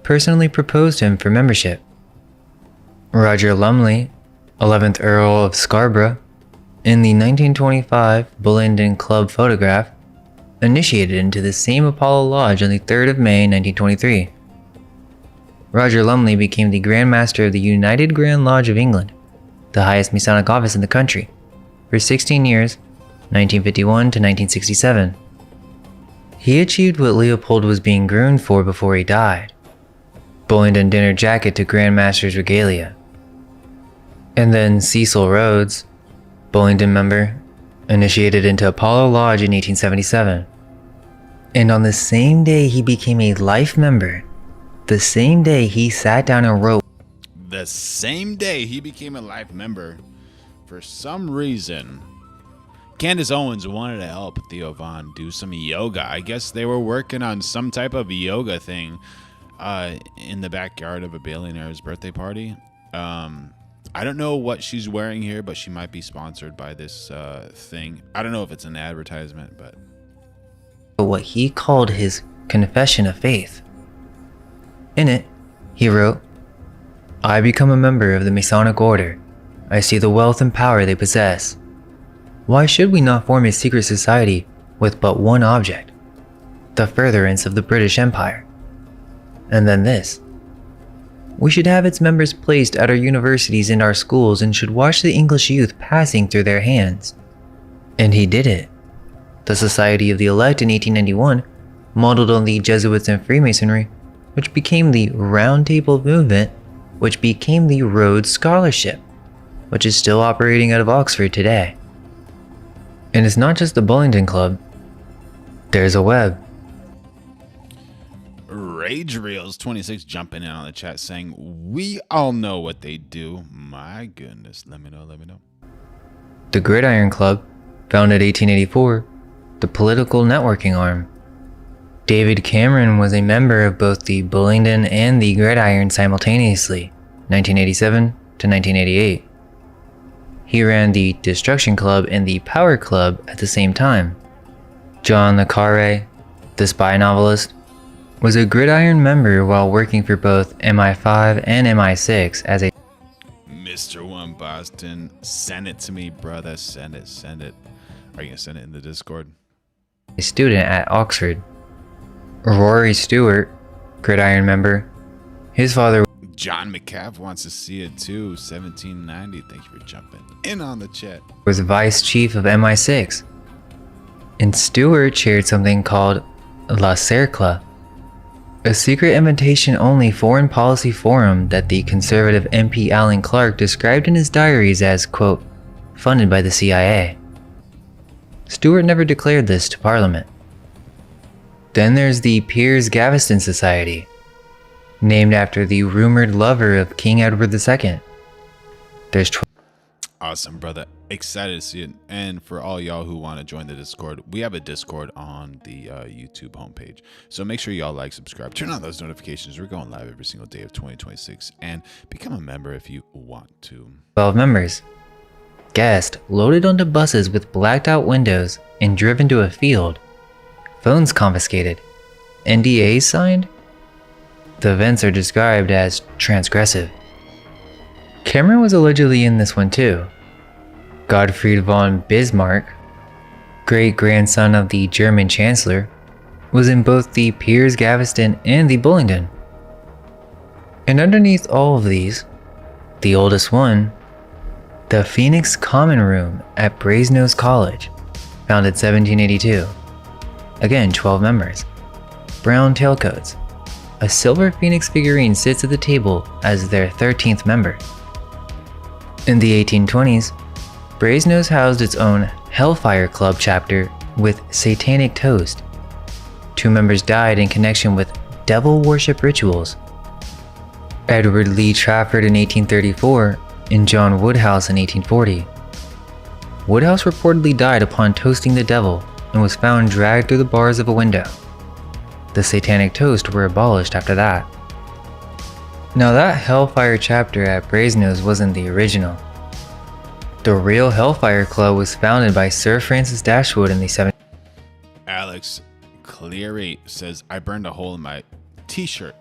personally proposed him for membership. Roger Lumley, 11th Earl of Scarborough, in the 1925 Bullingdon Club photograph, initiated into the same Apollo Lodge on the 3rd of May 1923. Roger Lumley became the Grand Master of the United Grand Lodge of England, the highest Masonic office in the country, for 16 years, 1951 to 1967. He achieved what Leopold was being groomed for before he died: Bullingdon dinner jacket to Grand Master's regalia. And then Cecil Rhodes, Bullingdon member, initiated into Apollo Lodge in 1877. And on the same day he became a life member, the same day he sat down and wrote. The same day he became a life member, for some reason, Candace Owens wanted to help Theo Von do some yoga. I guess they were working on some type of yoga thing in the backyard of a billionaire's birthday party. I don't know what she's wearing here, but she might be sponsored by this thing. I don't know if it's an advertisement, but what he called his confession of faith. In it, he wrote, "I become a member of the Masonic Order. I see the wealth and power they possess. Why should we not form a secret society with but one object, the furtherance of the British Empire?" And then this: "We should have its members placed at our universities and our schools and should watch the English youth passing through their hands." And he did it. The Society of the Elect in 1891, modeled on the Jesuits and Freemasonry, which became the Round Table Movement, which became the Rhodes Scholarship, which is still operating out of Oxford today. And it's not just the Bullingdon Club. There's a web. Rage Reels 26 jumping in on the chat saying, "We all know what they do." My goodness, let me know. The Gridiron Club, founded 1884, the political networking arm. David Cameron was a member of both the Bullingdon and the Gridiron simultaneously, 1987 to 1988. He ran the Destruction Club and the Power Club at the same time. John le Carré, the spy novelist, was a Gridiron member while working for both MI5 and MI6 as a Mr. One Boston, send it to me, brother. Send it. Are you gonna send it in the Discord? student at Oxford. Rory Stewart, Gridiron member, his father. John McCaff wants to see it too. 1790. Thank you for jumping in on the chat. Was vice chief of MI6. And Stewart chaired something called La Cercle, a secret invitation-only foreign policy forum that the conservative MP Alan Clark described in his diaries as, quote, funded by the CIA. Stewart never declared this to Parliament. Then there's the Piers Gaveston Society, named after the rumored lover of King Edward II. There's Awesome, brother. Excited to see it. And for all y'all who want to join the Discord, we have a Discord on the YouTube homepage. So make sure y'all like, subscribe, turn on those notifications. We're going live every single day of 2026. And become a member if you want to. 12 members. Guests loaded onto buses with blacked out windows and driven to a field. Phones confiscated. NDAs signed? The events are described as transgressive. Cameron was allegedly in this one too. Gottfried von Bismarck, great-grandson of the German Chancellor, was in both the Piers Gaveston and the Bullingdon. And underneath all of these, the oldest one, the Phoenix Common Room at Brasenose College, founded 1782. Again, 12 members. Brown tailcoats. A silver phoenix figurine sits at the table as their 13th member. In the 1820s, Brasenose housed its own Hellfire Club chapter with satanic toast. 2 members died in connection with devil worship rituals. Edward Lee Trafford in 1834 and John Woodhouse in 1840. Woodhouse reportedly died upon toasting the devil and was found dragged through the bars of a window. The satanic toast were abolished after that. Now that Hellfire chapter at Brasenose wasn't the original. The real Hellfire Club was founded by Sir Francis Dashwood in the 70s. Alex Cleary says, I burned a hole in my t-shirt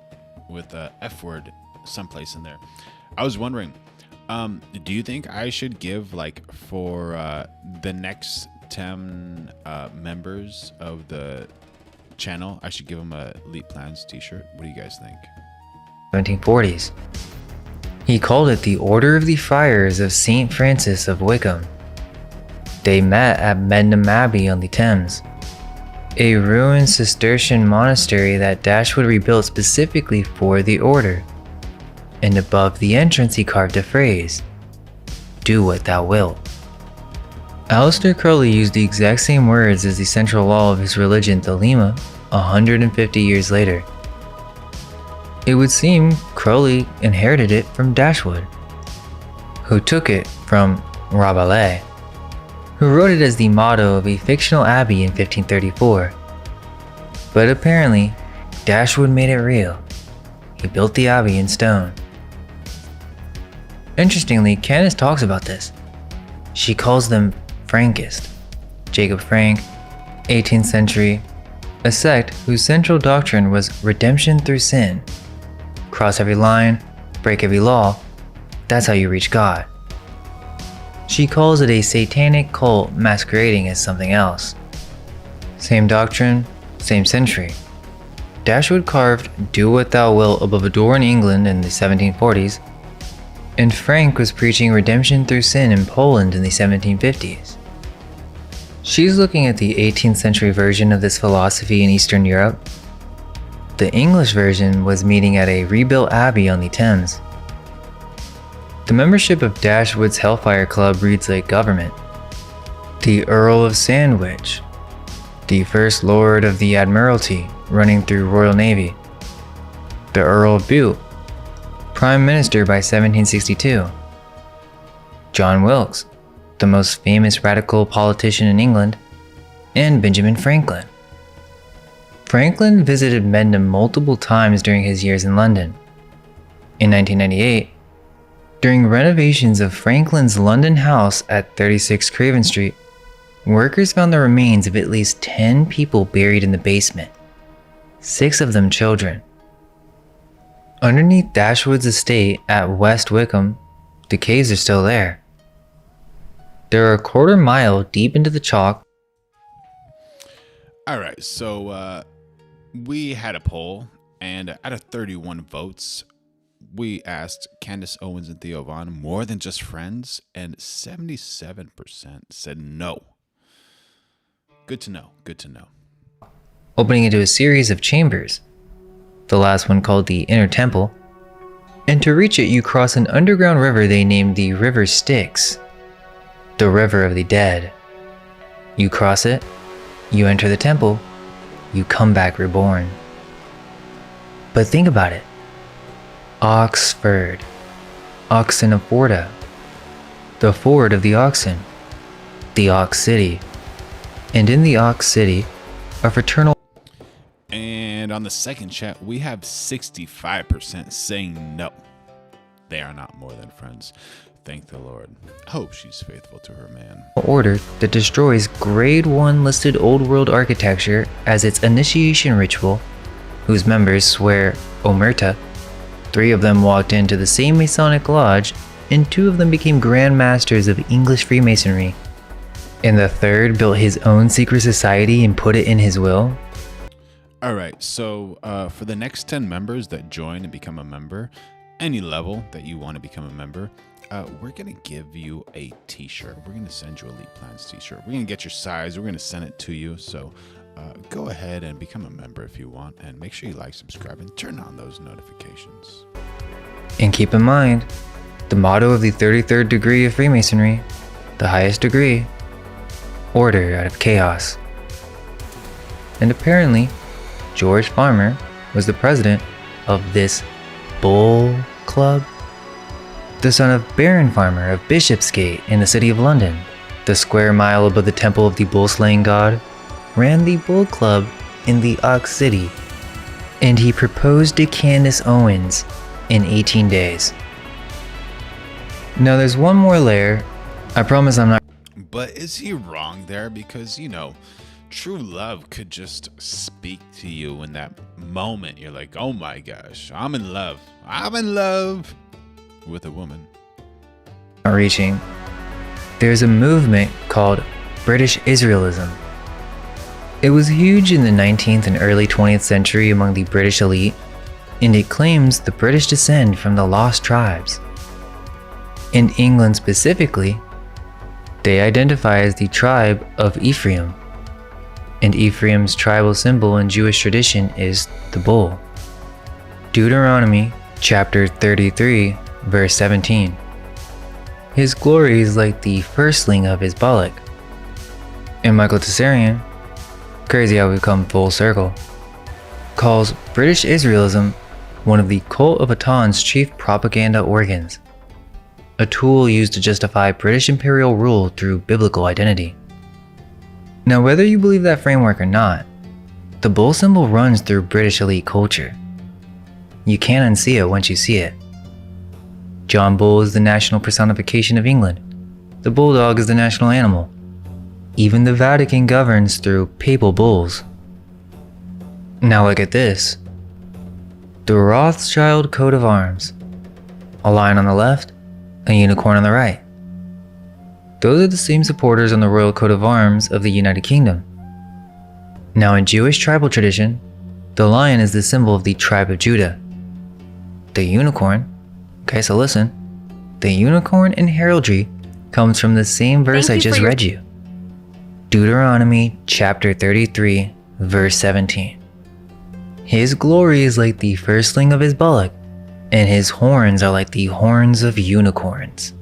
with a F word someplace in there. I was wondering, do you think I should give, like, for the next 10 members of the channel, I should give them a Elite Plans t-shirt? What do you guys think? 1740s. He called it the Order of the Friars of St. Francis of Wickham. They met at Medmenham Abbey on the Thames, a ruined Cistercian monastery that Dashwood rebuilt specifically for the order. And above the entrance he carved a phrase, "Do what thou wilt." Aleister Crowley used the exact same words as the central law of his religion, Thelema, 150 years later. It would seem Crowley inherited it from Dashwood, who took it from Rabelais, who wrote it as the motto of a fictional abbey in 1534. But apparently, Dashwood made it real. He built the abbey in stone. Interestingly, Candace talks about this. She calls them Frankist. Jacob Frank, 18th century, a sect whose central doctrine was redemption through sin. Cross every line, break every law, that's how you reach God. She calls it a satanic cult masquerading as something else. Same doctrine, same century. Dashwood carved "Do what thou wilt" above a door in England in the 1740s, and Frank was preaching redemption through sin in Poland in the 1750s. She's looking at the 18th century version of this philosophy in Eastern Europe. The English version was meeting at a rebuilt abbey on the Thames. The membership of Dashwood's Hellfire Club reads like government. The Earl of Sandwich, the First Lord of the Admiralty running through Royal Navy, the Earl of Bute, Prime Minister by 1762, John Wilkes, the most famous radical politician in England, and Benjamin Franklin. Franklin visited Medmenham multiple times during his years in London. In 1998, during renovations of Franklin's London house at 36 Craven Street, workers found the remains of at least 10 people buried in the basement, 6 of them children. Underneath Dashwood's estate at West Wickham, the caves are still there. They're a quarter mile deep into the chalk. All right, so we had a poll, and out of 31 votes, we asked Candace Owens and Theo Von more than just friends, and 77% said no. Good to know, good to know. Opening into a series of chambers, the last one called the Inner Temple, and to reach it you cross an underground river they named the River Styx, the River of the Dead. You cross it, you enter the temple, you come back reborn. But think about it. Oxford, Oxenaforta, the ford of the oxen, the Ox City. And in the Ox City, a fraternal. And on the second chat, we have 65% saying no. They are not more than friends. Thank the Lord. Hope she's faithful to her man. Order that destroys Grade 1 listed Old World architecture as its initiation ritual, whose members swear Omerta. 3 of them walked into the same Masonic lodge, and 2 of them became Grand Masters of English Freemasonry. And the 3rd built his own secret society and put it in his will. All right, so for the next 10 members that join and become a member, any level that you want to become a member, we're going to give you a t-shirt. We're going to send you a Elite Plans t-shirt. We're going to get your size. We're going to send it to you. So go ahead and become a member if you want. And make sure you like, subscribe, and turn on those notifications. And keep in mind, the motto of the 33rd degree of Freemasonry, the highest degree, order out of chaos. And apparently, George Farmer was the president of this Bull Club. The son of Baron Farmer of Bishopsgate in the city of London, the square mile above the temple of the bull-slaying god, ran the Bull Club in the Ox City, and he proposed to Candace Owens in 18 days. Now there's one more layer. I promise I'm not. But is he wrong there? Because, you know, true love could just speak to you in that moment. You're like, oh my gosh, I'm in love. I'm in love with a woman. Reaching. There's a movement called British Israelism. It was huge in the 19th and early 20th century among the British elite, and it claims the British descend from the lost tribes. In England specifically, they identify as the tribe of Ephraim, and Ephraim's tribal symbol in Jewish tradition is the bull. Deuteronomy chapter 33, verse 17. His glory is like the firstling of his bullock. And Michael Tessarian, crazy how we've come full circle, calls British Israelism one of the cult of Aton's chief propaganda organs, a tool used to justify British imperial rule through biblical identity. Now, whether you believe that framework or not, the bull symbol runs through British elite culture. You can't unsee it once you see it. John Bull is the national personification of England. The bulldog is the national animal. Even the Vatican governs through papal bulls. Now look at this. The Rothschild coat of arms. A lion on the left, a unicorn on the right. Those are the same supporters on the royal coat of arms of the United Kingdom. Now in Jewish tribal tradition, the lion is the symbol of the tribe of Judah. The unicorn, okay, so listen, the unicorn in heraldry comes from the same verse I just read you. Deuteronomy chapter 33, verse 17. His glory is like the firstling of his bullock, and his horns are like the horns of unicorns.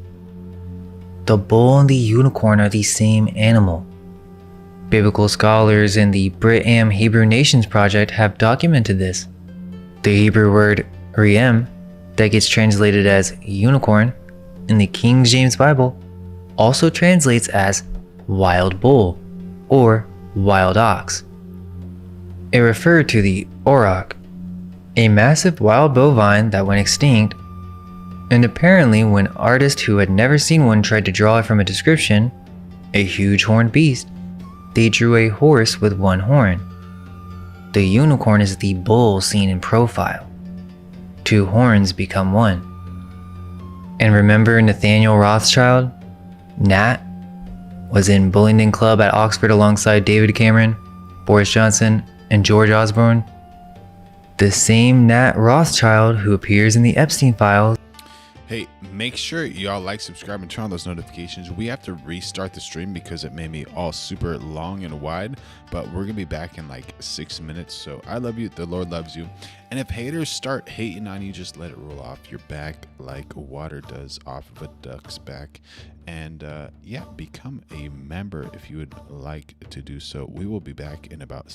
The bull and the unicorn are the same animal. Biblical scholars in the Brit-Am Hebrew Nations Project have documented this. The Hebrew word re'em, that gets translated as unicorn in the King James Bible, also translates as wild bull or wild ox. It referred to the auroch, a massive wild bovine that went extinct, and apparently when artists who had never seen one tried to draw it from a description, a huge horned beast, they drew a horse with one horn. The unicorn is the bull seen in profile. 2 horns become one. And remember Nathaniel Rothschild? Nat was in Bullingdon Club at Oxford alongside David Cameron, Boris Johnson, and George Osborne. The same Nat Rothschild who appears in the Epstein files. Hey, make sure y'all like, subscribe, and turn on those notifications. We have to restart the stream because it made me all super long and wide, but we're gonna be back in like 6 minutes. So I love you, the Lord loves you, and if haters start hating on you, just let it roll off your back like water does off of a duck's back. And yeah, become a member if you would like to do so. We will be back in about